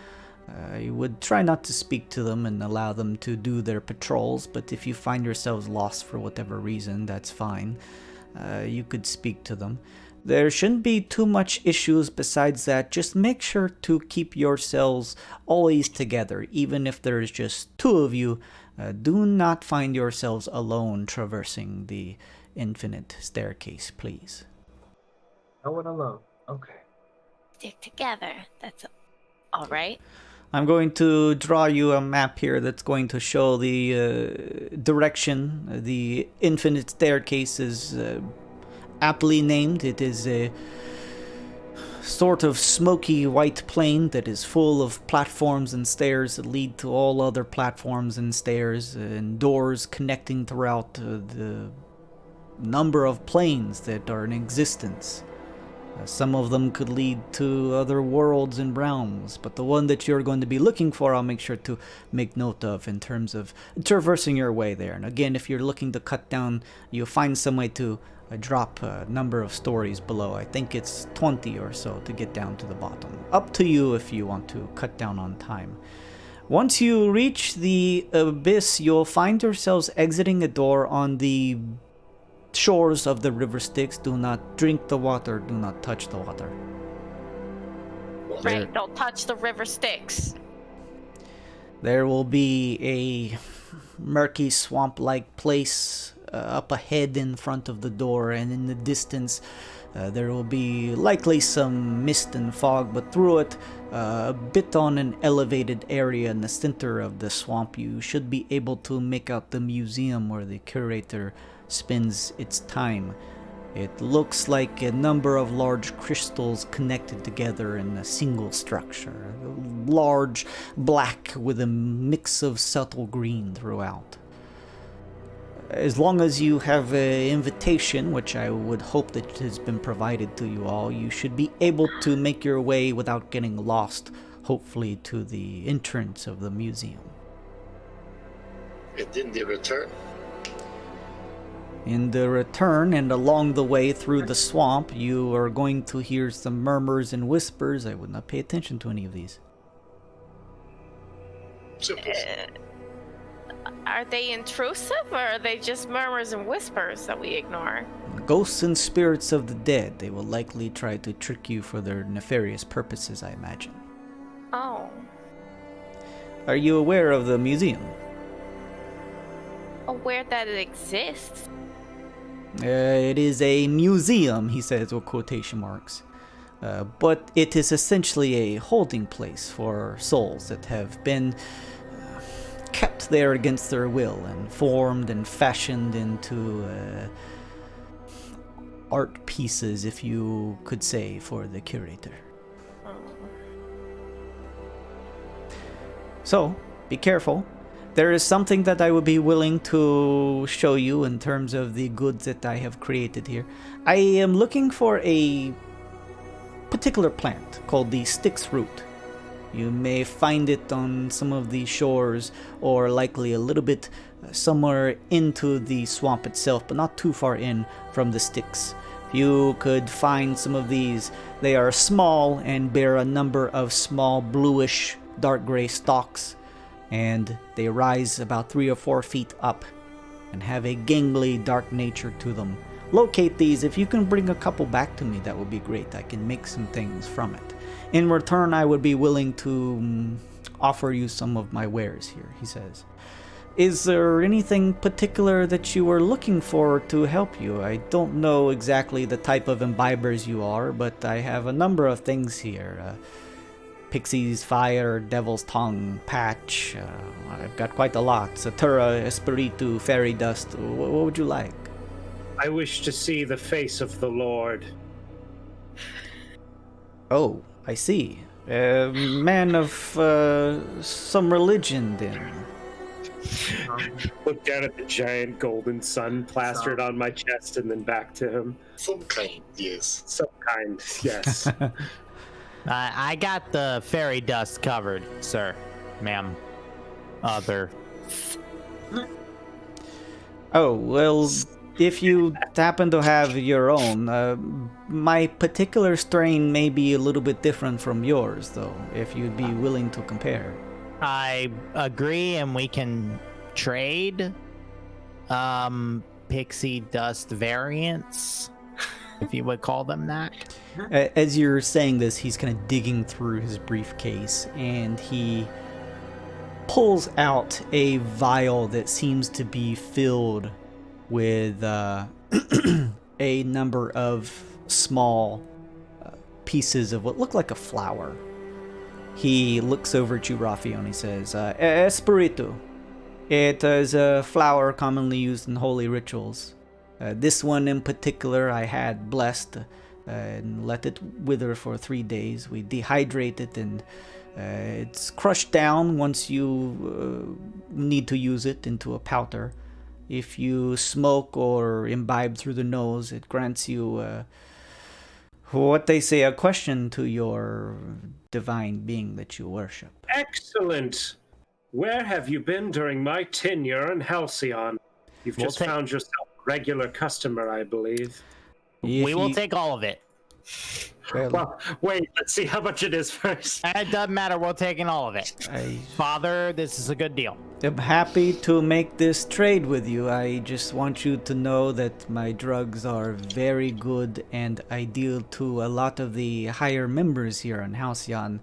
You would try not to speak to them and allow them to do their patrols, but if you find yourselves lost for whatever reason, that's fine. You could speak to them. There shouldn't be too much issues besides that. Just make sure to keep yourselves always together, even if there's just two of you. Do not find yourselves alone traversing the infinite staircase, please. No one alone. Okay. Stick together. That's all right. I'm going to draw you a map here that's going to show the direction. The infinite staircase is aptly named. It is a sort of smoky white plain that is full of platforms and stairs that lead to all other platforms and stairs and doors connecting throughout the number of planes that are in existence. Some of them could lead to other worlds and realms, but the one that you're going to be looking for, I'll make sure to make note of in terms of traversing your way there. And again, if you're looking to cut down, you'll find some way to drop a number of stories below. I think it's 20 or so to get down to the bottom. Up to you if you want to cut down on time. Once you reach the abyss, you'll find yourselves exiting a door on the shores of the river Styx. Do not drink the water, do not touch the water. Right, don't touch the river Styx. There will be a murky swamp-like place up ahead in front of the door, and in the distance there will be likely some mist and fog, but through it, a bit on an elevated area in the center of the swamp, you should be able to make out the museum where the curator spends its time. It looks like a number of large crystals connected together in a single structure. Large, black, with a mix of subtle green throughout. As long as you have an invitation, which I would hope that has been provided to you all, you should be able to make your way without getting lost, hopefully to the entrance of the museum. And in the return? In the return and along the way through the swamp, you are going to hear some murmurs and whispers. I would not pay attention to any of these. Simple. Are they intrusive, or are they just murmurs and whispers that we ignore? Ghosts and spirits of the dead. They will likely try to trick you for their nefarious purposes, I imagine. Oh. Are you aware of the museum? Aware that it exists? It is a museum, he says with quotation marks. But it is essentially a holding place for souls that have been kept there against their will and formed and fashioned into art pieces, if you could say, for the curator. So, be careful. There is something that I would be willing to show you in terms of the goods that I have created here. I am looking for a particular plant called the Styx root. You may find it on some of the shores, or likely a little bit somewhere into the swamp itself, but not too far in from the Styx. You could find some of these. They are small and bear a number of small bluish dark gray stalks, and they rise about 3 or 4 feet up and have a gangly dark nature to them. Locate these. If you can bring a couple back to me, that would be great. I can make some things from it. In return, I would be willing to offer you some of my wares here, he says. Is there anything particular that you were looking for to help you? I don't know exactly the type of imbibers you are, but I have a number of things here. Pixie's Fire, Devil's Tongue, Patch. I've got quite a lot. Satura, Espiritu, Fairy Dust. What would you like? I wish to see the face of the Lord. Oh, I see. A man of some religion, then. Look down at the giant golden sun plastered on my chest and then back to him. Some kind, yes. Some kind, yes. I got the fairy dust covered, sir, ma'am. Oh, well, if you happen to have your own, my particular strain may be a little bit different from yours, though, if you'd be willing to compare. I agree, and we can trade pixie dust variants, if you would call them that. As you're saying this, he's kind of digging through his briefcase, and he pulls out a vial that seems to be filled with a number of small pieces of what look like a flower. He looks over at you, Raphael, and he says, Espiritu. It is a flower commonly used in holy rituals. This one in particular I had blessed and let it wither for 3 days. We dehydrate it, and it's crushed down once you need to use it into a powder. If you smoke or imbibe through the nose, it grants you what they say, a question to your divine being that you worship. Excellent. Where have you been during my tenure in Halcyon? You've just found yourself a regular customer, I believe. We will take all of it. Well, wait, let's see how much it is first. It doesn't matter, we're taking all of it. Father, this is a good deal. I'm happy to make this trade with you. I just want you to know that my drugs are very good and ideal to a lot of the higher members here in Halcyon.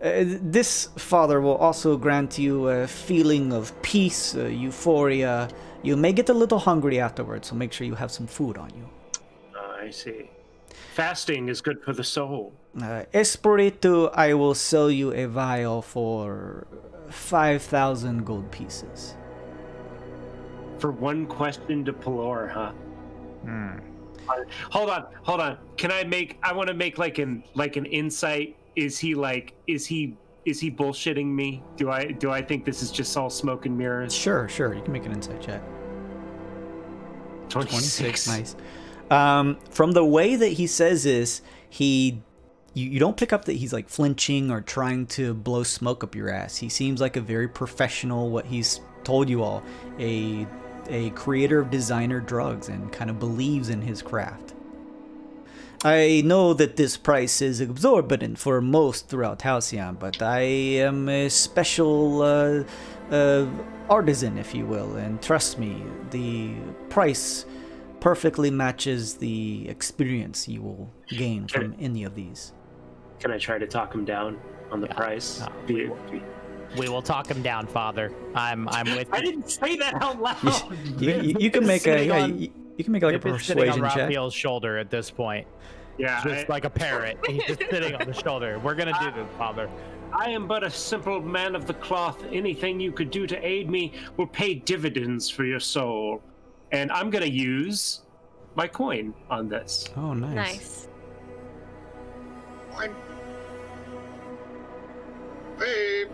This, Father, will also grant you a feeling of peace, euphoria. You may get a little hungry afterwards, so make sure you have some food on you. I see. Fasting is good for the soul. Espiritu, I will sell you a vial for 5,000 gold pieces. For one question to Pelor, huh? Hold on. I want to make like an insight. Is he bullshitting me? Do I think this is just all smoke and mirrors? Sure. You can make an insight check. 26. Nice. From the way that he says this, you don't pick up that he's like flinching or trying to blow smoke up your ass. He seems like a very professional, what he's told you all, a creator of designer drugs, and kind of believes in his craft. I know that this price is exorbitant for most throughout Halcyon, but I am a special artisan, if you will, and trust me, the price perfectly matches the experience you will gain from any of these. Can I try to talk him down on the price? We will talk him down, Father. I'm with you. I didn't say that out loud. You can make you can make like a persuasion on check. Raphael's shoulder at this point. Yeah, just like a parrot. He's just sitting on the shoulder. We're gonna do this, Father. I am but a simple man of the cloth. Anything you could do to aid me will pay dividends for your soul. And I'm gonna use my coin on this. Oh, nice. Nice. Hey.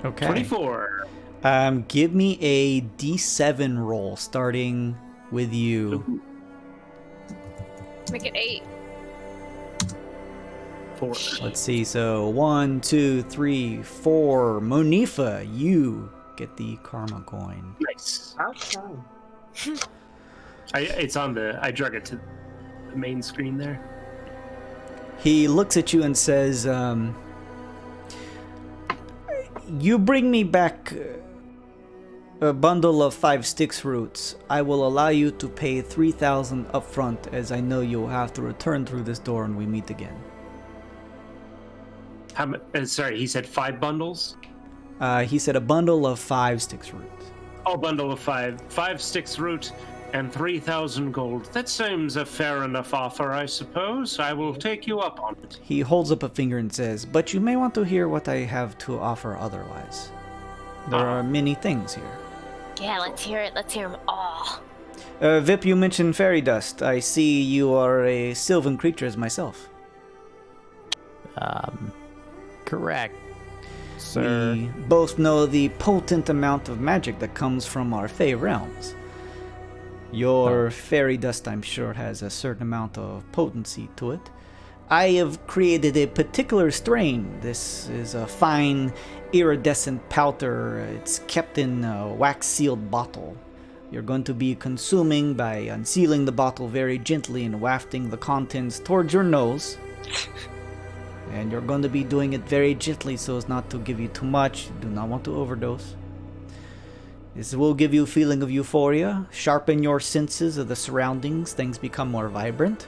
Okay. 24. Give me a D7 roll, starting with you. Make it 8. 4. Let's see. So 1, 2, 3, 4. Monifa, you get the karma coin. Nice. Okay. It's on I drug it to the main screen there. He looks at you and says, you bring me back a bundle of 5 Styx roots. I will allow you to pay 3,000 upfront, as I know you'll have to return through this door and we meet again. Sorry, he said 5 bundles? He said a bundle of 5 Styx roots. Oh, bundle of 5. 5 Styx root and 3,000 gold. That seems a fair enough offer, I suppose. I will take you up on it. He holds up a finger and says, but you may want to hear what I have to offer otherwise. There are many things here. Yeah, let's hear it. Let's hear them all. Vip, you mentioned fairy dust. I see you are a sylvan creature as myself. Correct, sir. We both know the potent amount of magic that comes from our Fey realms. Your fairy dust, I'm sure, has a certain amount of potency to it. I have created a particular strain. This is a fine iridescent powder. It's kept in a wax-sealed bottle. You're going to be consuming by unsealing the bottle very gently and wafting the contents towards your nose. And you're going to be doing it very gently so as not to give you too much. You do not want to overdose. This will give you a feeling of euphoria, sharpen your senses of the surroundings, things become more vibrant.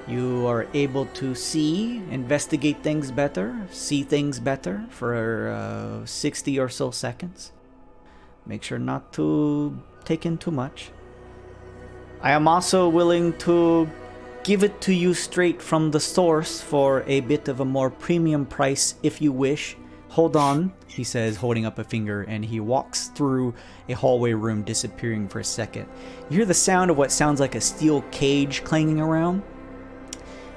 You are able to see, investigate things better, see things better for 60 or so seconds. Make sure not to take in too much. I am also willing to give it to you straight from the source for a bit of a more premium price if you wish. Hold on, he says, holding up a finger, and he walks through a hallway room, disappearing for a second. You hear the sound of what sounds like a steel cage clanging around,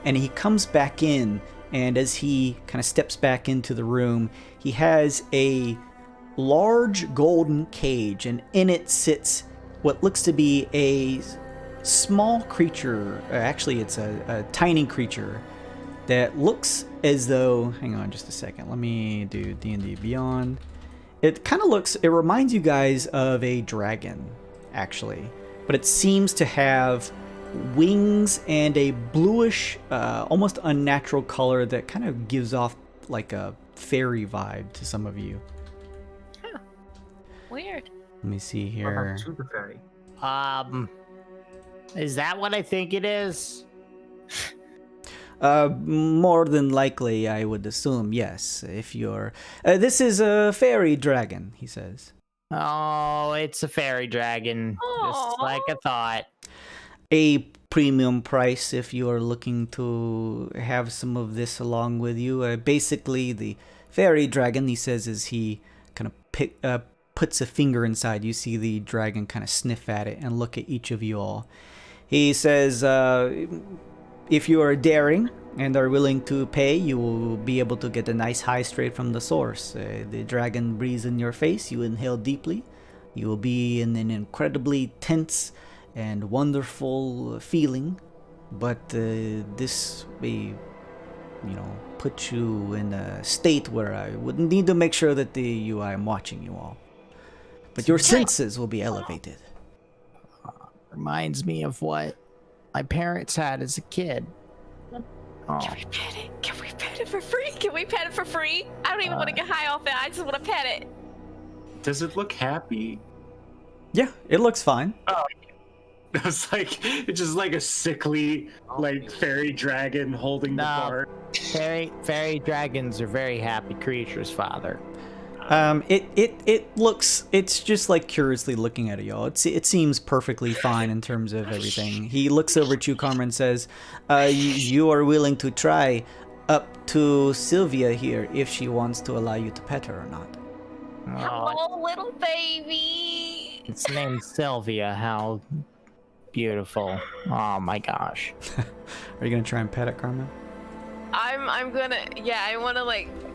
and he comes back in, and as he kind of steps back into the room, he has a large golden cage, and in it sits what looks to be a small creature. Actually, it's a tiny creature that looks as though, hang on just a second, let me do D&D Beyond. It kind of looks, it reminds you guys of a dragon, actually, but it seems to have wings and a bluish, almost unnatural color that kind of gives off like a fairy vibe to some of you. Huh. Weird. Let me see What here. about Super Fairy? Is that what I think it is? More than likely, I would assume, yes. If you're... this is a fairy dragon, he says. Oh, it's a fairy dragon. Just like I thought. A premium price if you are looking to have some of this along with you. Basically, the fairy dragon, he says, as he kind of puts a finger inside, you see the dragon kind of sniff at it and look at each of you all. He says, if you are daring and are willing to pay, you will be able to get a nice high straight from the source. The dragon breathes in your face, you inhale deeply. You will be in an incredibly tense and wonderful feeling, but this may, put you in a state where I would need to make sure that I am watching you all. But your senses will be elevated. Reminds me of what my parents had as a kid. Oh. Can we pet it? Can we pet it for free? Can we pet it for free? I don't even want to get high off it. I just want to pet it. Does it look happy? Yeah, it looks fine. Oh, it's just like a sickly, like fairy dragon holding the bar. Fairy dragons are very happy creatures, Father. It looks, it's just like curiously looking at it, y'all. It seems perfectly fine in terms of everything. He looks over at you, Karma, and says, you are willing to try up to Sylvia here if she wants to allow you to pet her or not. Hello, little baby. It's named Sylvia. How beautiful. Oh my gosh. Are you gonna try and pet it, Karma? I'm gonna, I wanna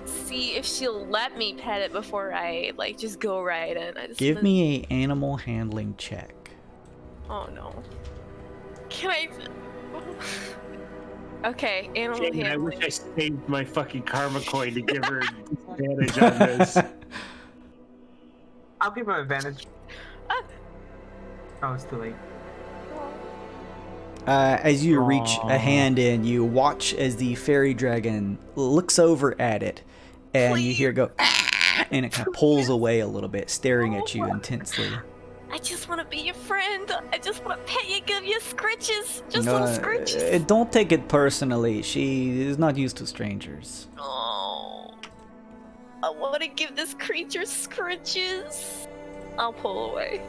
see if she'll let me pet it before I just go right in. Give me a animal handling check. Oh no. Can I? Okay, animal handling. I wish I saved my fucking karma coin to give her advantage on this. I'll give her advantage. Oh, it's too late. As you reach a hand in, you watch as the fairy dragon looks over at it, and you hear it go, "Ah!" and it kind of pulls away a little bit, staring at you intensely. I just want to be your friend. I just want to pet you, give you scritches. Just little scritches. Don't take it personally. She is not used to strangers. Oh. I want to give this creature scritches. I'll pull away.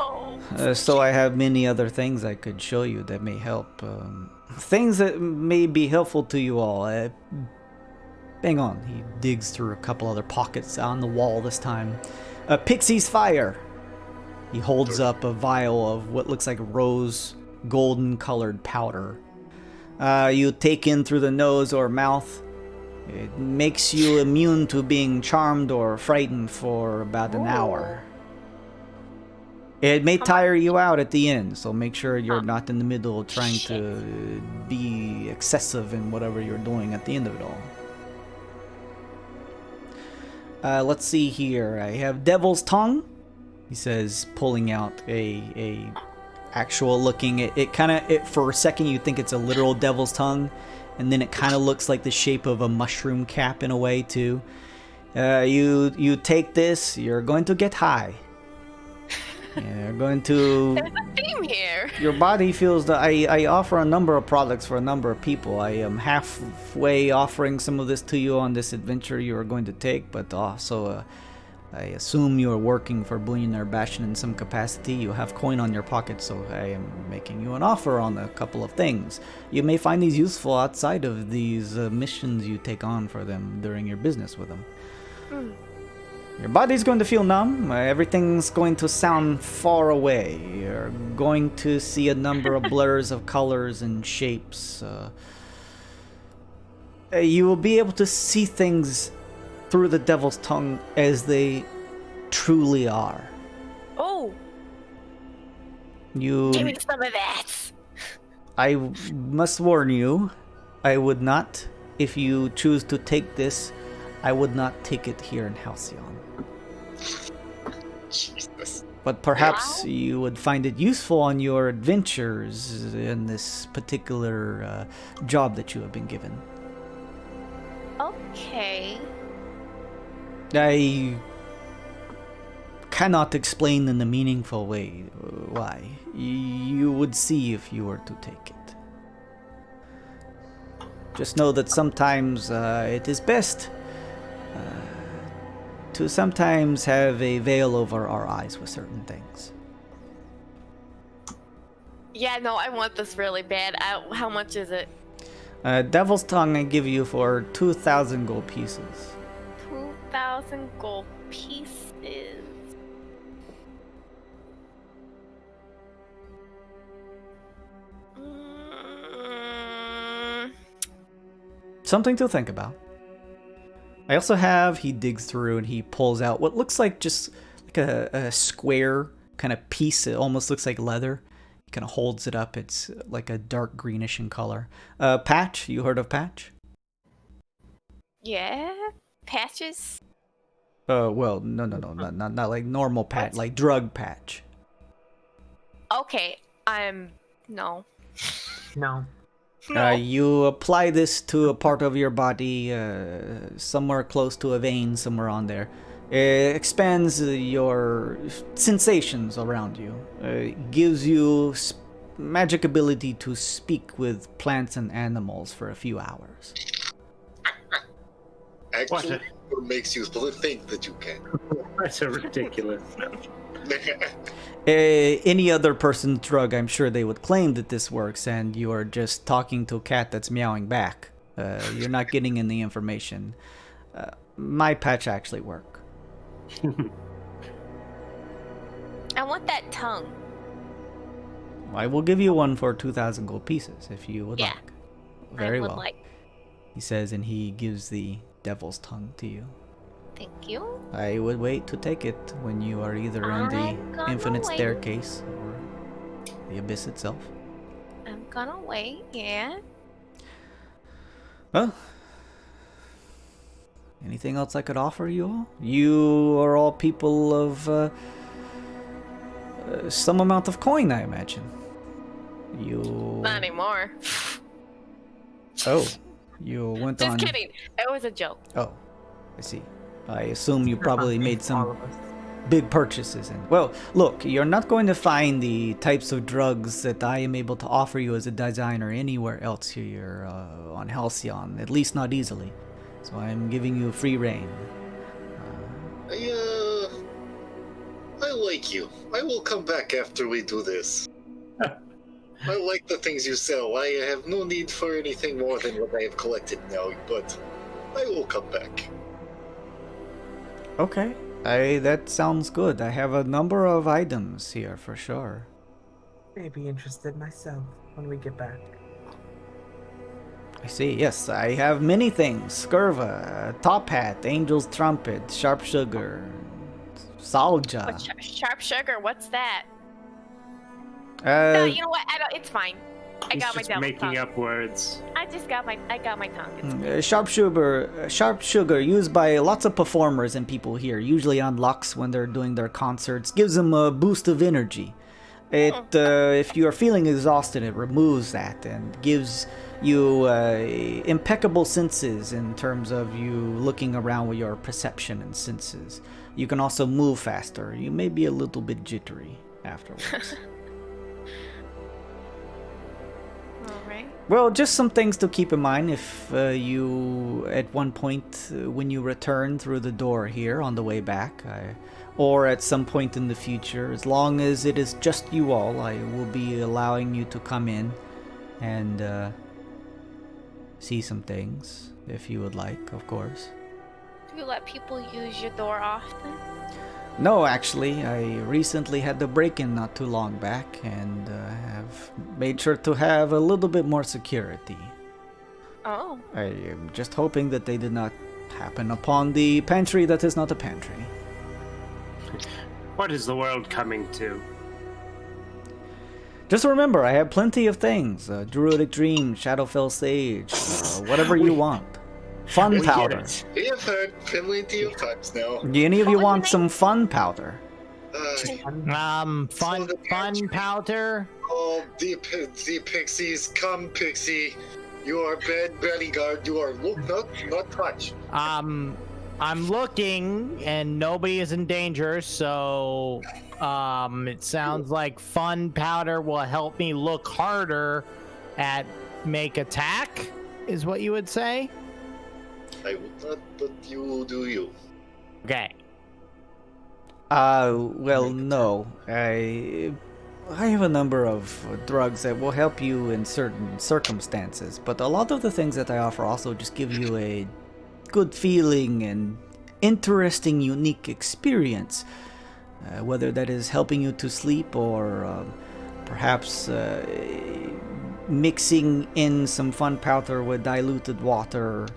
Oh. So I have many other things I could show you that may help. Things that may be helpful to you all. Hang on. He digs through a couple other pockets on the wall this time. Pixie's Fire. He holds up a vial of what looks like rose golden colored powder. You take in through the nose or mouth. It makes you immune to being charmed or frightened for about an hour. It may How tire you out at the end, so make sure you're Huh. not in the middle trying Shit. to be excessive in whatever you're doing at the end of it all. Let's see here. I have Devil's Tongue. He says, pulling out a actual looking. It kind of, for a second you think it's a literal devil's tongue, and then it kind of looks like the shape of a mushroom cap in a way too. You take this. You're going to get high. You're going to. There's a theme here. Your body feels that I offer a number of products for a number of people. I am halfway offering some of this to you on this adventure you are going to take, but also I assume you are working for Bullionaire Bastion in some capacity. You have coin on your pocket, so I am making you an offer on a couple of things. You may find these useful outside of these missions you take on for them during your business with them. Your body's going to feel numb. Everything's going to sound far away. You're going to see a number of blurs of colors and shapes. You will be able to see things through the devil's tongue as they truly are. Oh, You, give me some of that. I must warn you, I would not, if you choose to take this, I would not take it here in Halcyon. Jesus. But perhaps Wow. you would find it useful on your adventures in this particular job that you have been given. Okay. I cannot explain in a meaningful way why. You would see if you were to take it. Just know that sometimes it is best to sometimes have a veil over our eyes with certain things. Yeah, no, I want this really bad. How much is it? Devil's Tongue I give you for 2,000 gold pieces. 2,000 gold pieces. Mm, Something to think about. I also have, he digs through and he pulls out what looks like just like a square kind of piece. It almost looks like leather. He kind of holds it up. It's like a dark greenish in color. Patch, you heard of Patch? yeah, patches. Well, no, not like normal patch, like drug patch. Okay, no. No. No. You apply this to a part of your body, somewhere close to a vein, somewhere on there. It expands your sensations around you. Gives you magic ability to speak with plants and animals for a few hours. Actually, What it makes you think that you can. That's a ridiculous. Any other person's drug, I'm sure they would claim that this works, and you are just talking to a cat that's meowing back. You're not getting any information. My patch actually work. I want that tongue. I will give you one for 2,000 gold pieces if you would Yeah. like. Very I would well. like. He says, and he gives the devil's tongue to you. Thank you. I would wait to take it when you are either on I'm the gonna infinite wait. staircase or the abyss itself. I'm gonna wait. Yeah. Well, anything else I could offer you all? You are all people of some amount of coin, I imagine. You. Not anymore. Oh, you went Just on. kidding. It was a joke. Oh, I see. I assume you probably made All some of us. big purchases. And well, look, you're not going to find the types of drugs that I am able to offer you as a designer anywhere else here on Halcyon. At least not easily. So I'm giving you free reign. I like you. I will come back after we do this. I like the things you sell. I have no need for anything more than what I have collected now, but I will come back. Okay, that sounds good. I have a number of items here for sure. May be interested myself when we get back. I see. Yes, I have many things. Scurva, top hat, angel's trumpet, sharp sugar, Salja. What, sharp sugar? What's that? Uh, You know what? It's fine. I He's got my just devil making tongue. up words. I got my tongue. It's fine. sharp sugar used by lots of performers and people here, usually on Lux when they're doing their concerts, gives them a boost of energy. It, if you are feeling exhausted, it removes that and gives you impeccable senses in terms of you looking around with your perception and senses. You can also move faster. You may be a little bit jittery afterwards. Alright. Well, just some things to keep in mind if you, at one point, when you return through the door here on the way back, or at some point in the future, as long as it is just you all, I will be allowing you to come in and see some things, if you would like, of course. Do you let people use your door often? No, actually, I recently had the break-in not too long back, and have made sure to have a little bit more security. Oh. I am just hoping that they did not happen upon the pantry that is not a pantry. What is the world coming to? Just remember, I have plenty of things. Druidic Dream, Shadowfell Sage, whatever you want. Fun powder. We have heard plenty of times now. Do any of you want some fun powder? Fun powder. Oh, the pixies, come pixie. You are bad bodyguard. You are not touch. I'm looking and nobody is in danger, so it sounds like fun powder will help me look harder at make attack, is what you would say? I would not, but you do you. Okay. Well, no. I have a number of drugs that will help you in certain circumstances, but a lot of the things that I offer also just give you a good feeling and interesting, unique experience. Whether that is helping you to sleep or perhaps mixing in some fun powder with diluted water,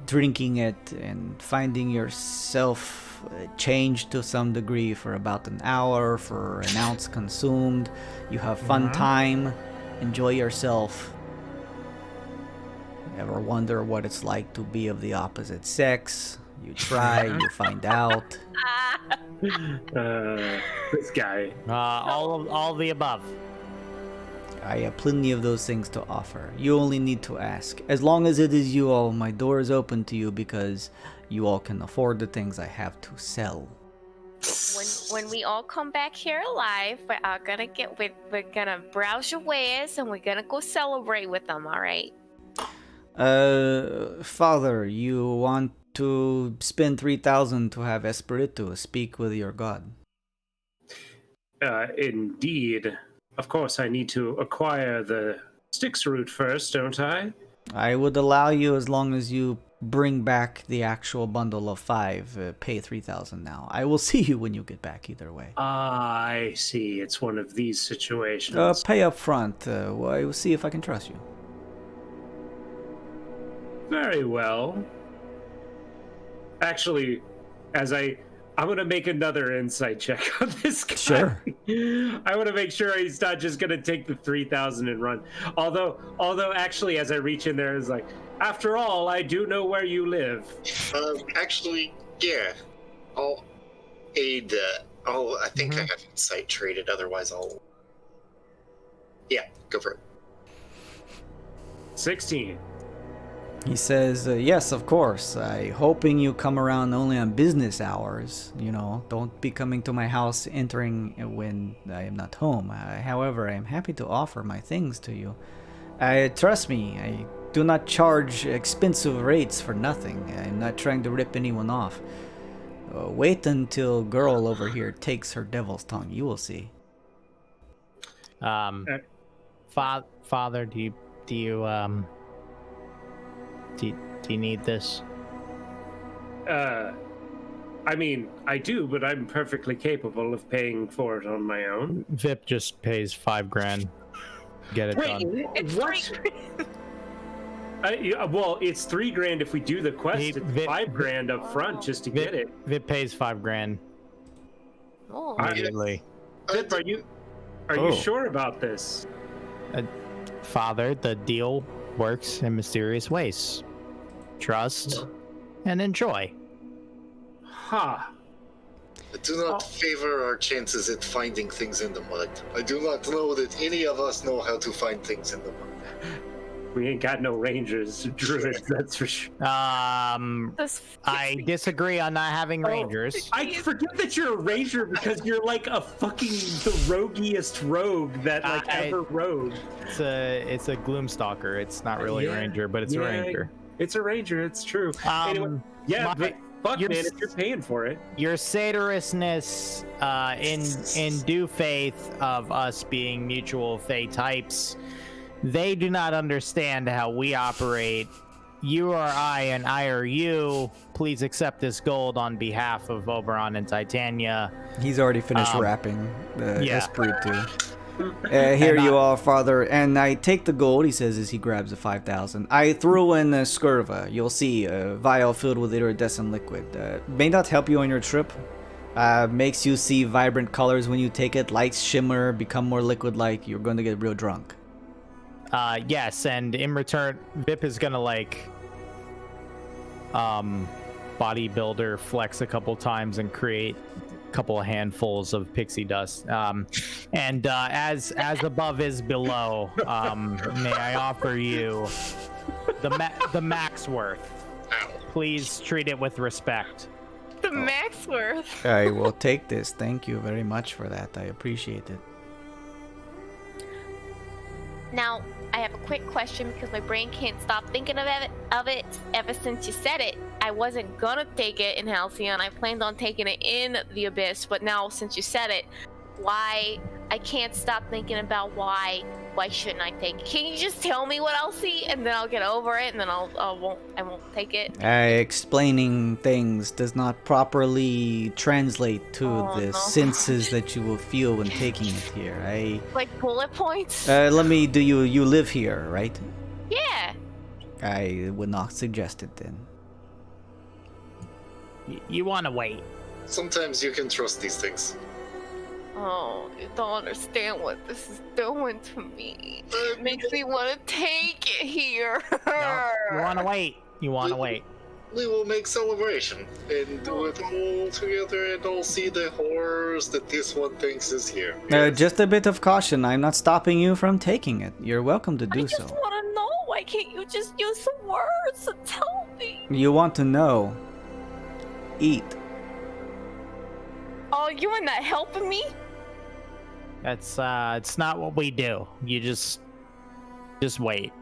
drinking it and finding yourself changed to some degree for about an hour for an ounce consumed. You have fun time, enjoy yourself. Ever wonder what it's like to be of the opposite sex? You try, you find out. This guy. All of the above. I have plenty of those things to offer. You only need to ask. As long as it is you all, my door is open to you because you all can afford the things I have to sell. When we all come back here alive, we're gonna browse your wares and we're gonna go celebrate with them. All right. Father, you want to spend 3,000 to have Espiritu speak with your god? Indeed. Of course, I need to acquire the Styx root first, don't I? I would allow you as long as you bring back the actual bundle of 5. Pay 3,000 now. I will see you when you get back either way. I see. It's one of these situations. Pay up front. I will see if I can trust you. Very well. Actually, I'm going to make another insight check on this guy. Sure. I want to make sure he's not just going to take the 3,000 and run. Although, actually, as I reach in there, it's like, after all, I do know where you live. Actually, yeah. I'll aid that. I think I have insight traded, otherwise I'll... Yeah, go for it. 16. He says, yes, of course. Hoping you come around only on business hours. You know, don't be coming to my house entering when I am not home. However, I am happy to offer my things to you. Trust me, I do not charge expensive rates for nothing. I'm not trying to rip anyone off. Wait until girl over here takes her devil's tongue. You will see. Father, do you need this? I mean, I do, but I'm perfectly capable of paying for it on my own. Vip just pays $5,000. Get it done. It's What? free. Well, it's $3,000 if we do the quest. It's $5,000 up front just to get it. Vip pays $5,000 Oh. immediately. Vip, are you sure about this? Father, the deal works in mysterious ways. Trust and enjoy. Ha! I do not favor our chances at finding things in the mud. I do not know that any of us know how to find things in the mud. We ain't got no rangers, druids, that's for sure. I disagree on not having rangers. I forget that you're a ranger because you're like a fucking the roguiest rogue that ever rogue. It's a gloomstalker. It's not really a ranger, but it's a ranger. It's a ranger. It's true. Anyway, but fuck, man, if you're paying for it. Your satyrousness, in due faith of us being mutual Fey types, they do not understand how we operate. You are I and I are you. Please accept this gold on behalf of Oberon and Titania. He's already finished wrapping the Esprit too. And Here you are, Father. And I take the gold, he says as he grabs the 5,000. I threw in the scurva. You'll see a vial filled with iridescent liquid. May not help you on your trip. Makes you see vibrant colors when you take it. Lights shimmer, become more liquid-like. You're going to get real drunk. Yes, and in return, Vip is gonna bodybuilder flex a couple times and create a couple of handfuls of pixie dust. And as above is below, may I offer you the max worth. Please treat it with respect. The max worth. I will take this. Thank you very much for that. I appreciate it. Now, I have a quick question because my brain can't stop thinking of it ever since you said it. I wasn't gonna take it in Halcyon. I planned on taking it in the Abyss, but now since you said it, why? I can't stop thinking about why shouldn't I take it? Can you just tell me what I'll see and then I'll get over it and then I won't take it? Explaining things does not properly translate to the senses that you will feel when taking it here. Like bullet points? Do you live here, right? Yeah. I would not suggest it then. You want to wait. Sometimes you can trust these things. Oh, you don't understand what this is doing to me. It makes me want to take it here. No, you want to wait. You want to wait. We will make celebration and do it all together and all see the horrors that this one thinks is here. Just a bit of caution. I'm not stopping you from taking it. You're welcome to do so. I just want to know. Why can't you just use some words to tell me? You want to know. Eat. Oh, you are not helping me? That's it's not what we do. You just wait.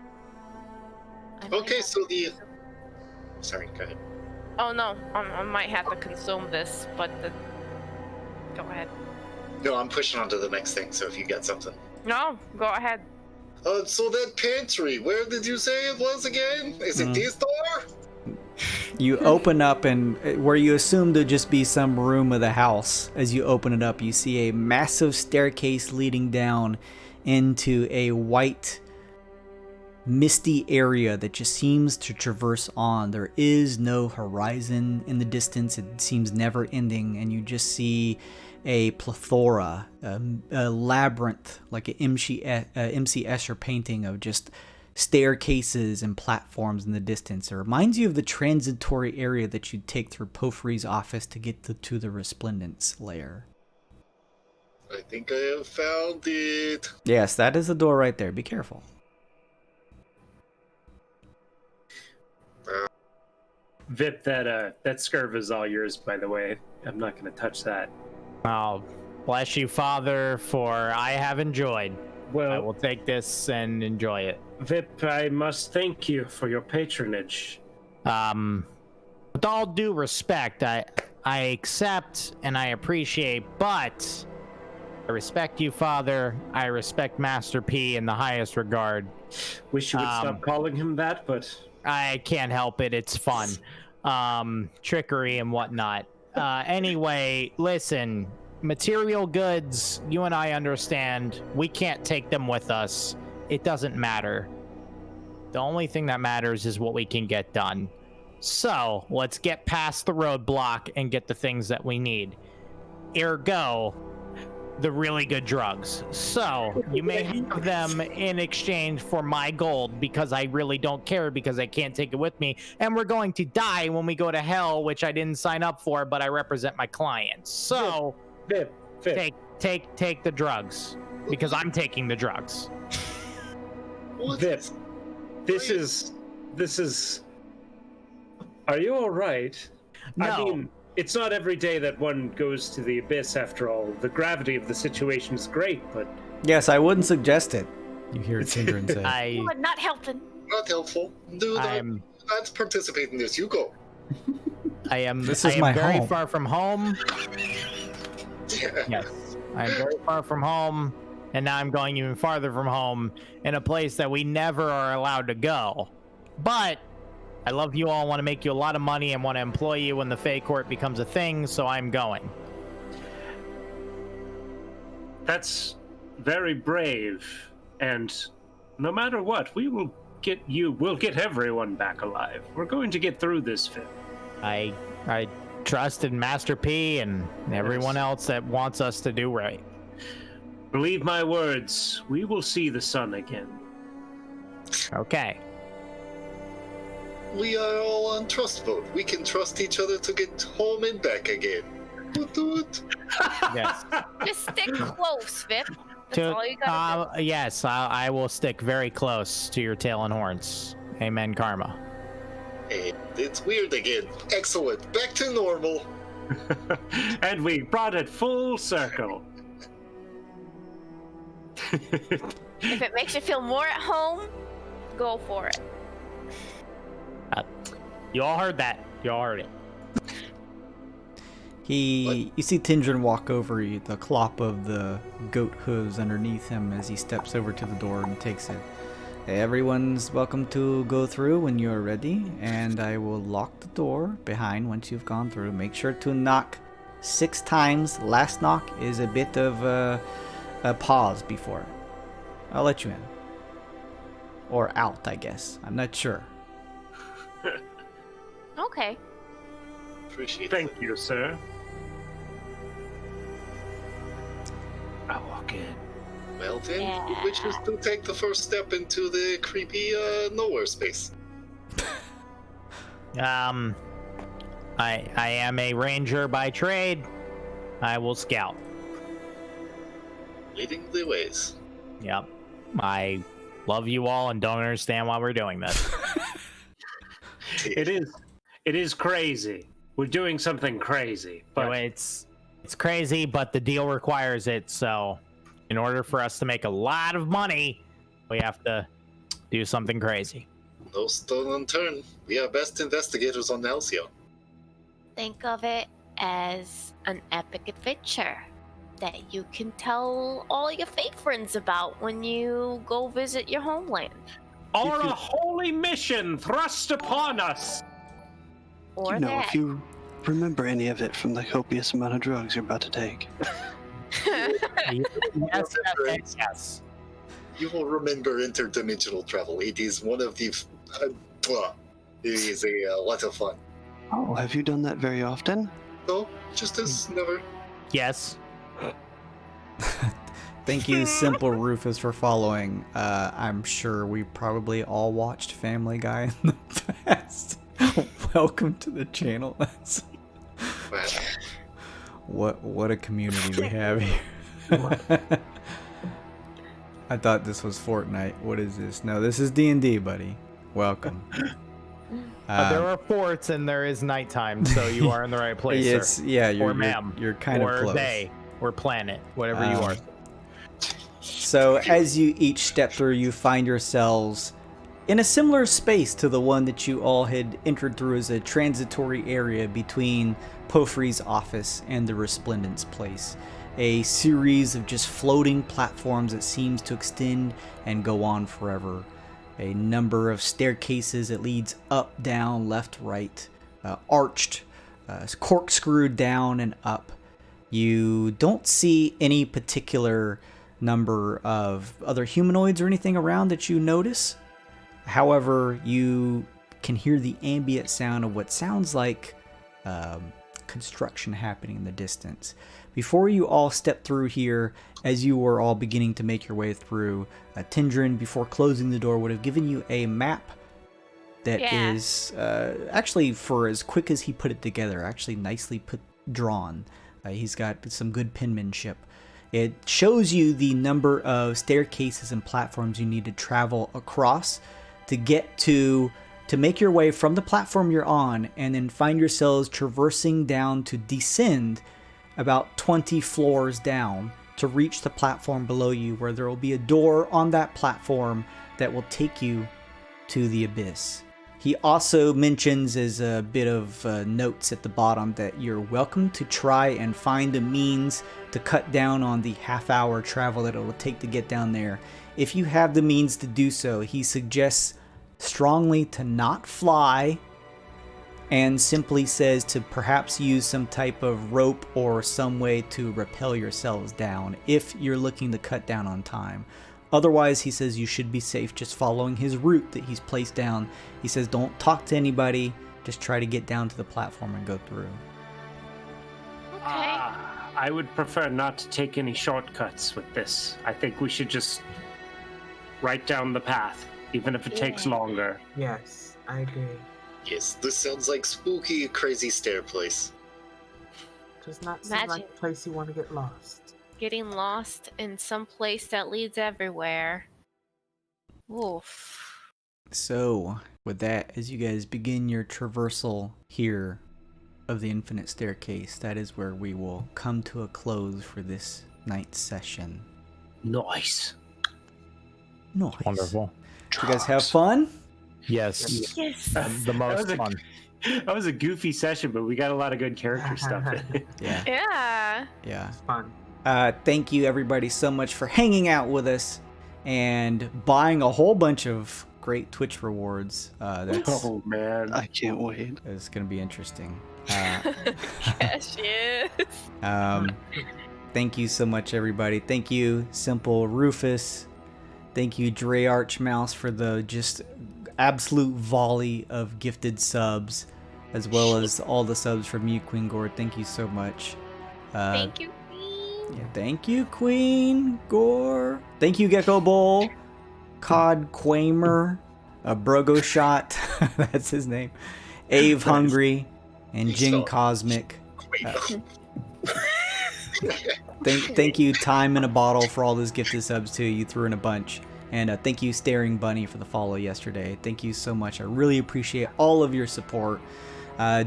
Okay, so sorry, go ahead. Oh no, I might have to consume this, but go ahead. No, I'm pushing on to the next thing, so if you got something. No, go ahead. So that pantry, where did you say it was again? Is it this door? You open up, and where you assume to just be some room of the house, as you open it up, you see a massive staircase leading down into a white, misty area that just seems to traverse on. There is no horizon in the distance. It seems never ending, and you just see a plethora, a labyrinth, like an MC Escher painting of just staircases and platforms in the distance. It reminds you of the transitory area that you'd take through Porphyry's office to get to the Resplendence lair. I think I have found it. Yes, that is the door right there. Be careful. Vip, that scurv is all yours, by the way. I'm not going to touch that. Oh, bless you, Father, for I have enjoyed. Well, I will take this and enjoy it. Vip, I must thank you for your patronage. With all due respect, I accept and I appreciate, but I respect you, Father. I respect Master P in the highest regard. Wish you would stop calling him that, but I can't help it. It's fun. Trickery and whatnot. Anyway, listen, material goods, you and I understand. We can't take them with us. It doesn't matter. The only thing that matters is what we can get done. So let's get past the roadblock and get the things that we need. Ergo, the really good drugs. So you may have them in exchange for my gold, because I really don't care, because I can't take it with me. And we're going to die when we go to hell, which I didn't sign up for, but I represent my clients. So Vip. take the drugs, because I'm taking the drugs. Vip, this is. Are you all right? No. I mean, it's not every day that one goes to the abyss, after all. The gravity of the situation is great, but... Yes, I wouldn't suggest it. You hear Tindrin say. You are not helping. Not helpful. Do not participate in this. You go. I am. This is I am my very home. far from home. Yes, I'm very far from home, and now I'm going even farther from home in a place that we never are allowed to go. But I love you all, want to make you a lot of money, and want to employ you when the Fey Court becomes a thing, so I'm going. That's very brave, and no matter what, we'll get everyone back alive. We're going to get through this, Finn. I trust in Master P and everyone else that wants us to do right. Believe my words, we will see the sun again. Okay. We are all on trust vote. We can trust each other to get home and back again. Toot. Yes. Just stick close, Vip. That's all you gotta do. Yes, I will stick very close to your tail and horns. Amen, Karma. Hey, it's weird again. Excellent. Back to normal. And we brought it full circle. If it makes you feel more at home, go for it. You all heard that. You all heard it. You see Tindrin walk over, the clop of the goat hooves underneath him as he steps over to the door and takes it. Everyone's welcome to go through when you're ready, and I will lock the door behind once you've gone through. Make sure to knock 6 times. Last knock is a bit of a pause before. I'll let you in. Or out, I guess. I'm not sure. Okay. Appreciate it. Thank you, sir. I walk in. Well then, who wishes to take the first step into the creepy nowhere space? I am a ranger by trade. I will scout. Leading the ways. Yep. I love you all and don't understand why we're doing this. It is crazy. We're doing something crazy. But it's crazy, but the deal requires it. So, in order for us to make a lot of money, we have to do something crazy. No stone unturned. We are best investigators on Halcyon. Think of it as an epic adventure that you can tell all your fake friends about when you go visit your homeland. On a holy mission thrust upon us! Or No, that. if you remember any of it from the copious amount of drugs you're about to take. Yes. You will remember interdimensional travel. It is one of the... it is a lot of fun. Oh, have you done that very often? No, just as never. Yes. Thank you, Simple Rufus, for following. I'm sure we probably all watched Family Guy in the past. Welcome to the channel. What a community we have here. I thought this was Fortnite. What is this? No, this is D&D, buddy. Welcome. There are forts and there is nighttime, so you are in the right place, sir. Yeah, Or ma'am. You're kind of close. Or they. Or planet. Whatever you are. So as you each step through, you find yourselves in a similar space to the one that you all had entered through as a transitory area between Pofri's office and the Resplendent's place. A series of just floating platforms that seems to extend and go on forever. A number of staircases that leads up, down, left, right, arched, corkscrewed down and up. You don't see any particular number of other humanoids or anything around that you notice. However, you can hear the ambient sound of what sounds like construction happening in the distance. Before you all step through here, as you were all beginning to make your way through, Tindrin, before closing the door, would have given you a map that is actually, for as quick as he put it together, actually nicely drawn. He's got some good penmanship. It shows you the number of staircases and platforms you need to travel across to get to make your way from the platform you're on, and then find yourselves traversing down to descend about 20 floors down to reach the platform below you, where there will be a door on that platform that will take you to the abyss. He also mentions as a bit of notes at the bottom that you're welcome to try and find a means to cut down on the half-hour travel that it will take to get down there. If you have the means to do so, he suggests strongly to not fly, and simply says to perhaps use some type of rope or some way to rappel yourselves down if you're looking to cut down on time. Otherwise, he says you should be safe just following his route that he's placed down. He says don't talk to anybody, just try to get down to the platform and go through. Okay. I would prefer not to take any shortcuts with this. I think we should just write down the path, even if it takes longer. Yes, I agree. Yes, this sounds like spooky, crazy stair place. Does not seem like a place you want to get lost. Getting lost in some place that leads everywhere. Oof. So, with that, as you guys begin your traversal here of the Infinite Staircase, that is where we will come to a close for this night's session. Nice. Nice. Wonderful. Did you guys have fun? Yes. Yes. The most That was fun. That was a goofy session, but we got a lot of good character stuff in. Yeah. Yeah. Yeah. It's fun. Thank you everybody so much for hanging out with us and buying a whole bunch of great Twitch rewards. Oh man, I can't wait. It's going to be interesting. Cashiers. Thank you so much, everybody. Thank you, Simple Rufus. Thank you, Dre Archmouse, for the just absolute volley of gifted subs, as well as all the subs from you, Queen Gore. Thank you so much. Thank you, Queen. Yeah, thank you, Queen Gore. Thank you, Gecko Bowl, Cod Quamer, Brogo Shot. That's his name. Ave Hungry, and Jin Cosmic. Thank you, Time in a Bottle, for all those gifted subs too. You threw in a bunch. And thank you, Staring Bunny, for the follow yesterday. Thank you so much. I really appreciate all of your support.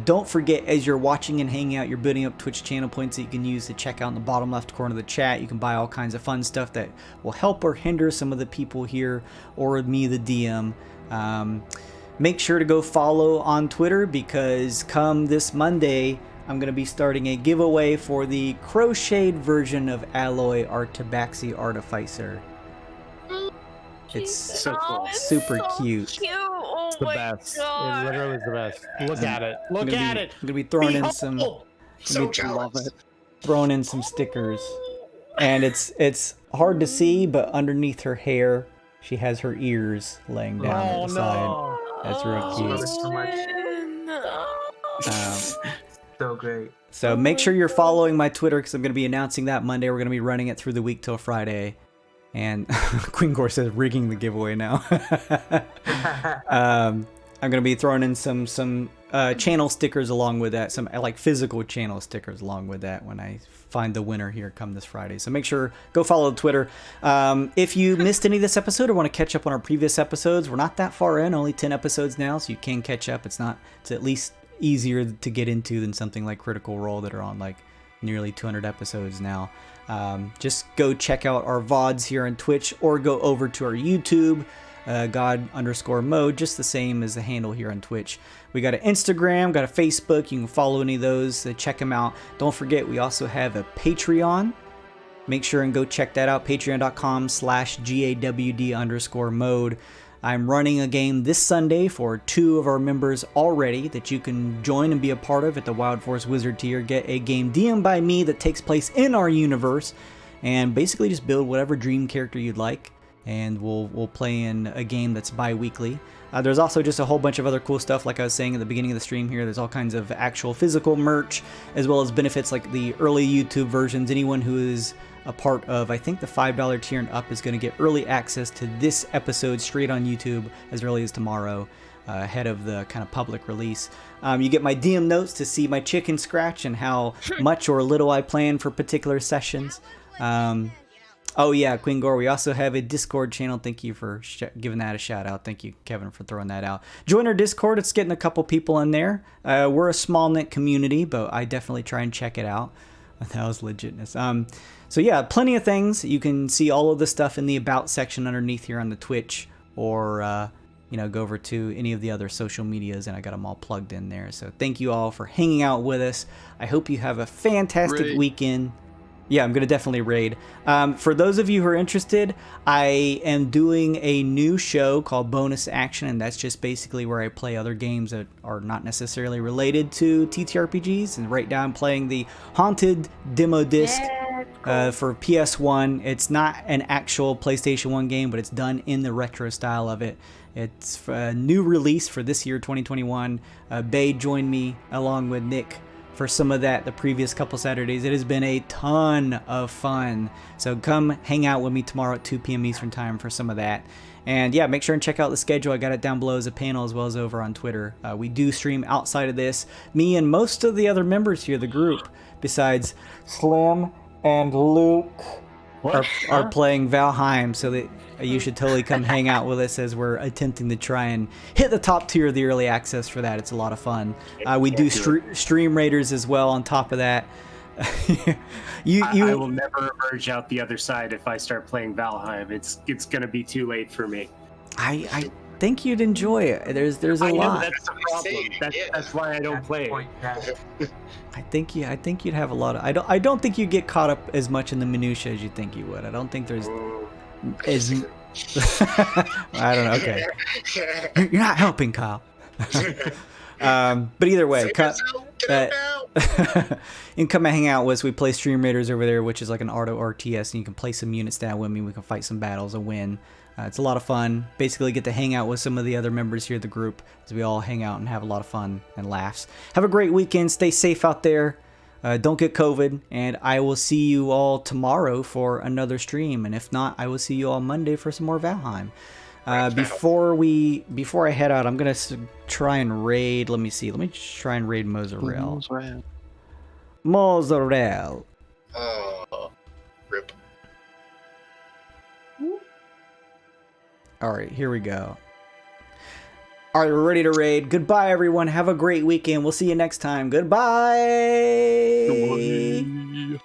Don't forget, as you're watching and hanging out, you're building up Twitch channel points that you can use to check out in the bottom left corner of the chat. You can buy all kinds of fun stuff that will help or hinder some of the people here or me, the DM. Make sure to go follow on Twitter, because come this Monday, I'm going to be starting a giveaway for the crocheted version of Alloy, our Tabaxi Artificer. It's so cool. Super cute. Oh It's the my best. God. It literally is the best. Look at it. Look at it. I'm gonna be throwing in some, So jealous. throwing in some stickers, and it's hard to see, but underneath her hair, she has her ears laying down Oh at the side. no. That's real Love cute. it so much. Um, So great. so make sure you're following my Twitter, because I'm gonna be announcing that Monday. We're gonna be running it through the week till Friday. And Queen Gore says rigging the giveaway now. I'm gonna be throwing in some channel stickers along with that, some like physical channel stickers along with that when I find the winner here come this Friday. So make sure go follow Twitter. If you missed any of this episode or want to catch up on our previous episodes, we're not that far in, only 10 episodes now, so you can catch up. It's at least easier to get into than something like Critical Role that are on like nearly 200 episodes now. Just go check out our VODs here on Twitch, or go over to our YouTube, God_mode, just the same as the handle here on Twitch. We got an Instagram, got a Facebook. You can follow any of those, check them out. Don't forget, we also have a Patreon. Make sure and go check that out, patreon.com/GAWD_mode. I'm running a game this Sunday for 2 of our members already that you can join and be a part of at the Wild Force Wizard tier. Get a game DM'd by me that takes place in our universe, and basically just build whatever dream character you'd like and we'll play in a game that's bi-weekly. There's also just a whole bunch of other cool stuff, like I was saying at the beginning of the stream here. There's all kinds of actual physical merch, as well as benefits like the early YouTube versions. Anyone who is a part of, I think, the $5 tier and up is going to get early access to this episode straight on YouTube as early as tomorrow, ahead of the kind of public release. You get my DM notes to see my chicken scratch and how much or little I plan for particular sessions. Oh yeah, Queen Gore, we also have a Discord channel. Thank you for giving that a shout out. Thank you, Kevin, for throwing that out. Join our Discord. It's getting a couple people in there. We're a small knit community, but I definitely try and check it out. That was legitness. So yeah, plenty of things. You can see all of the stuff in the About section underneath here on the Twitch, or go over to any of the other social medias, and I got them all plugged in there. So thank you all for hanging out with us. I hope you have a fantastic weekend. Yeah, I'm going to definitely raid. For those of you who are interested, I am doing a new show called Bonus Action, and that's just basically where I play other games that are not necessarily related to TTRPGs. And right now I'm playing the Haunted demo disc for PS1. It's not an actual PlayStation 1 game, but it's done in the retro style of it. It's a new release for this year, 2021. Bay joined me along with Nick for some of that the previous couple Saturdays. It has been a ton of fun. So come hang out with me tomorrow at 2 p.m. Eastern Time for some of that. And yeah, make sure and check out the schedule. I got it down below as a panel as well as over on Twitter. We do stream outside of this. Me and most of the other members here, the group, besides Slim and Luke, are playing Valheim, so that you should totally come hang out with us as we're attempting to try and hit the top tier of the early access for that. It's a lot of fun. We do stream raiders as well on top of that. I will never emerge out the other side if I start playing Valheim. It's gonna be too late for me. I think you'd enjoy it. There's a lot. Know, that's the problem. That's why I don't play it. I think you'd have a lot of. I don't think you'd get caught up as much in the minutia as you think you would. I don't think there's as. I don't know. Okay, you're not helping, Kyle. But either way, you can come and hang out with us. We play Stream Raiders over there, which is like an Arto RTS, and you can play some units down with me. We can fight some battles and win. It's a lot of fun. Basically get to hang out with some of the other members here of the group as we all hang out and have a lot of fun and laughs. Have a great weekend. Stay safe out there. Don't get COVID. And I will see you all tomorrow for another stream. And if not, I will see you all Monday for some more Valheim. Before I head out, I'm going to try and raid. Let me see. Let me try and raid Mozzarella. Mozzarella. Oh, rip. All right, here we go. All right, we're ready to raid. Goodbye, everyone. Have a great weekend. We'll see you next time. Goodbye. Goodbye.